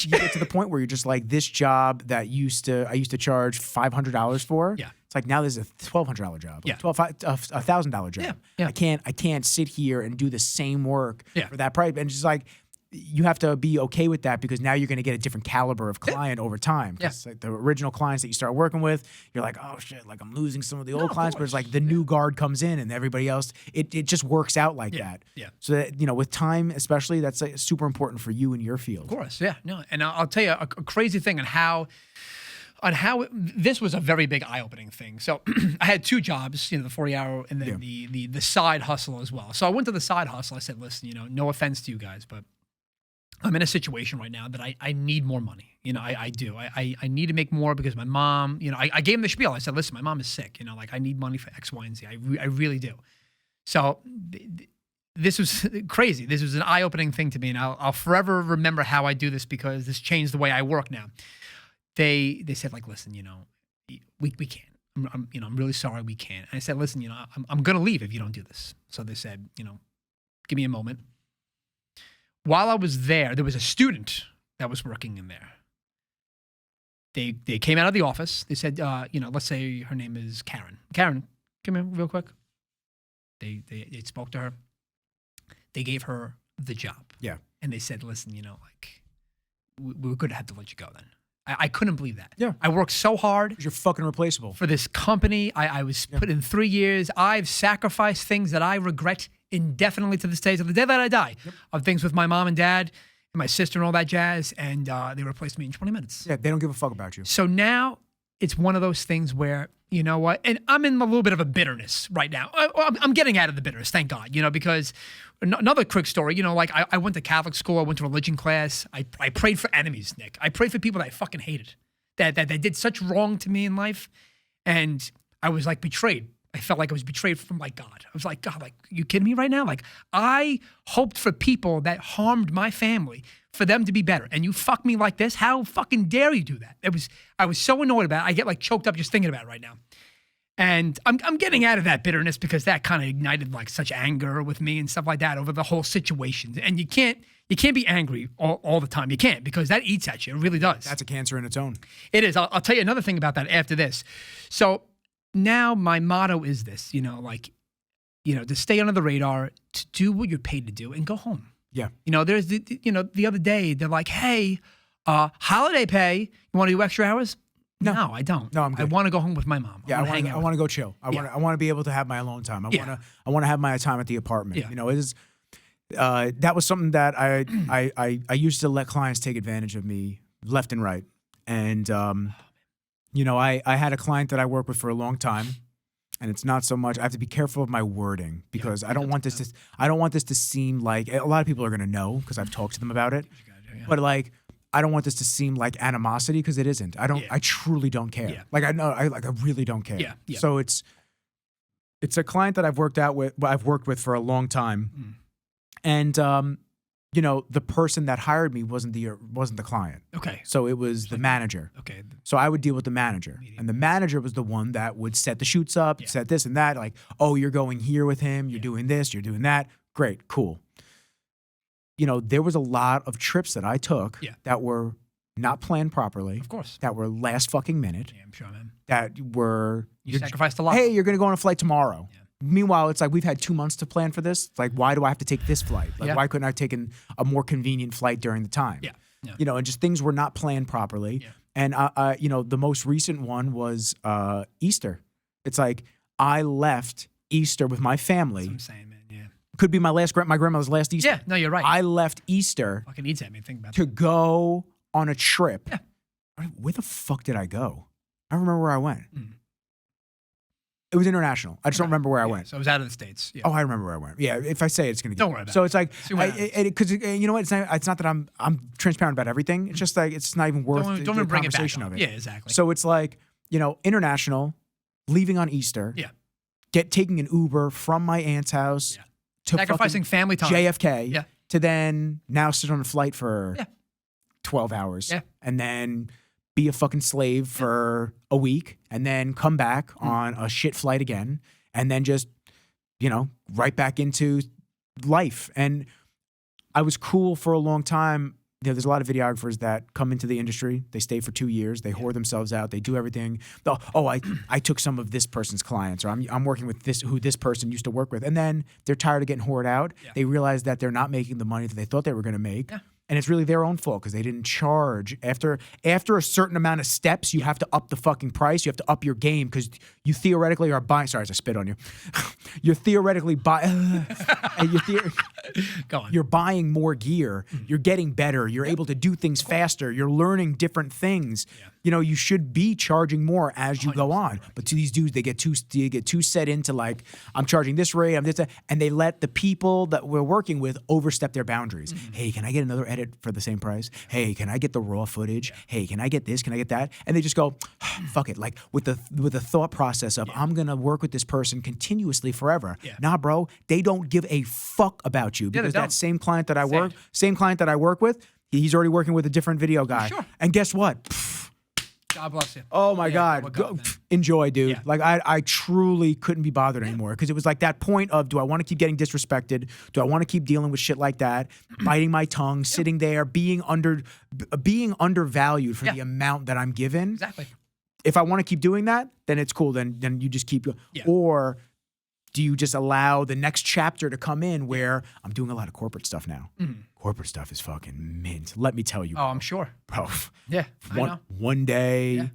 get to the point where you're just like, this job that I used to charge $500 for. Yeah. It's like now there's a $1,200 job. Yeah. $1,000 job. Yeah. I can't sit here and do the same work Yeah. for that price. And it's just like, you have to be okay with that because now you're going to get a different caliber of client over time. Yeah. Like the original clients that you start working with, you're like, oh shit, like I'm losing some of the old clients, but it's like the new guard comes in and everybody else, it just works out like that. Yeah. So that, with time, especially, that's like super important for you in your field. Of course. Yeah. No. And I'll tell you a crazy thing on how this was a very big eye-opening thing. So I had 2 jobs, the 40-hour and then the side hustle as well. So I went to the side hustle. I said, listen, no offense to you guys, but I'm in a situation right now that I need more money. I do. I need to make more because my mom, I gave him the spiel. I said, listen, my mom is sick. Like I need money for X, Y, and Z. I really do. So this was crazy. This was an eye-opening thing to me. And I'll forever remember how I do this because this changed the way I work now. They said, like, listen, we can't. I'm really sorry we can't. And I said, listen, I'm going to leave if you don't do this. So they said, give me a moment. While I was there was a student that was working in there. They came out of the office. They said, let's say her name is Karen. Karen, come here real quick. They spoke to her. They gave her the job. Yeah. And they said, listen, we're going to have to let you go then. I couldn't believe that. Yeah. I worked so hard. You're fucking replaceable. For this company. I was put in 3 years. I've sacrificed things that I regret indefinitely to this day, to the day that I die, of things with my mom and dad and my sister and all that jazz, and they replaced me in 20 minutes. Yeah, they don't give a fuck about you. So now it's one of those things where, you know what, and I'm in a little bit of a bitterness right now. I'm getting out of the bitterness, thank God, because another quick story, I went to Catholic school, I went to religion class, I prayed for enemies, Nick. I prayed for people that I fucking hated, that did such wrong to me in life, and I was like betrayed. I felt like I was betrayed from God. I was like, God, you kidding me right now? Like, I hoped for people that harmed my family for them to be better. And you fuck me like this? How fucking dare you do that? I was so annoyed about it. I get choked up just thinking about it right now. And I'm getting out of that bitterness because that kind of ignited such anger with me and stuff like that over the whole situation. And you can't be angry all the time. You can't, because that eats at you. It really does. That's a cancer in its own. It is. I'll tell you another thing about that after this. So now my motto is this, to stay under the radar, to do what you're paid to do and go home. Yeah. There's the other day, they're like, hey, holiday pay, you want to do extra hours? No, I don't. No, I'm good. I want to go home with my mom. Yeah, I want to go chill. I want to be able to have my alone time. I want to have my time at the apartment. Yeah. It is that was something that I used to let clients take advantage of me left and right. And I had a client that I worked with for a long time, and it's not so much. I have to be careful of my wording because I don't want this to seem like, a lot of people are going to know because I've talked to them about it. But I don't want this to seem like animosity because it isn't. I truly don't care. Yeah. I really don't care. Yeah. Yeah. So it's a client that I've worked with for a long time. And the person that hired me wasn't the client. Okay. So it was the manager. Okay. So I would deal with the manager. And the manager was the one that would set the shoots up, set this and that, like, oh, you're going here with him, you're doing this, you're doing that. Great, cool. There was a lot of trips that I took that were not planned properly. Of course. That were last fucking minute. Yeah, I'm sure, man. That were... You sacrificed a lot. Hey, you're going to go on a flight tomorrow. Yeah. Meanwhile, it's like, we've had 2 months to plan for this. It's like, why do I have to take this flight? Why couldn't I have taken a more convenient flight during the time? Yeah. And just things were not planned properly. Yeah. And, the most recent one was Easter. It's like, I left Easter with my family. That's what I'm saying, man. Yeah. Could be my grandmother's last Easter. Yeah, no, you're right. I left Easter fucking eats at me. Think about to go on a trip. Yeah. Where the fuck did I go? I don't remember where I went. It was international. I just don't remember where I went. So it was out of the States. Yeah. Oh, I remember where I went. Yeah, if I say it, it's gonna get. Don't worry about so it. it's like, See what happens. because you know what? It's not that I'm transparent about everything. It's just like it's not even worth Don't the even bring it back conversation up. of it. Yeah, exactly. So it's like, international, leaving on Easter. Yeah. Taking an Uber from my aunt's house to Sacrificing family time. JFK. Yeah. To then now sit on a flight for 12 hours. Yeah. And then be a fucking slave for a week and then come back on a shit flight again and then just, right back into life. And I was cool for a long time. There's a lot of videographers that come into the industry. They stay for 2 years. They whore themselves out. They do everything. I took some of this person's clients, or I'm working with who this person used to work with. And then they're tired of getting whored out. Yeah. They realize that they're not making the money that they thought they were going to make. Yeah. And it's really their own fault because they didn't charge. After a certain amount of steps, you have to up the fucking price. You have to up your game because you theoretically are buying. Sorry, as I spit on you. You're theoretically buying. Go on. You're buying more gear. You're getting better. You're able to do things faster. You're learning different things. Yeah. You should be charging more as you go on. But to these dudes, they get too set into like, I'm charging this rate, I'm this, and they let the people that we're working with overstep their boundaries. Hey, can I get another edit for the same price? Hey, can I get the raw footage? Hey, can I get this? Can I get that? And they just go, fuck it. Like with the thought process of I'm gonna work with this person continuously forever. Yeah. Nah, bro, they don't give a fuck about you because that same client that I work with, he's already working with a different video guy. Sure. And guess what? God bless you. Oh my God. Enjoy, dude. Yeah. Like I truly couldn't be bothered anymore because it was like that point of, do I want to keep getting disrespected? Do I want to keep dealing with shit like that? Biting my tongue, sitting there, being undervalued for the amount that I'm given. Exactly. If I want to keep doing that, then it's cool. Then you just keep going. Yeah. Or do you just allow the next chapter to come in where I'm doing a lot of corporate stuff now? Corporate stuff is fucking mint. Let me tell you. Oh, I'm sure. Bro. Yeah, I know. One day,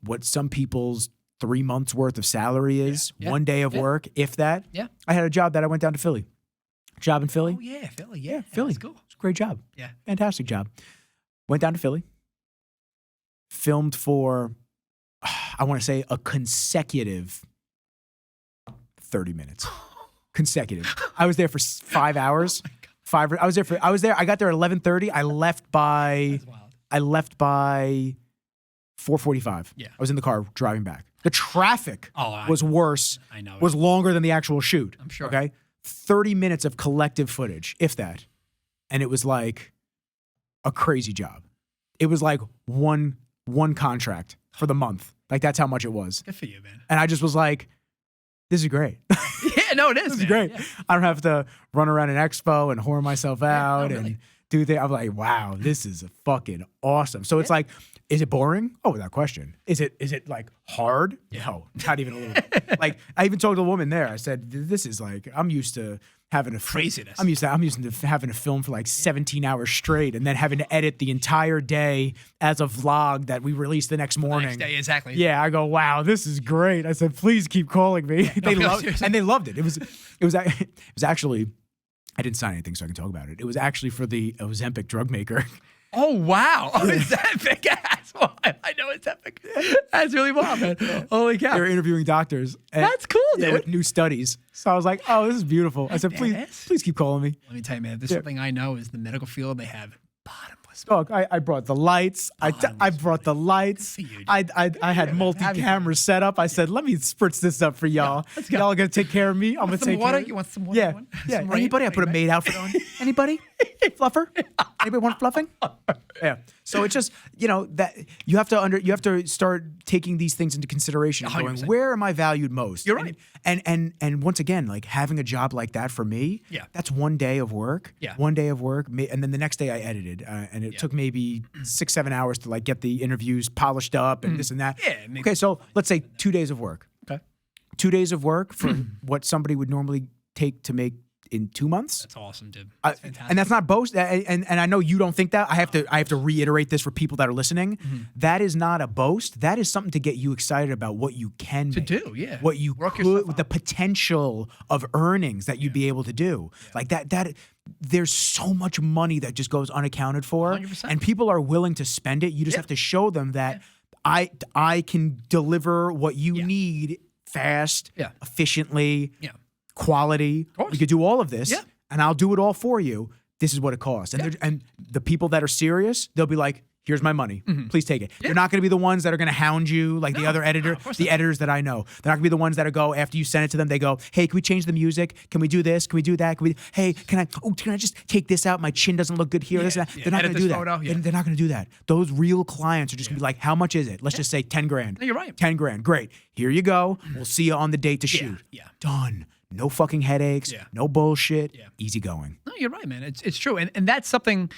what some people's 3 months worth of salary is, 1 day of work, if that. Yeah. I had a job that I went down to Philly. Job in Philly. Oh, yeah, Philly. Yeah, Philly. That's cool. It's a great job. Yeah. Fantastic job. Went down to Philly. Filmed for, I want to say, a consecutive 30 minutes. Consecutive. I was there for 5 hours. I got there at 11:30. I left by 4:45. Yeah. I was in the car driving back. The traffic was worse. I know. Was longer than the actual shoot. I'm sure. Okay. 30 minutes of collective footage, if that. And it was like a crazy job. It was like one contract for the month. Like that's how much it was. Good for you, man. And I just was like, this is great. Yeah, no, it is. This is great. Yeah. I don't have to run around an expo and whore myself out and do things. I'm like, wow, this is fucking awesome. So it's like, is it boring? Oh, without question. Is it like hard? No, not even a little bit. Like I even told the woman there, I said, this is like, I'm used to having craziness. I'm used to having a film for like 17 hours straight and then having to edit the entire day as a vlog that we release the next morning. Next day, exactly. Yeah, I go, wow, this is great. I said, please keep calling me. They loved it. It was actually, I didn't sign anything so I can talk about it. It was actually for the Ozempic drug maker. Oh, wow. Ozempic ass. I know it's epic. That's really wild, man. Holy cow. They're interviewing doctors. That's cool, dude. With new studies. So I was like, oh, this is beautiful. I said, please keep calling me. Let me tell you, man, if there's something I know is the medical field, they have bottomless. Look, I brought the lights. I brought the lights. I had multi-cameras set up. I said, let me spritz this up for y'all. Y'all are going to take care of me. I'm going to take care of you. You want some water? Yeah. Anybody? I put a maid outfit on. Anybody? Fluffer? Anybody want fluffing? Yeah. So it's just, that you have to start taking these things into consideration and going, where am I valued most? You're right. And once again, like having a job like that for me, that's 1 day of work. Yeah. 1 day of work. And then the next day I edited. And it took maybe 6-7 hours to like get the interviews polished up and this and that. Yeah. Okay. So let's say 2 days of work. Okay. 2 days of work for what somebody would normally take to make in 2 months. That's awesome, dude. That's fantastic. And that's not boast. And I know you don't think that. I have to reiterate this for people that are listening. That is not a boast. That is something to get you excited about what you can make. Do. Yeah. What you could, the potential of earnings that you'd be able to do. Like that. There's so much money that just goes unaccounted for, 100%. And people are willing to spend it. You just have to show them that I can deliver what you need fast, Yeah. efficiently, Yeah. quality. course. We could do all of this, Yeah. and I'll do it all for you. This is what it costs. And, and the people that are serious, they'll be like, here's my money. Please take it. They're not going to be the ones that are going to hound you like the other editor, of course the not. editors that I know. They're not going to be the ones that go after you send it to them. They go, hey, can we change the music? Can we do this? Can we do that? Hey, can I just take this out? My chin doesn't look good here. This and that. Yeah. They're not going Edit to do this that. photo. Yeah. They're not going to do that. Those real clients are just going to be like, how much is it? Let's just say 10 grand. No, you're right. 10 grand. Great. Here you go. We'll see you on the date to shoot. Yeah. Done. No fucking headaches. Yeah. No bullshit. Yeah. Easy going. No, you're right, man. It's true, and that's something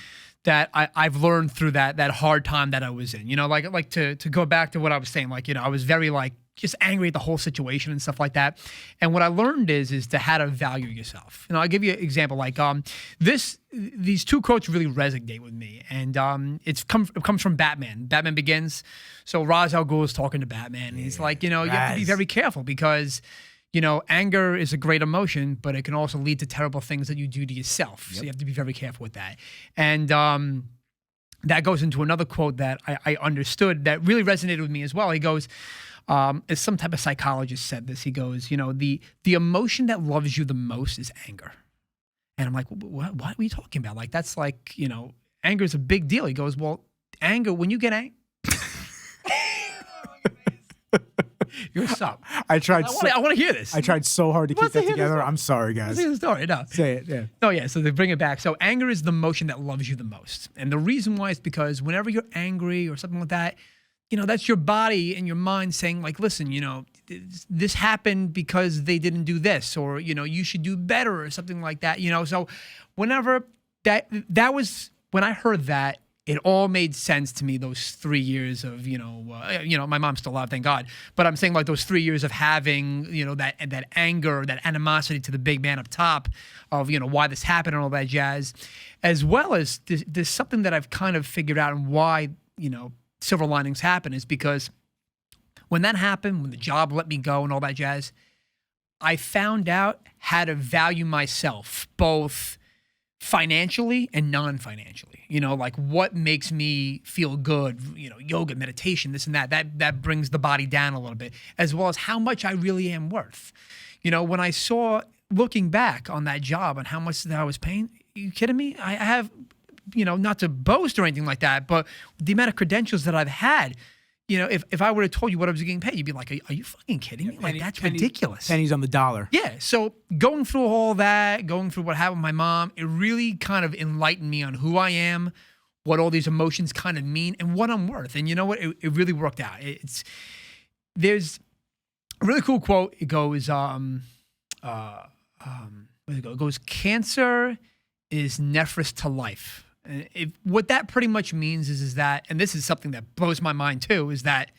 that I've learned through that hard time that I was in. You know, like to go back to what I was saying, like, you know, I was very like just angry at the whole situation and stuff like that. And what I learned is to how to value yourself. You know, I'll give you an example. Like these two quotes really resonate with me, and it comes from Batman. Batman Begins. So Ra's al Ghul is talking to Batman, and he's like, you know, you have to be very careful because, you know, anger is a great emotion, but it can also lead to terrible things that you do to yourself. So you have to be very careful with that. And that goes into another quote that I understood that really resonated with me as well. He goes, as some type of psychologist said this, he goes, you know, the emotion that loves you the most is anger. And I'm like, what are you talking about? Like, that's like, you know, anger is a big deal. He goes, well, anger, when you get angry. You're sup. I tried. I want to hear this. I tried so hard to keep that together. I'm sorry, guys. Let's hear the story. No. Say it. Yeah. Oh, yeah. So they bring it back. So anger is the emotion that loves you the most. And the reason why is because whenever you're angry or something like that, you know, that's your body and your mind saying, like, listen, you know, this happened because they didn't do this, or, you know, you should do better or something like that. You know, so whenever that was when I heard that, it all made sense to me. Those 3 years of, you know, my mom's still alive, thank God. But I'm saying like those 3 years of having, you know, that anger, that animosity to the big man up top of, you know, why this happened and all that jazz, as well as there's something that I've kind of figured out and why, you know, silver linings happen is because when that happened, when the job let me go and all that jazz, I found out how to value myself, both financially and non-financially. You know, like what makes me feel good, you know, yoga, meditation, this and that. That brings the body down a little bit, as well as how much I really am worth. You know, when I saw, looking back on that job and how much that I was paying, are you kidding me? I have, you know, not to boast or anything like that, but the amount of credentials that I've had, you know, if I would have told you what I was getting paid, you'd be like, are you fucking kidding me? Like, that's ridiculous. Pennies on the dollar. Yeah. So going through all that, going through what happened with my mom, it really kind of enlightened me on who I am, what all these emotions kind of mean, and what I'm worth. And you know what? It really worked out. There's a really cool quote. It goes, it goes, cancer is nephrous to life. What that pretty much means is that, and this is something that blows my mind too, is that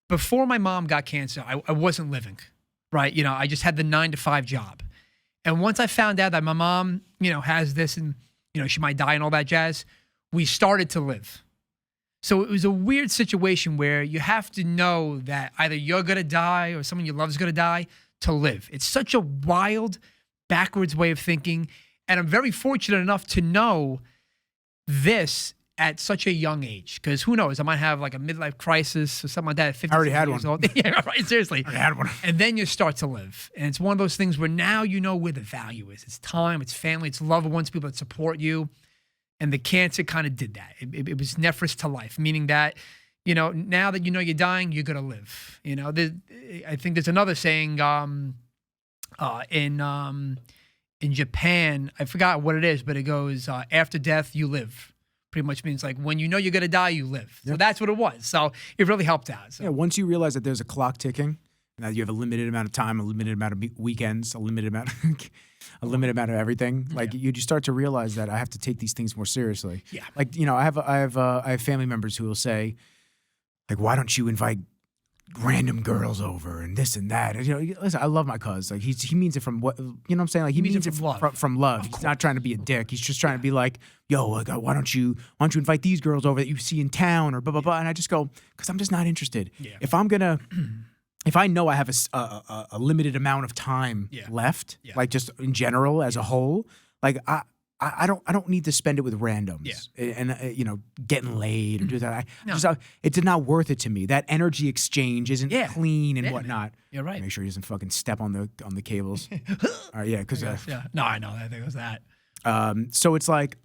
before my mom got cancer, I wasn't living, right? You know, I just had the 9-to-5 job. And once I found out that my mom, you know, has this and, you know, she might die and all that jazz, we started to live. So it was a weird situation where you have to know that either you're going to die or someone you love is going to die to live. It's such a wild, backwards way of thinking. And I'm very fortunate enough to know this at such a young age, because who knows, I might have like a midlife crisis or something like that at 50 I already had years one. old. Yeah, right, seriously. I had one. And then you start to live. And it's one of those things where now you know where the value is. It's time, it's family, it's loved ones, people that support you. And the cancer kind of did that. It was nephrous to life, meaning that, you know, now that you know you're dying, you're going to live. You know, I think there's another saying in Japan, I forgot what it is, but it goes, after death, you live. Pretty much means like when you know you're going to die, you live. So that's what it was. So it really helped out. So. Yeah, once you realize that there's a clock ticking, and that you have a limited amount of time, a limited amount of weekends, a limited amount of everything, like you just start to realize that I have to take these things more seriously. Yeah. Like, you know, I have family members who will say, like, why don't you invite random girls over and this and that? And, you know, listen, I love my cuz. Like he means it from what, you know what I'm saying? Like he means it from love. He's not trying to be a dick. He's just trying to be like, yo, like, why don't you invite these girls over that you see in town or blah blah blah? And I just go, because I'm just not interested. Yeah. If I know I have a limited amount of time left, like just in general as a whole, like I don't need to spend it with randoms and you know, getting laid or do that. It's not worth it to me. That energy exchange isn't clean and whatnot. Man. You're right. Make sure he doesn't fucking step on the cables. All right, yeah, because no, I know. I think it was that. So it's like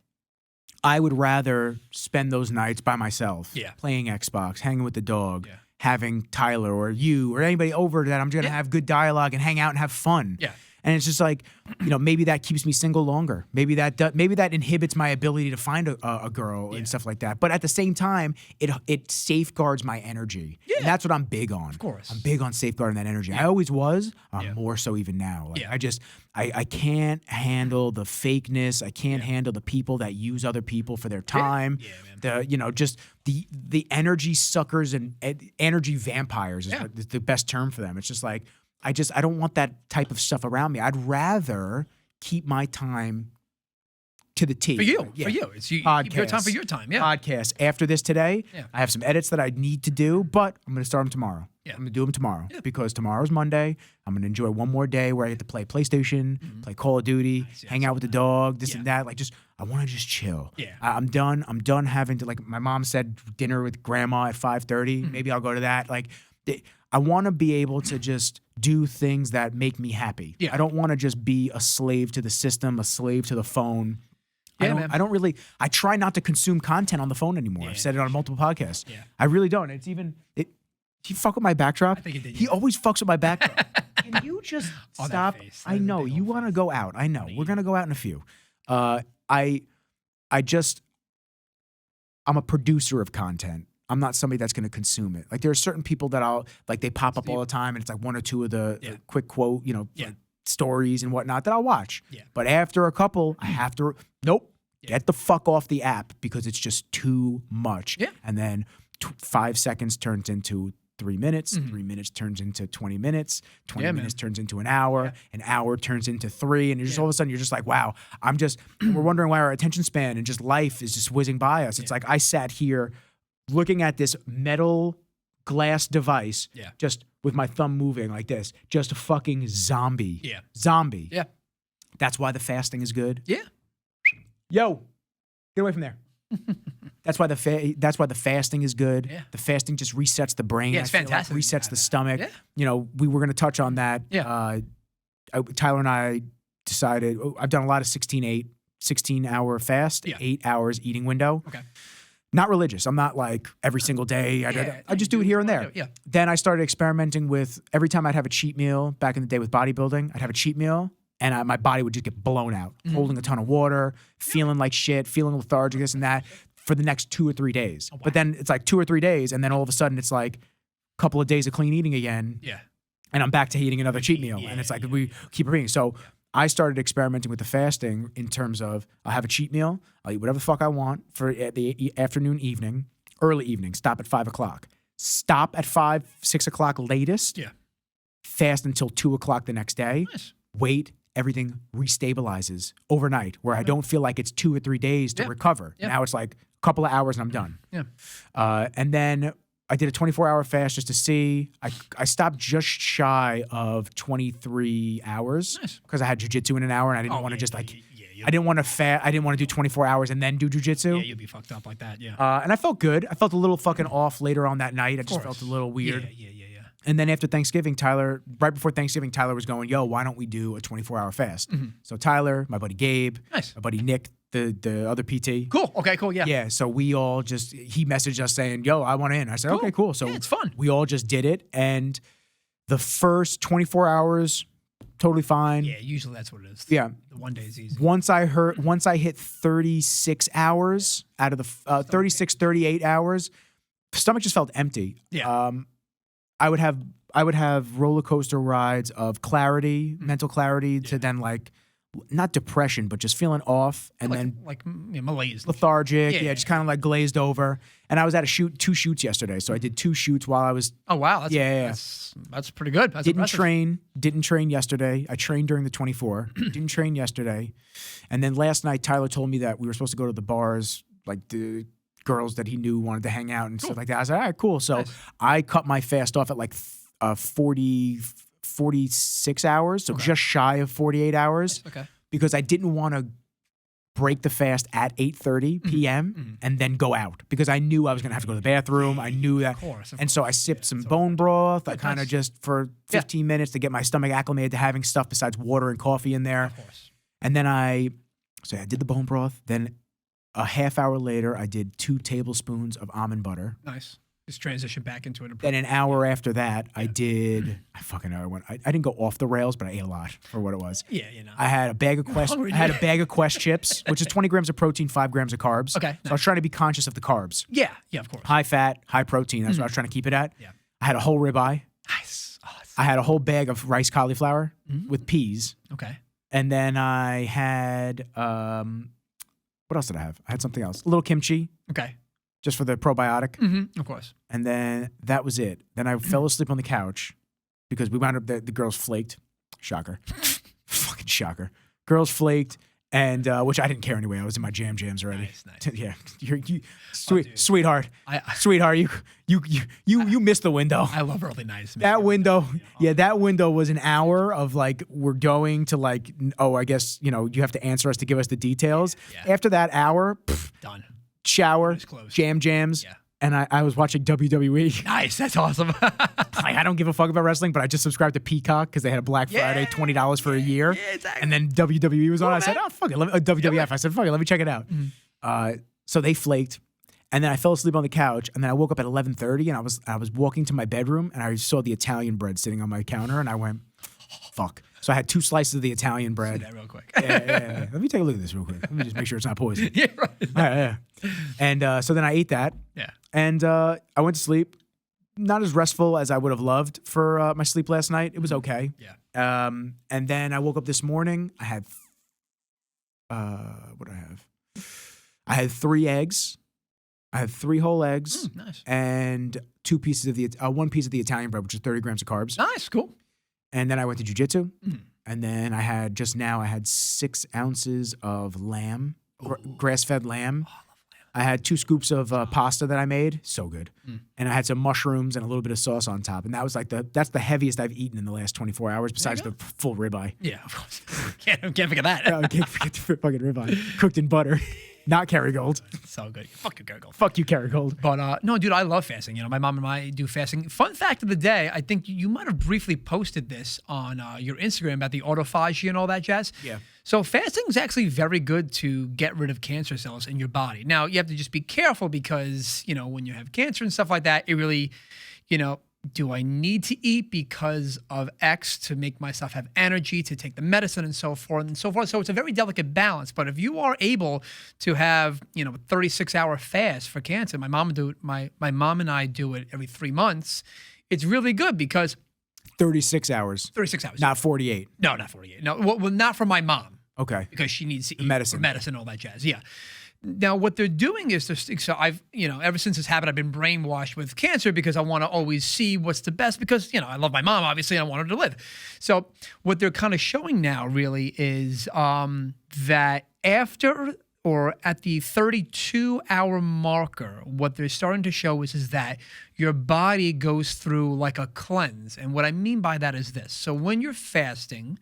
I would rather spend those nights by myself, playing Xbox, hanging with the dog, having Tyler or you or anybody over that I'm going to have good dialogue and hang out and have fun. Yeah. And it's just like, you know, maybe that keeps me single longer. Maybe that inhibits my ability to find a girl and stuff like that. But at the same time, it safeguards my energy. Yeah. And that's what I'm big on. Of course. I'm big on safeguarding that energy. I always was, more so even now. Like, I can't handle the fakeness. I can't handle the people that use other people for their time. Yeah, man. The energy suckers and energy vampires is the best term for them. It's just like, I don't want that type of stuff around me. I'd rather keep my time to the T. For you. It's you keep your time for your time. Yeah. Podcast. After this today, I have some edits that I need to do, but I'm going to start them tomorrow. Yeah. I'm going to do them tomorrow because tomorrow's Monday. I'm going to enjoy one more day where I get to play PlayStation, play Call of Duty, hang out with the dog, this and that. Like, I want to just chill. Yeah. I'm done. I'm done having to, like, my mom said, dinner with grandma at 5:30. Maybe I'll go to that. Like, I want to be able to just do things that make me happy. Yeah. I don't want to just be a slave to the system, a slave to the phone. Yeah, I try not to consume content on the phone anymore. Yeah, I've said it on multiple podcasts. Yeah. I really don't. He fuck with my backdrop? I think he did. He always fucks with my backdrop. Can you just stop? I know. You want to go out. I know. We're going to go out in a few. I'm a producer of content. I'm not somebody that's going to consume it. Like, there are certain people that they pop up all the time, and it's like one or two of the quick quote, like stories and whatnot that I'll watch. Yeah. But after a couple, I have to, get the fuck off the app because it's just too much. Yeah. And then 5 seconds turns into 3 minutes, 3 minutes turns into 20 minutes, 20 minutes turns into an hour turns into 3, and you're just all of a sudden you're just like, wow, we're wondering why our attention span and just life is just whizzing by us. It's like I sat here looking at this metal glass device, just with my thumb moving like this, just a fucking zombie. Yeah. Zombie. Yeah. That's why the fasting is good. Yeah. Yo, get away from there. That's why the fasting is good. Yeah. The fasting just resets the brain. Yeah, it's fantastic. Resets the stomach. Yeah. We were going to touch on that. Yeah. Tyler and I decided, I've done a lot of 16-hour fast, 8 hours eating window. Okay. Not religious. I'm not like every single day. I just do it here and there. Yeah. Then I started experimenting with every time I'd have a cheat meal back in the day with bodybuilding. I'd have a cheat meal and my body would just get blown out, holding a ton of water, feeling like shit, feeling lethargic, this and that for the next 2 or 3 days. Oh, wow. But then it's like 2 or 3 days, and then all of a sudden it's like a couple of days of clean eating again. Yeah. And I'm back to eating another cheat meal. And it's like we keep repeating. So I started experimenting with the fasting in terms of I'll have a cheat meal. I'll eat whatever the fuck I want for the afternoon, evening, early evening. Stop at 5 o'clock. Stop at 5, 6 o'clock latest. Yeah. Fast until 2 o'clock the next day. Nice. Wait. Everything restabilizes overnight where I don't feel like it's 2 or 3 days to recover. Now it's like a couple of hours and I'm done. Yeah. And then I did a 24-hour fast just to see. I stopped just shy of 23 hours because I had jiu-jitsu in an hour and I didn't want to just like I didn't want to I didn't want to do 24 hours and then do jiu-jitsu. Yeah, you'd be fucked up like that. Yeah. And I felt good. I felt a little fucking off later on that night. I just felt a little weird. Yeah. And then after Thanksgiving, right before Thanksgiving, Tyler was going, yo, why don't we do a 24-hour fast? So Tyler, my buddy Gabe, my buddy Nick, the other PT. Cool. Okay, cool. Yeah. Yeah. So we all he messaged us saying, yo, I want in. I said, okay, cool. So it's fun. We all just did it. And the first 24 hours, totally fine. Yeah, usually that's what it is. Yeah. The 1 day is easy. Once I hit 36 hours out of the 36, 38 hours, the stomach just felt empty. Yeah. I would have roller coaster rides of clarity, mental clarity, to then like not depression, but just feeling off and then malaise, lethargic, just kind of like glazed over. And I was at 2 shoots yesterday, so I did 2 shoots while I was. Oh wow, that's pretty good. That's didn't train yesterday. I trained during the 24. Didn't train yesterday, and then last night Tyler told me that we were supposed to go to the bars, like the girls that he knew wanted to hang out and stuff like that. I was like, all right, cool. So I cut my fast off at like 46 hours, so just shy of 48 hours. Okay. Because I didn't want to break the fast at 8:30 p.m. and then go out because I knew I was going to have to go to the bathroom. I knew that. Of course. And so I sipped some bone broth. I kind of just for 15 minutes to get my stomach acclimated to having stuff besides water and coffee in there. Of course. And then I did the bone broth. Then a half hour later, I did 2 tablespoons of almond butter. Nice. Just transition back into it. Then an hour after that, I fucking know. I didn't go off the rails, but I ate a lot for what it was. Yeah, I had a bag of Quest chips, which is 20 grams of protein, 5 grams of carbs. Okay. So I was trying to be conscious of the carbs. Yeah, of course. High fat, high protein. That's what I was trying to keep it at. Yeah. I had a whole ribeye. Nice. Oh, I had a whole bag of rice cauliflower with peas. okay. And then I had, what else did I have? I had something else. A little kimchi. Okay. Just for the probiotic. Of course. And then that was it. Then I fell asleep on the couch because we wound up, the girls flaked. Shocker. Fucking shocker. Girls flaked, and which I didn't care anyway. I was in my jams already. Nice. Yeah. Sweetheart. Sweetheart, you missed the window. I love early nights. Man. That window, that window was an hour of like, we're going to like, I guess, you have to answer us to give us the details. Yeah. After that hour, Done. Shower, jams, and I was watching WWE. Nice, that's awesome. I don't give a fuck about wrestling, but I just subscribed to Peacock because they had a Black Friday, $20 for a year. Yeah, exactly. And then WWE was on. I said, oh, fuck it. WWF. I said, fuck it, let me check it out. So they flaked. And then I fell asleep on the couch, and then I woke up at 11:30, and I was walking to my bedroom, and I saw the Italian bread sitting on my counter, and I went, fuck. So I had 2 slices of the Italian bread. See that real quick. Yeah. Let me take a look at this real quick. Let me just make sure it's not poison. Yeah, right. Yeah. And so then I ate that. Yeah. And I went to sleep. Not as restful as I would have loved for my sleep last night. It was okay. Yeah. And then I woke up this morning. I had, what did I have? I had 3 eggs. I had 3 whole eggs. Nice. And 1 piece of the Italian bread, which is 30 grams of carbs. Nice. Cool. And then I went to jiu-jitsu. And then I had 6 ounces of lamb, grass-fed lamb. Oh, I love lamb. I had 2 scoops of pasta that I made. So good. And I had some mushrooms and a little bit of sauce on top. And that was like that's the heaviest I've eaten in the last 24 hours besides the full ribeye. Yeah, of course. Can't forget that. I can't forget the fucking ribeye. Cooked in butter. Not Kerrygold. So good. Fuck you, Kerrygold. Fuck you, Kerrygold. But no, dude, I love fasting. My mom and I do fasting. Fun fact of the day, I think you might have briefly posted this on your Instagram about the autophagy and all that jazz. Yeah. So fasting is actually very good to get rid of cancer cells in your body. Now, you have to just be careful because, when you have cancer and stuff like that, it really, do I need to eat because of X to make myself have energy to take the medicine and so forth and so forth. So it's a very delicate balance. But if you are able to have, a 36-hour fast for cancer, my mom and I do it every 3 months. It's really good because 36 hours. 36 hours. Not 48. No, not 48. No, well, not for my mom. Okay. Because she needs to eat medicine, all that jazz. Yeah. Now, what they're doing is, so I've, ever since this happened, I've been brainwashed with cancer because I want to always see what's the best because, I love my mom, obviously, and I want her to live. So what they're kind of showing now really is that after or at the 32-hour marker, what they're starting to show is that your body goes through like a cleanse. And what I mean by that is this. So when you're fasting,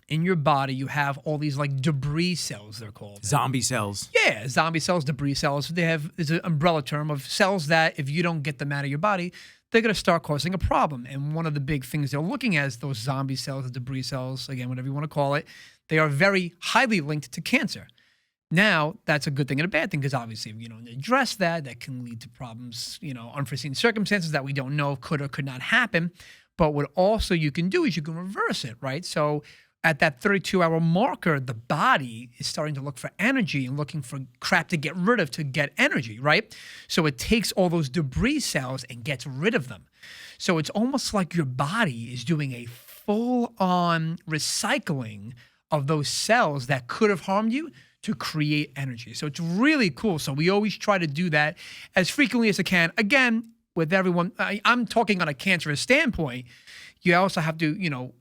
in your body, you have all these like debris cells, they're called. Zombie cells. Yeah, zombie cells, debris cells. There's an umbrella term of cells that if you don't get them out of your body, they're going to start causing a problem. And one of the big things they're looking at is those zombie cells, the debris cells, again, whatever you want to call it. They are very highly linked to cancer. Now, that's a good thing and a bad thing because obviously if you don't address that, that can lead to problems, unforeseen circumstances that we don't know could or could not happen. But what also you can do is you can reverse it, right? So at that 32-hour marker, the body is starting to look for energy and looking for crap to get rid of to get energy, right? So it takes all those debris cells and gets rid of them. So it's almost like your body is doing a full-on recycling of those cells that could have harmed you to create energy. So it's really cool. So we always try to do that as frequently as I can. Again, with everyone, I'm talking on a cancerous standpoint. You also have to,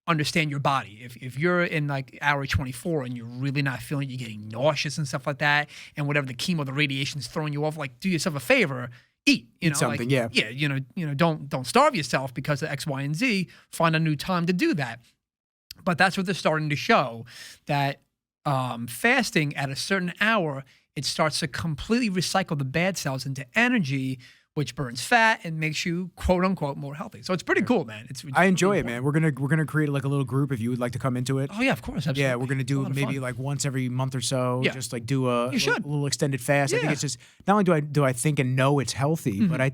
understand your body. If you're in like hour 24 and you're really not feeling, you're getting nauseous and stuff like that, and whatever the chemo, the radiation is throwing you off, like do yourself a favor, eat. Eat something, yeah. Yeah, don't starve yourself because of X, Y, and Z. Find a new time to do that. But that's what they're starting to show, that fasting at a certain hour, it starts to completely recycle the bad cells into energy, which burns fat and makes you quote unquote more healthy. So it's pretty cool, man. I enjoy it, man. We're gonna create like a little group if you would like to come into it. Oh yeah, of course, absolutely. Yeah, we're gonna do maybe like once every month or so. Yeah. Just like do a You should. little extended fast. I think Yeah. it's just not only do I think and know it's healthy, but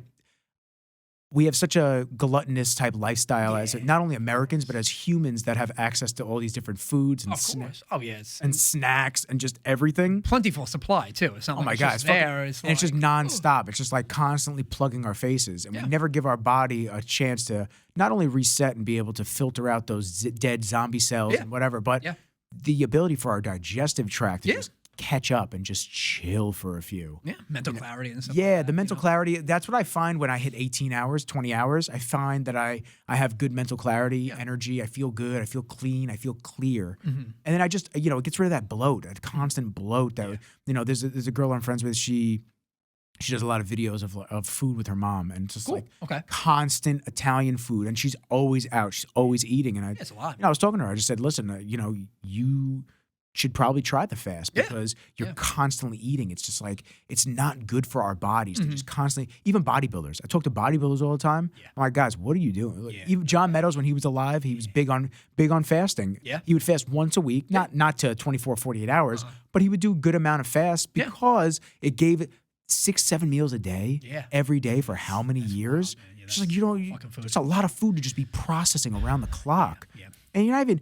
we have such a gluttonous type lifestyle as not only Americans but as humans that have access to all these different foods and Of course. Oh yeah, it's and snacks and just everything. plentiful supply too. It's not Oh like my it's God, just it's fucking- there. It's and it's just like, nonstop. It's just like constantly plugging our faces, and we never give our body a chance to not only reset and be able to filter out those dead zombie cells and whatever, but the ability for our digestive tract to just catch up and just chill for a few. Yeah, mental clarity and stuff. Yeah, like that, the mental clarity. That's what I find when I hit 18 hours, 20 hours. I find that I have good mental clarity, energy. I feel good. I feel clean. I feel clear. And then I just, it gets rid of that bloat, that constant bloat. That there's a girl I'm friends with. She does a lot of videos of food with her mom, and just like constant Italian food. And she's always out. She's always eating. And It's a lot. I was talking to her. I just said, listen, you should probably try the fast because you're constantly eating. It's just like, it's not good for our bodies to just constantly, even bodybuilders. I talk to bodybuilders all the time. I'm like, guys, what are you doing? Like, even John Meadows, when he was alive, he was big on fasting. He would fast once a week, not to 24, 48 hours, but he would do a good amount of fast because it gave it 6-7 meals a day every day for how many years? It's just like, it's a lot of food to just be processing around the clock. And you're not even,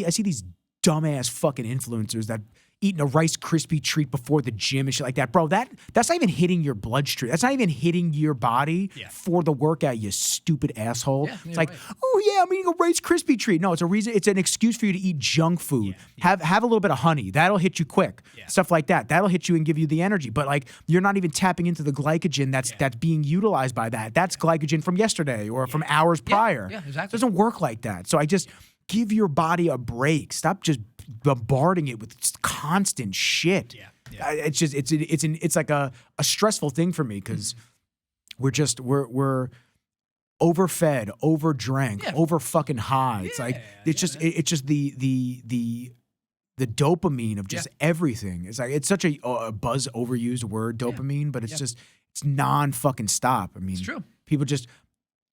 I see these dumbass fucking influencers that eating a Rice Krispie treat before the gym and shit like that. Bro, that's not even hitting your bloodstream. That's not even hitting your body for the workout, you stupid asshole. It's like, oh yeah, I'm eating a Rice Krispie treat. No, it's a reason. It's an excuse for you to eat junk food. Have a little bit of honey. That'll hit you quick. Stuff like that. That'll hit you and give you the energy. But like, you're not even tapping into the glycogen that's being utilized by that. That's glycogen from yesterday or from hours prior. Yeah, exactly. It doesn't work like that. So I just give your body a break. Stop just bombarding it with constant shit. It's just it's like a stressful thing for me because we're overfed, overdrank, over fucking high. It's like it's just the dopamine of just everything. It's like it's such a buzz overused word, dopamine, but it's non fucking stop. I mean, It's true. People just.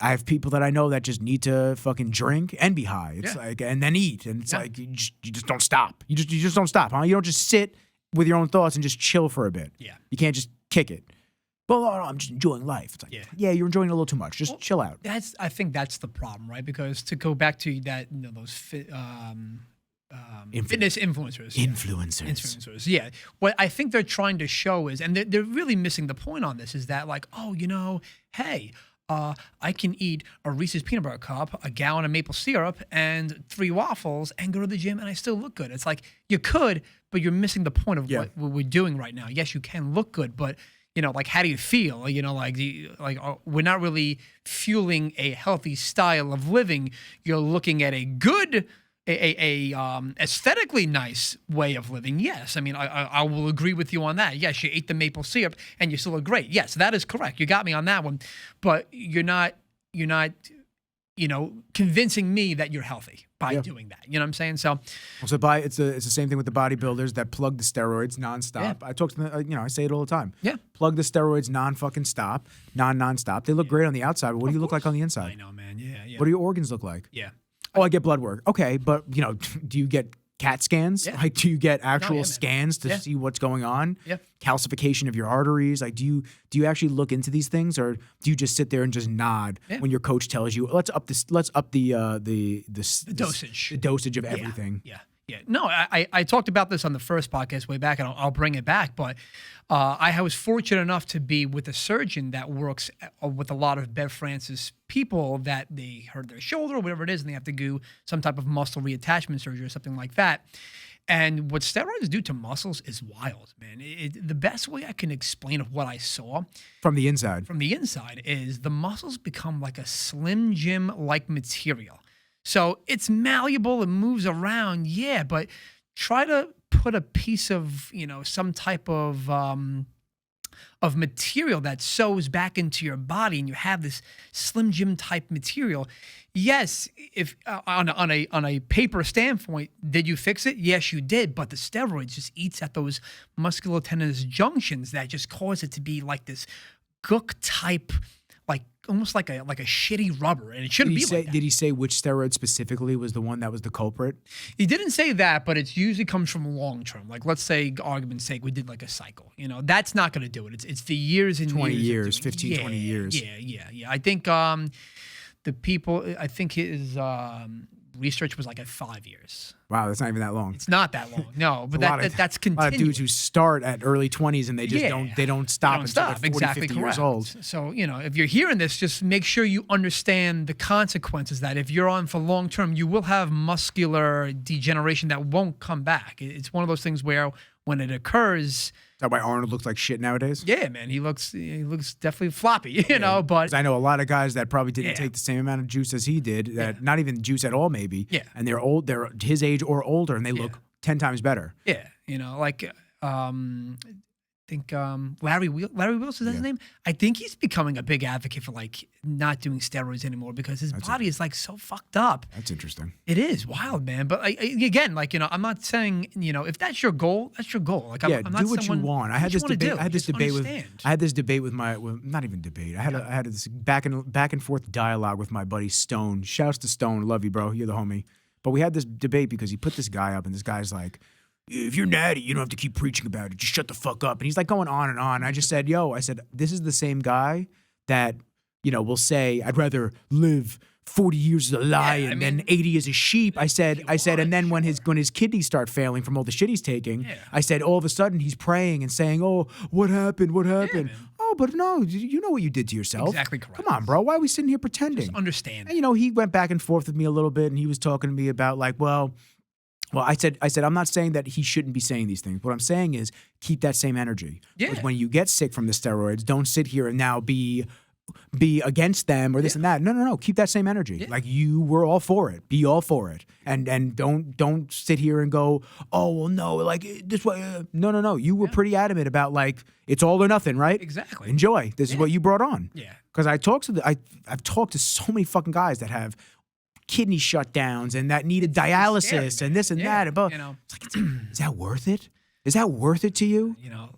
I have people that I know that just need to fucking drink and be high. It's like, and then eat. And it's like, you just don't stop. You just don't stop, huh? You don't just sit with your own thoughts and just chill for a bit. You can't just kick it. Well, no, I'm just enjoying life. It's like, you're enjoying it a little too much. Just chill out. I think that's the problem, right? Because to go back to that, those fitness influencers. Influencers. Yeah. What I think they're trying to show is, and they're really missing the point on this, is that like, oh, hey, I can eat a Reese's peanut butter cup, a gallon of maple syrup, and 3 waffles, and go to the gym, and I still look good. It's like you could, but you're missing the point of what we're doing right now. Yes, you can look good, but like how do you feel? We're not really fueling a healthy style of living. You're looking at a good, aesthetically nice way of living. Yes, I mean I will agree with you on that. Yes, you ate the maple syrup and you still look great. Yes, that is correct. You got me on that one. But you're not convincing me that you're healthy by doing that. You know what I'm saying? So it's the same thing with the bodybuilders that plug the steroids nonstop. I talk to them, I say it all the time. Plug the steroids non-fucking stop, non-stop. They look great on the outside, but what do you look like on the inside? I know, man. Yeah. What do your organs look like? Yeah. Oh, I get blood work. Okay, but do you get CAT scans? Like, do you get actual scans to see what's going on? Calcification of your arteries. Like, do you actually look into these things, or do you just sit there and just nod when your coach tells you, let's up the dosage of everything? Yeah. No, I talked about this on the first podcast way back, and I'll bring it back. But I was fortunate enough to be with a surgeon that works with a lot of Bev Francis people that they hurt their shoulder or whatever it is, and they have to do some type of muscle reattachment surgery or something like that. And what steroids do to muscles is wild, man. The best way I can explain of what I saw from the inside is the muscles become like a Slim Jim-like material. So it's malleable, it moves around, but try to put a piece of, some type of of material that sews back into your body, and you have this Slim Jim type material. Yes, if on a paper standpoint, did you fix it? Yes, you did. But the steroids just eats at those musculotendinous junctions that just cause it to be like this gook type, like almost like a shitty rubber, and it shouldn't be like that. Did he say which steroid specifically was the one that was the culprit? He didn't say that, but it usually comes from long term. Like, let's say, argument's sake, we did like a cycle. You know, that's not going to do it. It's the years and 20 years. years, 15, 20 years. Yeah. I think the people, I think his research was like at 5 years. Wow, that's not even that long. It's not that long, no. But that's continuous. A lot of dudes who start at early 20s and they just don't stop until they're 40, exactly 50 correct. years old. So, you know, if you're hearing this, just make sure you understand the consequences that if you're on for long term, you will have muscular degeneration that won't come back. It's one of those things where when it occurs... Is that why Arnold looks like shit nowadays? Yeah, man, he looks definitely floppy, you know, but... 'Cause I know a lot of guys that probably didn't take the same amount of juice as he did, that not even juice at all maybe, and they're his age or older, and they look 10 times better. Yeah, you know, like... I think Larry Wheels, is that his name? I think he's becoming a big advocate for like not doing steroids anymore because his body is like so fucked up. That's interesting. It is wild, man. But again, like, you know, I'm not saying, you know, if that's your goal, that's your goal. Like, I'm not do what you want. I had this debate. I had this debate with my not even debate. I had this back and forth dialogue with my buddy Stone. Shouts to Stone, love you, bro. You're the homie. But we had this debate because he put this guy up, and this guy's like, if you're natty, you don't have to keep preaching about it. Just shut the fuck up. And he's like going on and on. I just said, this is the same guy that, you know, will say, I'd rather live 40 years as a lion than 80 as a sheep. I said, and then when his kidneys start failing from all the shit he's taking, I said, all of a sudden he's praying and saying, oh, what happened? What happened? Oh, but no, you know what you did to yourself. Exactly correct. Come on, bro. Why are we sitting here pretending? Just understand. And, you know, he went back and forth with me a little bit, and he was talking to me about like, well, I said, I'm not saying that he shouldn't be saying these things. What I'm saying is keep that same energy. Yeah. Because when you get sick from the steroids, don't sit here and now be against them or this and that. No. Keep that same energy. Yeah. Like you were all for it. Be all for it. And don't sit here and go, oh, well, no, like this way. No. You were pretty adamant about like, it's all or nothing, right? Exactly. Enjoy. This is what you brought on. Yeah. Because I've talked to so many fucking guys that have kidney shutdowns and that needed dialysis and this and that. But you know, it's like, is that worth it? Is that worth it to you? You know,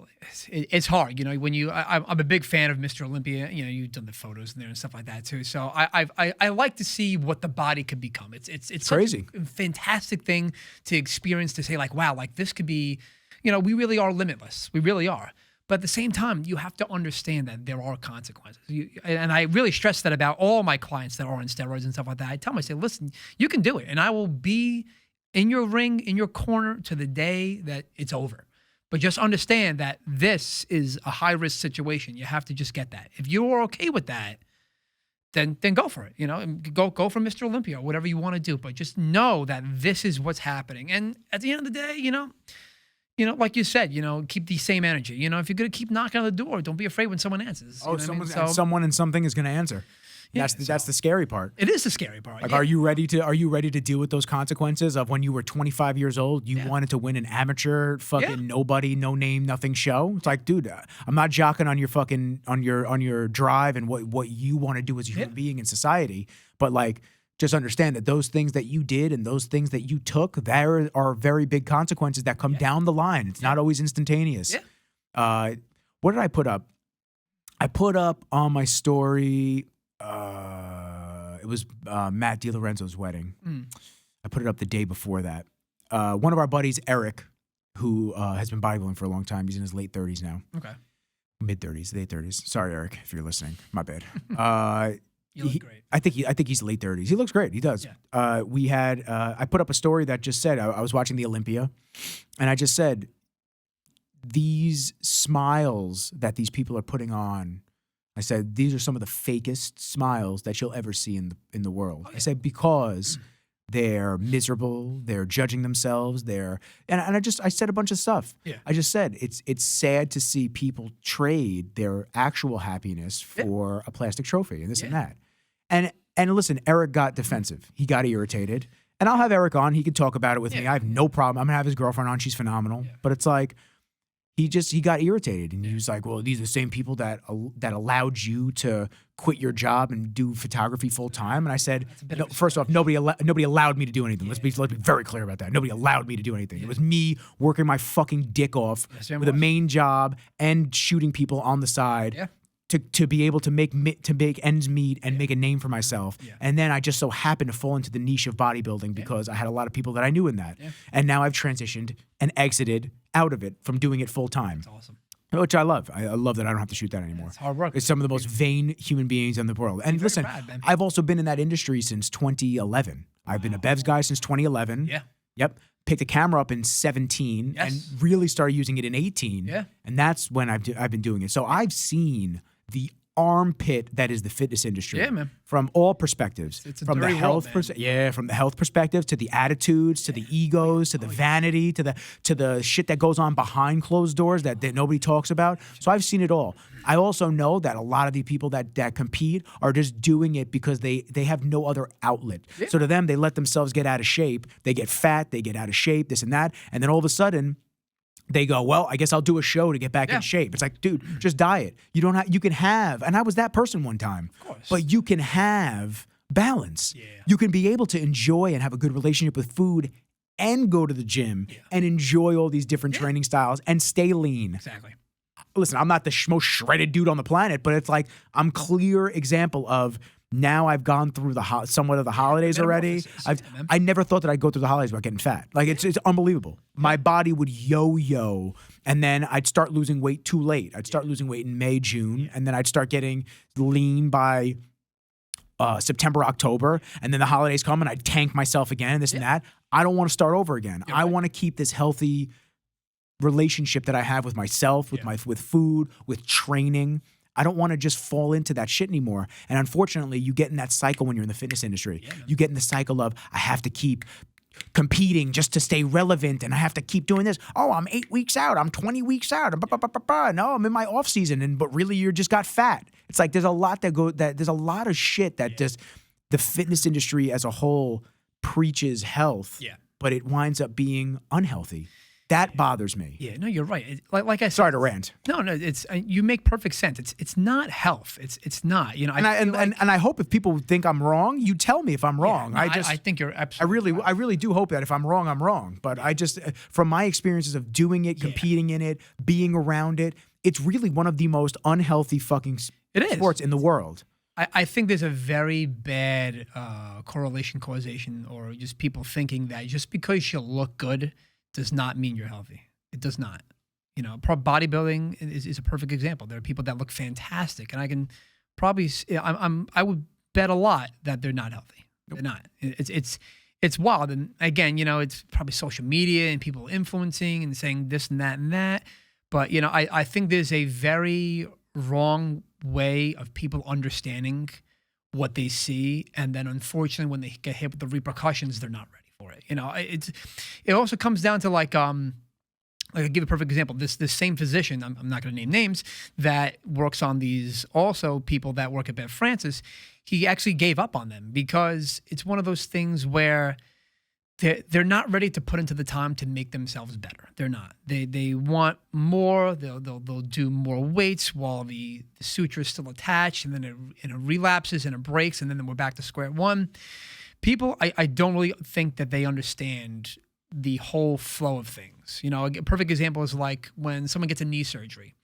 it's hard. You know, when I'm a big fan of Mr. Olympia. You know, you've done the photos in there and stuff like that too. So I like to see what the body could become. It's crazy, a fantastic thing to experience. To say like, wow, like this could be. You know, we really are limitless. We really are. But at the same time, you have to understand that there are consequences. And I really stress that about all my clients that are on steroids and stuff like that. I tell them, I say, listen, you can do it. And I will be in your ring, in your corner to the day that it's over. But just understand that this is a high-risk situation. You have to just get that. If you're okay with that, then go for it. You know, go for Mr. Olympia or whatever you want to do. But just know that this is what's happening. And at the end of the day, you know, like you said, you know, keep the same energy. You know, if you're going to keep knocking on the door, don't be afraid when someone answers. Oh, someone and something is going to answer. Yeah, that's the scary part. It is the scary part. Like, are you ready to deal with those consequences of when you were 25 years old, you wanted to win an amateur fucking nobody, no name, nothing show? It's like, dude, I'm not jocking on your fucking on your drive and what you want to do as a human being in society, but like, just understand that those things that you did and those things that you took, there are very big consequences that come down the line. It's not always instantaneous. Yeah. What did I put up? I put up on my story, it was Matt DiLorenzo's wedding. I put it up the day before that. One of our buddies, Eric, who has been bodybuilding for a long time. He's in his late 30s now. Okay. Mid-30s, late 30s. Sorry, Eric, if you're listening. My bad. You look great. I think he's late 30s. He looks great. He does. Yeah. I put up a story that just said, I was watching the Olympia, and I just said, these smiles that these people are putting on, I said, these are some of the fakest smiles that you'll ever see in the world. Oh, yeah. I said, because they're miserable, they're judging themselves, I said a bunch of stuff. Yeah. I just said, it's sad to see people trade their actual happiness for a plastic trophy and this and that. And listen, Eric got defensive. He got irritated. And I'll have Eric on. He can talk about it with me. I have no problem. I'm going to have his girlfriend on. She's phenomenal. Yeah. But it's like, he got irritated, and he was like, well, these are the same people that allowed you to quit your job and do photography full time. And I said, no, first off, nobody allowed me to do anything. Let's be very clear about that. Nobody allowed me to do anything. It was me working my fucking dick off with a main job and shooting people on the side. To be able to make ends meet and make a name for myself. And then I just so happened to fall into the niche of bodybuilding because I had a lot of people that I knew in that. And now I've transitioned and exited out of it from doing it full time. That's awesome. Which I love. I love that I don't have to shoot that anymore. It's hard work. It's some of the most vain human beings in the world. And listen, proud, I've also been in that industry since 2011. I've been a Bevs guy since 2011. Yep. Picked a camera up in 17 and really started using it in 18. And that's when I've been doing it. So I've seen the armpit that is the fitness industry. From all perspectives. It's a from the dirty health world, from the health perspective to the attitudes, to the egos, to the vanity, to the shit that goes on behind closed doors that nobody talks about. So I've seen it all. I also know that a lot of the people that compete are just doing it because they have no other outlet. So to them, they let themselves get out of shape. They get fat, they get out of shape, this and that. And then all of a sudden, they go, well, I guess I'll do a show to get back in shape. It's like, dude, just diet. You can have, and I was that person one time, of course, but you can have balance. You can be able to enjoy and have a good relationship with food and go to the gym and enjoy all these different training styles and stay lean. Exactly. Listen, I'm not the most shredded dude on the planet, but it's like I'm clear example of now I've gone through somewhat of the holidays already. I never thought that I'd go through the holidays without getting fat. Like it's unbelievable. My body would yo-yo, and then I'd start losing weight too late. I'd start losing weight in May, June, and then I'd start getting lean by September, October, and then the holidays come and I'd tank myself again, this and that. I don't want to start over again. I want to keep this healthy relationship that I have with myself, with food, with training. I don't want to just fall into that shit anymore. And unfortunately, you get in that cycle when you're in the fitness industry. You get in the cycle of, I have to keep competing just to stay relevant, and I have to keep doing this. Oh, I'm 8 weeks out. I'm 20 weeks out. No, I'm in my off season, but really you just got fat. It's like there's a lot there's a lot of shit that just the fitness industry as a whole preaches health, but it winds up being unhealthy. That bothers me. Yeah, no, you're right. Like I said, sorry to rant. No, it's you make perfect sense. It's not health. It's not. You know, and I hope if people think I'm wrong, you tell me if I'm wrong. No, I think you're absolutely. I really do hope that if I'm wrong, I'm wrong. But I just, from my experiences of doing it, competing in it, being around it, it's really one of the most unhealthy fucking sports in the world. I think there's a very bad correlation, causation, or just people thinking that just because you look good does not mean you're healthy. It does not. You know, bodybuilding is a perfect example. There are people that look fantastic, and I can probably, I would bet a lot that they're not healthy. Nope. They're not. It's wild. And again, you know, it's probably social media and people influencing and saying this and that and that. But, you know, I think there's a very wrong way of people understanding what they see. And then unfortunately, when they get hit with the repercussions, they're not ready for it. You know, it also comes down to like I'll give a perfect example. This same physician, I'm not going to name names, that works on these also people that work at Bev Francis, he actually gave up on them because it's one of those things where they're not ready to put into the time to make themselves better. They're not. They want more. They'll do more weights while the suture is still attached, and then it relapses and it breaks, and then we're back to square one. People, I don't really think that they understand the whole flow of things. You know, a perfect example is like when someone gets a knee surgery.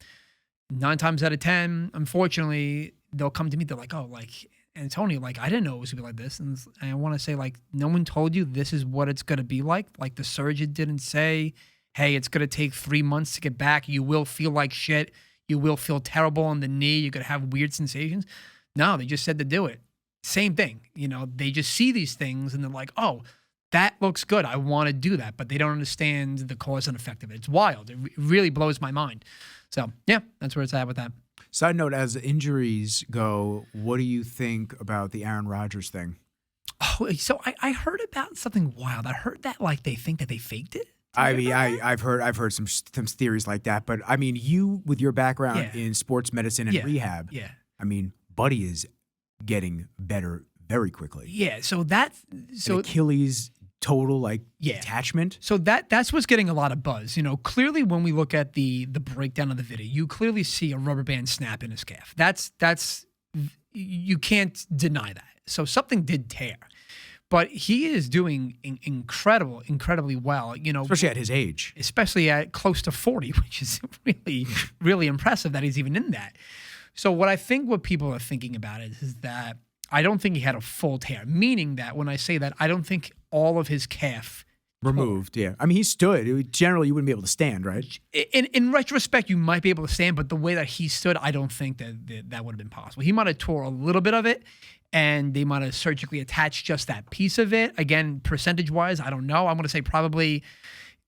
9 times out of 10, unfortunately, they'll come to me. They're like, "Oh, like Antonio, like I didn't know it was gonna be like this." And I want to say, like, no one told you this is what it's gonna be like. Like the surgeon didn't say, "Hey, it's gonna take 3 months to get back. You will feel like shit. You will feel terrible on the knee. You're gonna have weird sensations." No, they just said to do it. Same thing. You know, they just see these things and they're like, "Oh, that looks good. I want to do that." But they don't understand the cause and effect of it. It's wild. It really blows my mind. So, yeah, that's where it's at with that. Side note, as injuries go, what do you think about the Aaron Rodgers thing? Oh, so I heard about something wild. I heard that like they think that they faked it. I mean, I've heard some theories like that. But I mean, you with your background in sports medicine and rehab, I mean, Buddy is getting better very quickly. Yeah. So that's Achilles total like Yeah. detachment. So that's what's getting a lot of buzz. Clearly when we look at the breakdown of the video, you clearly see a rubber band snap in his calf. That's you can't deny that. So something did tear. But he is doing incredibly well, Especially at his age. especially at close to 40, which is really, really impressive that he's even in that. So what people are thinking about is that I don't think he had a full tear, meaning that when I say that, I don't think all of his calf Removed, yeah. I mean, he stood. Generally, you wouldn't be able to stand, right? In retrospect, you might be able to stand, but the way that he stood, I don't think that would have been possible. He might have tore a little bit of it, and they might have surgically attached just that piece of it. Again, percentage-wise, I don't know. I'm going to say probably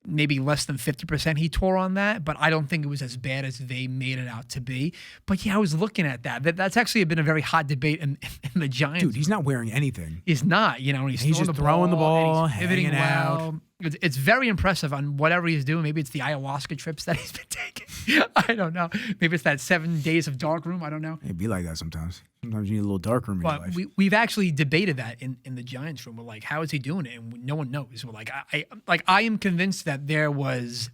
maybe less than 50% he tore on that, but I don't think it was as bad as they made it out to be. But yeah, I was looking at that. That's actually been a very hot debate in the Giants. Dude, he's not wearing anything. He's not, he's just throwing the ball, and he's pivoting hanging out. well. It's very impressive on whatever he's doing. Maybe it's the ayahuasca trips that he's been taking. I don't know. Maybe it's that 7 days of dark room. I don't know. It'd be like that sometimes. Sometimes you need a little dark room in your But life. we've actually debated that in the Giants room. We're like, how is he doing it? And no one knows. We're like, I am convinced that there was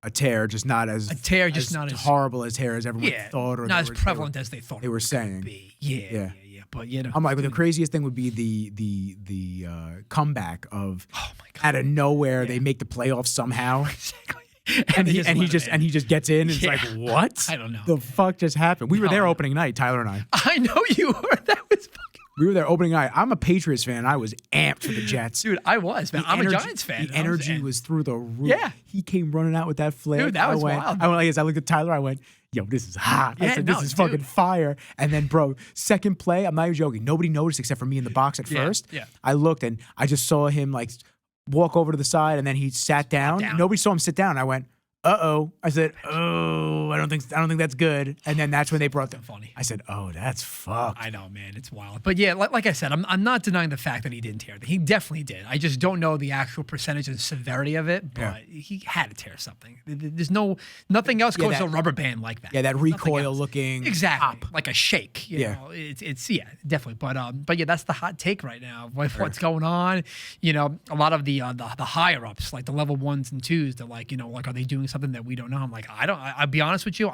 a tear, just not as not as horrible as tear as everyone thought, or not as prevalent as they thought they were saying. Be. Yeah. But I'm like, the craziest thing would be the comeback of oh my God. out of nowhere they make the playoffs somehow. Exactly. And he just gets in and it's like, what? I don't know. The fuck just happened? We were there opening night, Tyler and I. I know you were. That was fucking. We were there opening night. I'm a Patriots fan. I was amped for the Jets. Dude, I was, man. I'm a Giants fan. The energy was through the roof. Yeah. He came running out with that flag. Dude, that was wild. I went like this. I looked at Tyler. I went, yo, this is hot. I Yeah, said, no, this is dude. fucking fire. And then, bro, second play, I'm not even joking. Nobody noticed except for me in the box at first. Yeah. I looked and I just saw him like walk over to the side and then he sat down. Nobody saw him sit down. I went, uh-oh. I said, oh, I don't think that's good. And then that's when they brought them. Funny. I said, oh, that's fucked. I know, man. It's wild. But yeah, like I said, I'm not denying the fact that he didn't tear it. He definitely did. I just don't know the actual percentage and severity of it, but he had to tear something. There's nothing else goes to a rubber band like that. Yeah, that recoil looking exactly pop. like a shake. You know, it's definitely. But yeah, that's the hot take right now. What's going on? A lot of the higher ups, like the level 1s and 2s, they're like, are they doing something that we don't know? I'm like, I'll be honest with you.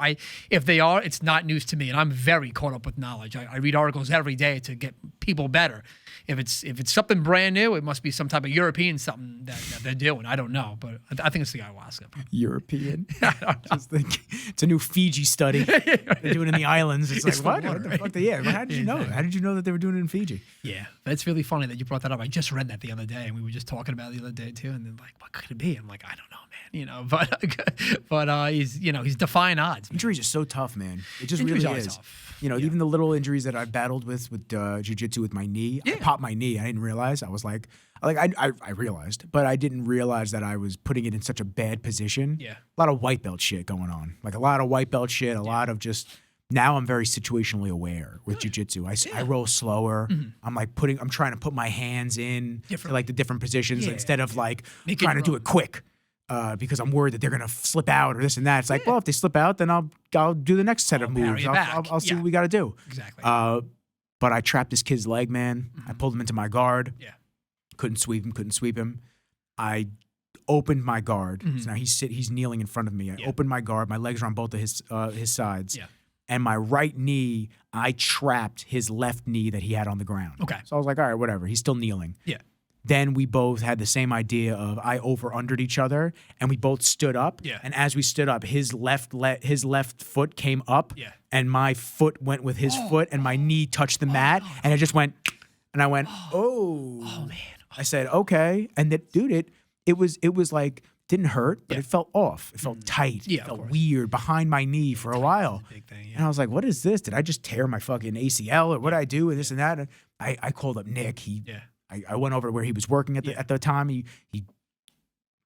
If they are, it's not news to me, and I'm very caught up with knowledge. I read articles every day to get people better. If it's something brand new, it must be some type of European something that they're doing. I don't know, but I think it's the ayahuasca. European. Just think, it's a new Fiji study. They're doing it in the islands. It's like, what? water, What the right? fuck? Yeah. How did you know? How did you know that they were doing it in Fiji? Yeah, that's really funny that you brought that up. I just read that the other day, and we were just talking about it the other day too. And then like, what could it be? I'm like, I don't know, man. But he's defying odds. Man. Injuries are so tough, man. It just Injuries really are is. tough. Even the little injuries that I've battled with jiu-jitsu with my knee. I popped my knee. I didn't realize. I was like I realized, but I didn't realize that I was putting it in such a bad position. Yeah. A lot of white belt shit going on. Like a lot of white belt shit, a lot of just now I'm very situationally aware with jiu-jitsu. I roll slower. Mm-hmm. I'm trying to put my hands in to like the different positions instead of like Make trying to do it quick. Because I'm worried that they're gonna slip out or this and that. It's like, well, if they slip out, then I'll do the next set of moves. I'll see what we got to do. Exactly. But I trapped this kid's leg, man. I pulled him into my guard. Yeah. Couldn't sweep him. I opened my guard. So now he's kneeling in front of me. I opened my guard. My legs are on both of his sides. Yeah. And my right knee, I trapped his left knee that he had on the ground. Okay. So I was like, all right, whatever. He's still kneeling. Yeah. Then we both had the same idea of I over-undered each other, and we both stood up. Yeah. And as we stood up, his left foot came up, Yeah. and my foot went with his foot, and my knee touched the mat, and it just went, and I went, oh. Oh man. I said, okay. And that, dude, it was like, didn't hurt, but it felt off. It felt tight. Yeah, It of felt course. weird behind my knee for a while. Big thing. And I was like, what is this? Did I just tear my fucking ACL or what did I do and this and that? And I called up Nick. I went over to where he was working at the time. He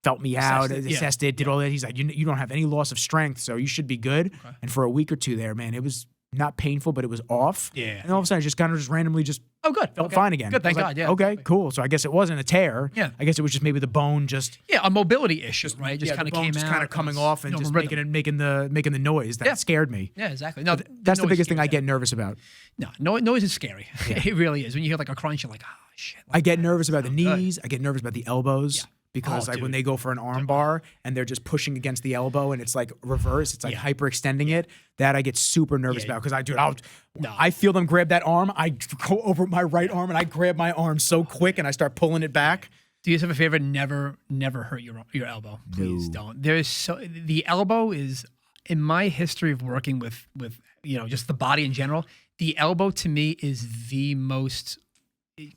felt me out, assessed it, did all that. He's like, you don't have any loss of strength, so you should be good. Okay. And for a week or two there, man, it was not painful, but it was off. Yeah. And all of a sudden, I just kind of randomly just Oh, good. Felt Okay. fine again. Good, thank I was like, God. Yeah. Okay, exactly. cool. So I guess it wasn't a tear. Yeah. I guess it was just maybe the bone just Yeah, a mobility issue, right? Just yeah, kind the of bone came just out. kind of coming off and just rhythm. making the noise that Yeah. scared me. Yeah, exactly. No, That's the noise biggest thing scares I get nervous about. No, noise is scary. It really is. When you hear like a crunch, you're like, oh shit. I get nervous about the sound good. knees. I get nervous about the elbows. Yeah. Because Oh, like when dude. they go for an arm bar and they're just pushing against the elbow and it's like reverse, it's like Yeah. hyperextending it. That I get super nervous Yeah. about because No. I feel them grab that arm. I go over my right arm and I grab my arm so quick and I start pulling it back. Do you have a favor? Never hurt your elbow. Please don't. The elbow is, in my history of working with just the body in general, the elbow to me is the most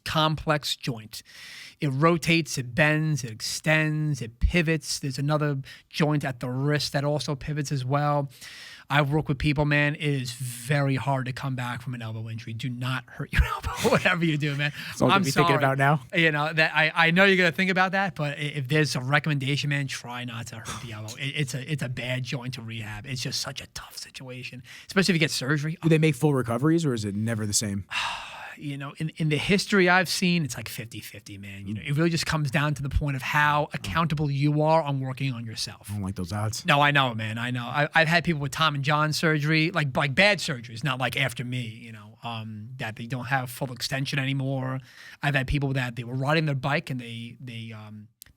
complex joint. It rotates, it bends, it extends, it pivots. There's another joint at the wrist that also pivots as well. I've worked with people, man. It is very hard to come back from an elbow injury. Do not hurt your elbow, whatever you do, man. That's all I'm sorry. thinking about now. You know that I know you're gonna think about that, but if there's a recommendation, man, try not to hurt the elbow. It's a bad joint to rehab. It's just such a tough situation, especially if you get surgery. Do they make full recoveries or is it never the same? You know, in the history I've seen, it's like 50-50, man. You know, it really just comes down to the point of how accountable you are on working on yourself. I don't like those odds. No, I know, man. I know. I've had people with Tom and John surgery, like bad surgeries, not like after me, you know, that they don't have full extension anymore. I've had people that they were riding their bike and they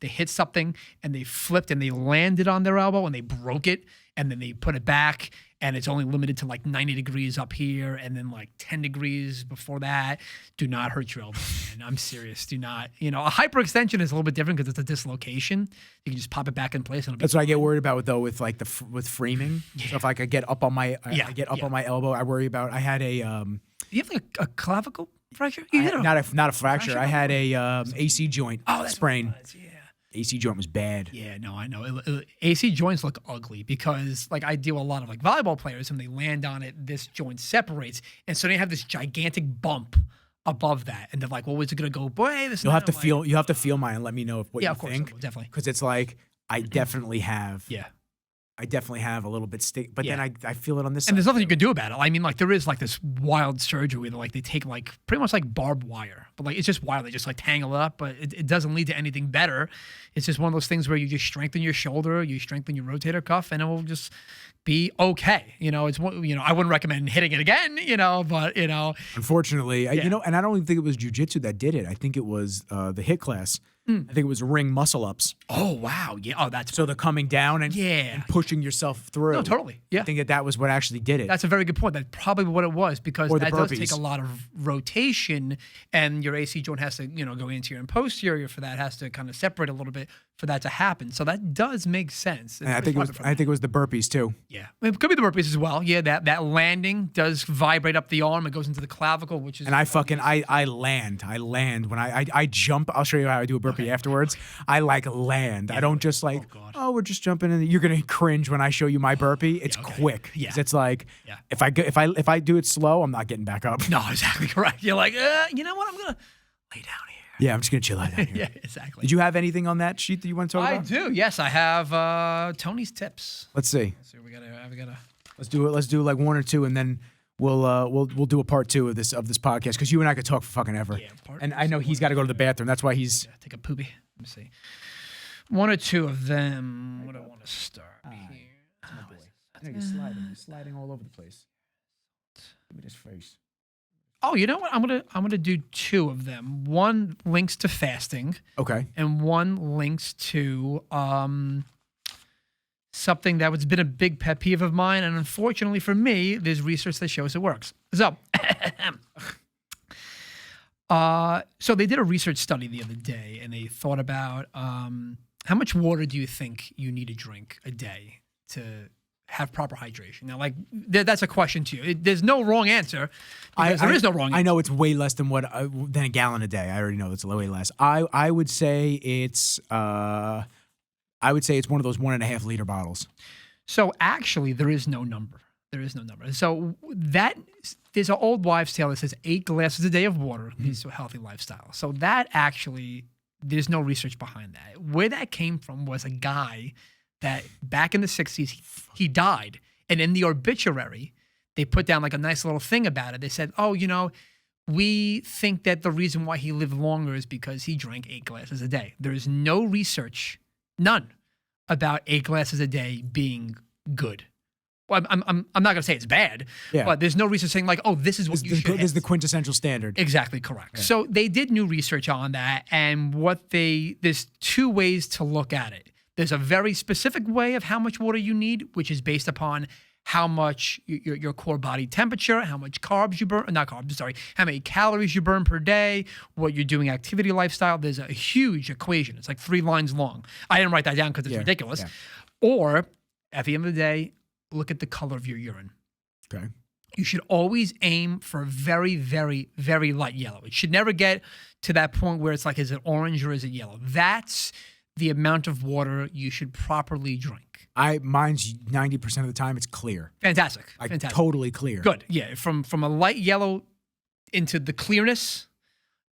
hit something and they flipped and they landed on their elbow and they broke it and then they put it back and it's only limited to like 90 degrees up here and then like 10 degrees before that. Do not hurt your elbow, man. I'm serious. Do not. You know, a hyperextension is a little bit different because it's a dislocation. You can just pop it back in place. And That's what I get worried about though with like with framing. So if like I get up on my Yeah, I get up on my elbow, I worry about. I had a you have like a clavicle fracture? not a fracture. I had a AC joint that's sprain. what it was, yeah. AC joint was bad. Yeah, no, I know. AC joints look ugly because, like, I deal with a lot of like volleyball players, and they land on it, this joint separates, and so they have this gigantic bump above that, and they're like, "Well, is it gonna go away?" You'll have to feel mine and let me know what Yeah, you of course, think. I will, definitely. Because it's like I definitely have. Yeah. I definitely have a little bit but Yeah. then I feel it on this And side. there's nothing you can do about it. I mean, like there is like this wild surgery where like they take like pretty much like barbed wire, but like it's just wire. They just like tangle it up, but it doesn't lead to anything better. It's just one of those things where you just strengthen your shoulder, you strengthen your rotator cuff, and it will just be okay. You know, it's one. You know, I wouldn't recommend hitting it again. You know, but you know, Unfortunately, you know, and I don't even think it was jiu-jitsu that did it. I think it was the HIIT class. I think it was ring muscle ups. oh wow, yeah, oh that's So the coming down and, Yeah. and pushing yourself through. no, totally, yeah. I think that was what actually did it. That's a very good point. That's probably what it was because Or the that does burpees. take a lot of rotation, and your AC joint has to, go anterior and posterior for that. Has to kind of separate a little bit for that to happen. So that does make sense. And I think it was the burpees too. Yeah, it could be the burpees as well. Yeah, that landing does vibrate up the arm. It goes into the clavicle, which is And I land when I jump. I'll show you how I do a burpee afterwards. I like land. I don't just like, God. we're just jumping in. You're gonna cringe when I show you my burpee. It's okay. quick. Yeah. 'Cause it's like Yeah. if I do it slow, I'm not getting back up. no, exactly correct. You're like, you know what? I'm gonna lay down here. Yeah, I'm just gonna chill out down here. Yeah, exactly. Did you have anything on that sheet that you want to talk I about? do. Yes, I have Tony's tips. Let's see. So we gotta. Let's do it. Let's do like one or two, and then we'll do a part two of this podcast because you and I could talk for fucking ever. Yeah, part and I know he's got to go to the bathroom. That's why he's. Take a poopy. Let me see. One or two of them. What do I want to start here? You're sliding all over the place. Give me this face. Oh, you know what? I'm gonna do two of them. One links to fasting, Okay. and one links to something that has been a big pet peeve of mine, and unfortunately for me, there's research that shows it works. So, so they did a research study the other day, and they thought about how much water do you think you need to drink a day to have proper hydration? Now, like that's a question to you. There's no wrong answer because there is no wrong answer. I know it's way less than than a gallon a day. I already know it's way less. I would say it's one of those 1.5 liter bottles. So actually, there is no number. There is no number. So there's an old wives' tale that says 8 glasses a day of water leads to a healthy lifestyle. So that actually, there's no research behind that. Where that came from was a guy that back in the 60s, he died. And in the obituary, they put down like a nice little thing about it. They said, we think that the reason why he lived longer is because he drank 8 glasses a day. There is no research, none, about 8 glasses a day being good. Well, I'm not going to say it's bad, but there's no research saying like, oh, this is what you should have. This is the quintessential standard. Exactly correct. Yeah. So they did new research on that, and there's 2 ways to look at it. There's a very specific way of how much water you need, which is based upon how much your core body temperature, how much carbs you burn, how many calories you burn per day, what you're doing activity lifestyle. There's a huge equation. It's like 3 lines long. I didn't write that down because it's ridiculous. Yeah. Or at the end of the day, look at the color of your urine. Okay. You should always aim for very, very, very light yellow. It should never get to that point where it's like, is it orange or is it yellow? That's the amount of water you should properly drink. Mine's 90% of the time it's clear. Fantastic. Totally clear. Good. Yeah. From a light yellow into the clearness,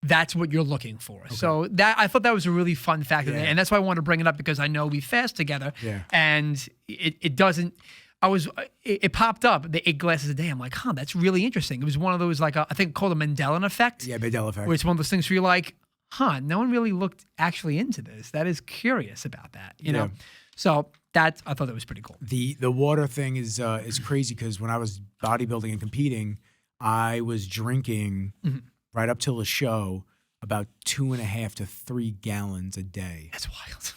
that's what you're looking for. Okay. So I thought that was a really fun fact of it. And that's why I wanted to bring it up, because I know we fast together. Yeah. And it doesn't. It popped up, the 8 glasses a day. I'm like, that's really interesting. It was one of those, like, I think called a Mandela effect. Yeah, Mandela effect. Where it's one of those things where you're like, no one really looked actually into this. That is curious about that, you know? So I thought that was pretty cool. The water thing is crazy, because when I was bodybuilding and competing, I was drinking right up till the show about 2.5 to 3 gallons a day. That's wild.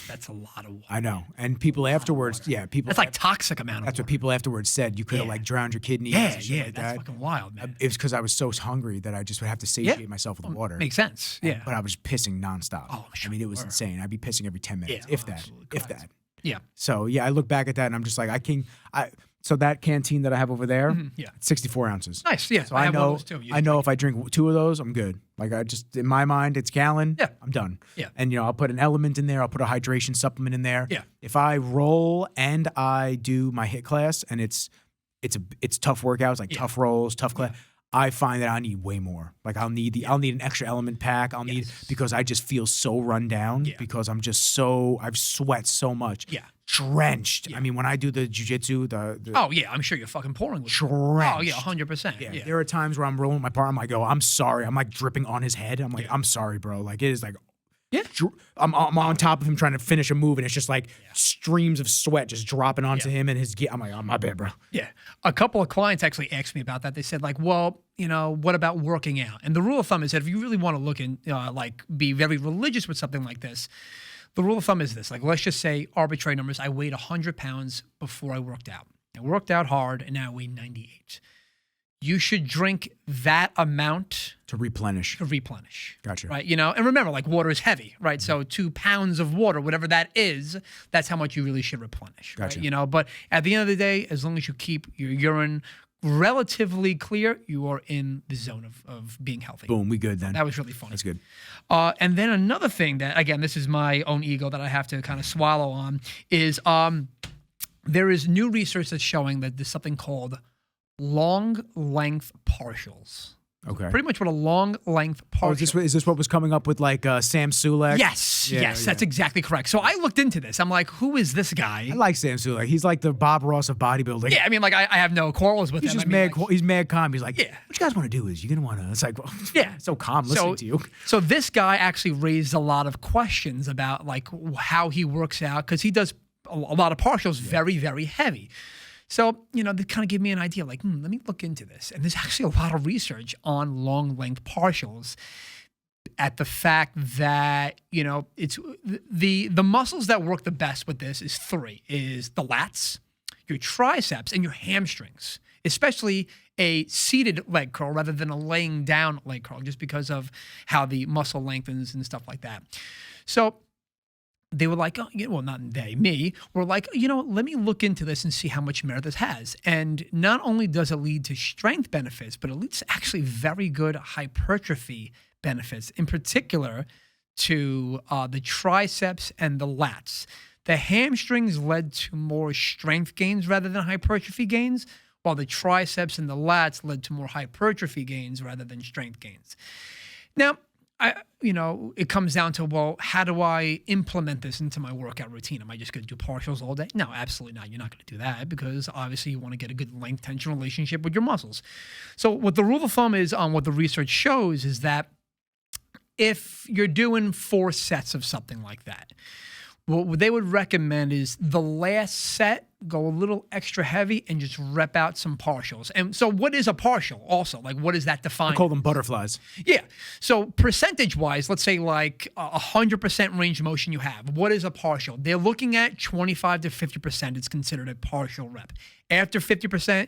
That's a lot of water. I know. And people afterwards, that's like toxic amount of water. That's what people afterwards said. You could have like drowned your kidneys. Yeah, that's fucking wild, man. It was because I was so hungry that I just would have to satiate myself with water. Makes sense. Yeah. But I was pissing nonstop. Oh, sure. I mean, it was insane. I'd be pissing every 10 minutes, if that. Yeah. So yeah, I look back at that and I'm just like, so that canteen that I have over there, 64 ounces. Nice. Yeah. So I know if I drink 2 of those, I'm good. Like, in my mind, it's gallon. Yeah. I'm done. Yeah. And I'll put an element in there. I'll put a hydration supplement in there. Yeah. If I roll and I do my HIIT class and it's tough workouts, like tough rolls, tough class, I find that I need way more. Like, I'll need an extra element pack. I'll need, because I just feel so run down because I'm just I've sweat so much. Yeah. Drenched. I mean, when I do the jiu-jitsu, oh yeah, I'm sure you're fucking pouring with drenched. Oh yeah, 100%. Yeah. There are times where I'm rolling with my partner, I'm like, I'm sorry. I'm like dripping on his head. I'm like, I'm sorry, bro. Like, it is like, I'm on top of him trying to finish a move, and it's just like streams of sweat just dropping onto him and his gear. I'm like, oh, my bad, bro. Yeah. A couple of clients actually asked me about that. They said, like, well, what about working out? And the rule of thumb is that if you really want to look in, be very religious with something like this, the rule of thumb is this. Like, let's just say, arbitrary numbers, I weighed 100 pounds before I worked out. I worked out hard, and now I weigh 98. You should drink that amount to replenish. Gotcha. Right. And remember, like, water is heavy, right? So 2 pounds of water, whatever that is, that's how much you really should replenish. Gotcha. Right? But at the end of the day, as long as you keep your urine relatively clear, you are in the zone of being healthy. Boom, we good then. So that was really funny. That's good. And then another thing that, again, this is my own ego that I have to kind of swallow on, is there is new research that's showing that there's something called long length partials. Okay. Pretty much what a long length partial. Is this what was coming up with like Sam Sulek? Yes, that's exactly correct. So I looked into this. I'm like, who is this guy? I like Sam Sulek. He's like the Bob Ross of bodybuilding. Yeah, I mean, like, I have no quarrels with him. He's just he's mad calm. He's like, what you guys want to do is you're gonna want to. It's like, so calm listening to you. So this guy actually raised a lot of questions about like how he works out, because he does a lot of partials very, very heavy. So, they kind of give me an idea, like, let me look into this. And there's actually a lot of research on long length partials at the fact that, it's the muscles that work the best with this is 3, is the lats, your triceps, and your hamstrings, especially a seated leg curl rather than a laying down leg curl, just because of how the muscle lengthens and stuff like that. So they were like, me were like, let me look into this and see how much merit this has. And not only does it lead to strength benefits, but it leads to actually very good hypertrophy benefits, in particular to the triceps and the lats. The hamstrings led to more strength gains rather than hypertrophy gains, while the triceps and the lats led to more hypertrophy gains rather than strength gains. Now, it comes down to, well, how do I implement this into my workout routine? Am I just going to do partials all day? No, absolutely not. You're not going to do that because obviously you want to get a good length tension relationship with your muscles. So what the rule of thumb is on what the research shows is that if you're doing 4 sets of something like that, what they would recommend is the last set, go a little extra heavy and just rep out some partials. And so what is a partial also? Like, what is that defined? I call them butterflies. Yeah. So percentage-wise, let's say like 100% range of motion you have. What is a partial? They're looking at 25 to 50%. It's considered a partial rep. After 50%,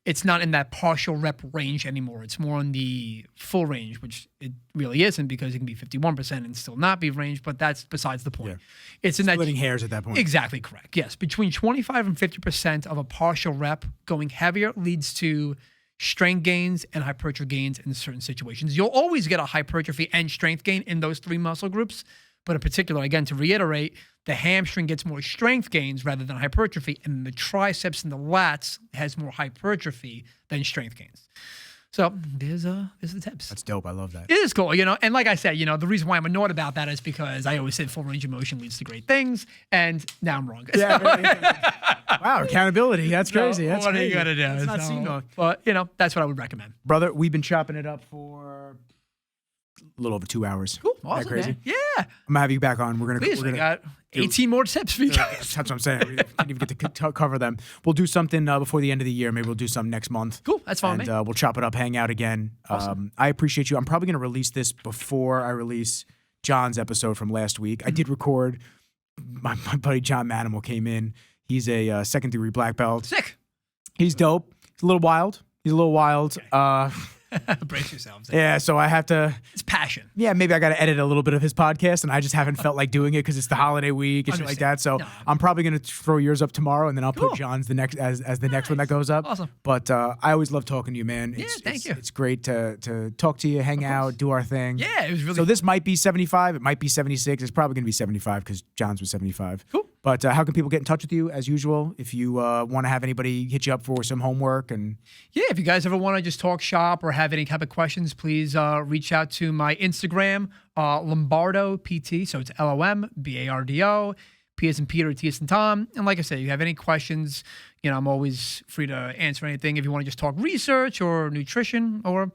it's not in that partial rep range anymore. It's more in the full range, which it really isn't because it can be 51% and still not be range, but that's besides the point. Yeah. It's in Splitting that hairs at that point. Exactly correct. Yes. Between 25 and 50% of a partial rep going heavier leads to strength gains and hypertrophy gains in certain situations. You'll always get a hypertrophy and strength gain in those 3 muscle groups. But in particular, again, to reiterate, the hamstring gets more strength gains rather than hypertrophy, and the triceps and the lats has more hypertrophy than strength gains. So there's the tips. That's dope. I love that. It is cool, And like I said, the reason why I'm annoyed about that is because I always said full range of motion leads to great things, and now I'm wrong. Yeah. Wow, accountability. That's crazy. That's what crazy. are you gonna do? It's not seen though. But that's what I would recommend. Brother, we've been chopping it up for a little over 2 hours. Cool. Isn't Awesome, that crazy? Man. Yeah. I'm gonna have you back on. Please, we got 18 more tips for you guys. That's what I'm saying. We didn't even get to cover them. We'll do something before the end of the year. Maybe we'll do some next month. Cool. That's fine, and man. We'll chop it up, hang out again. Awesome. I appreciate you. I'm probably gonna release this before I release John's episode from last week. I did record. My buddy John Manimal came in. He's a 2nd degree black belt. Sick. He's dope. He's a little wild. Okay. Brace yourselves. Yeah, so I have to. It's passion. Yeah, maybe I got to edit a little bit of his podcast, and I just haven't felt like doing it because it's the holiday week and shit like that. So I'm probably gonna throw yours up tomorrow, and then I'll put John's the next as the next one that goes up. Awesome. But I always love talking to you, man. Thank you. It's great to talk to you, hang out, do our thing. Yeah, it was really. So this might be 75. It might be 76. It's probably gonna be 75 because John's was 75. Cool. But how can people get in touch with you as usual if you want to have anybody hit you up for some homework and? Yeah, if you guys ever want to just talk shop or have any type of questions, please reach out to my Instagram, Lombardo PT. So it's LOMBARDO, P as in Peter, T as in Tom. And like I said, if you have any questions, I'm always free to answer anything. If you want to just talk research or nutrition or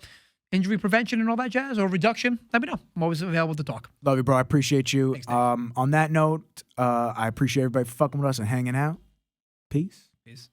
injury prevention and all that jazz or reduction, let me know. I'm always available to talk. Love you, bro. I appreciate you. Thanks, on that note, I appreciate everybody fucking with us and hanging out. Peace. Peace.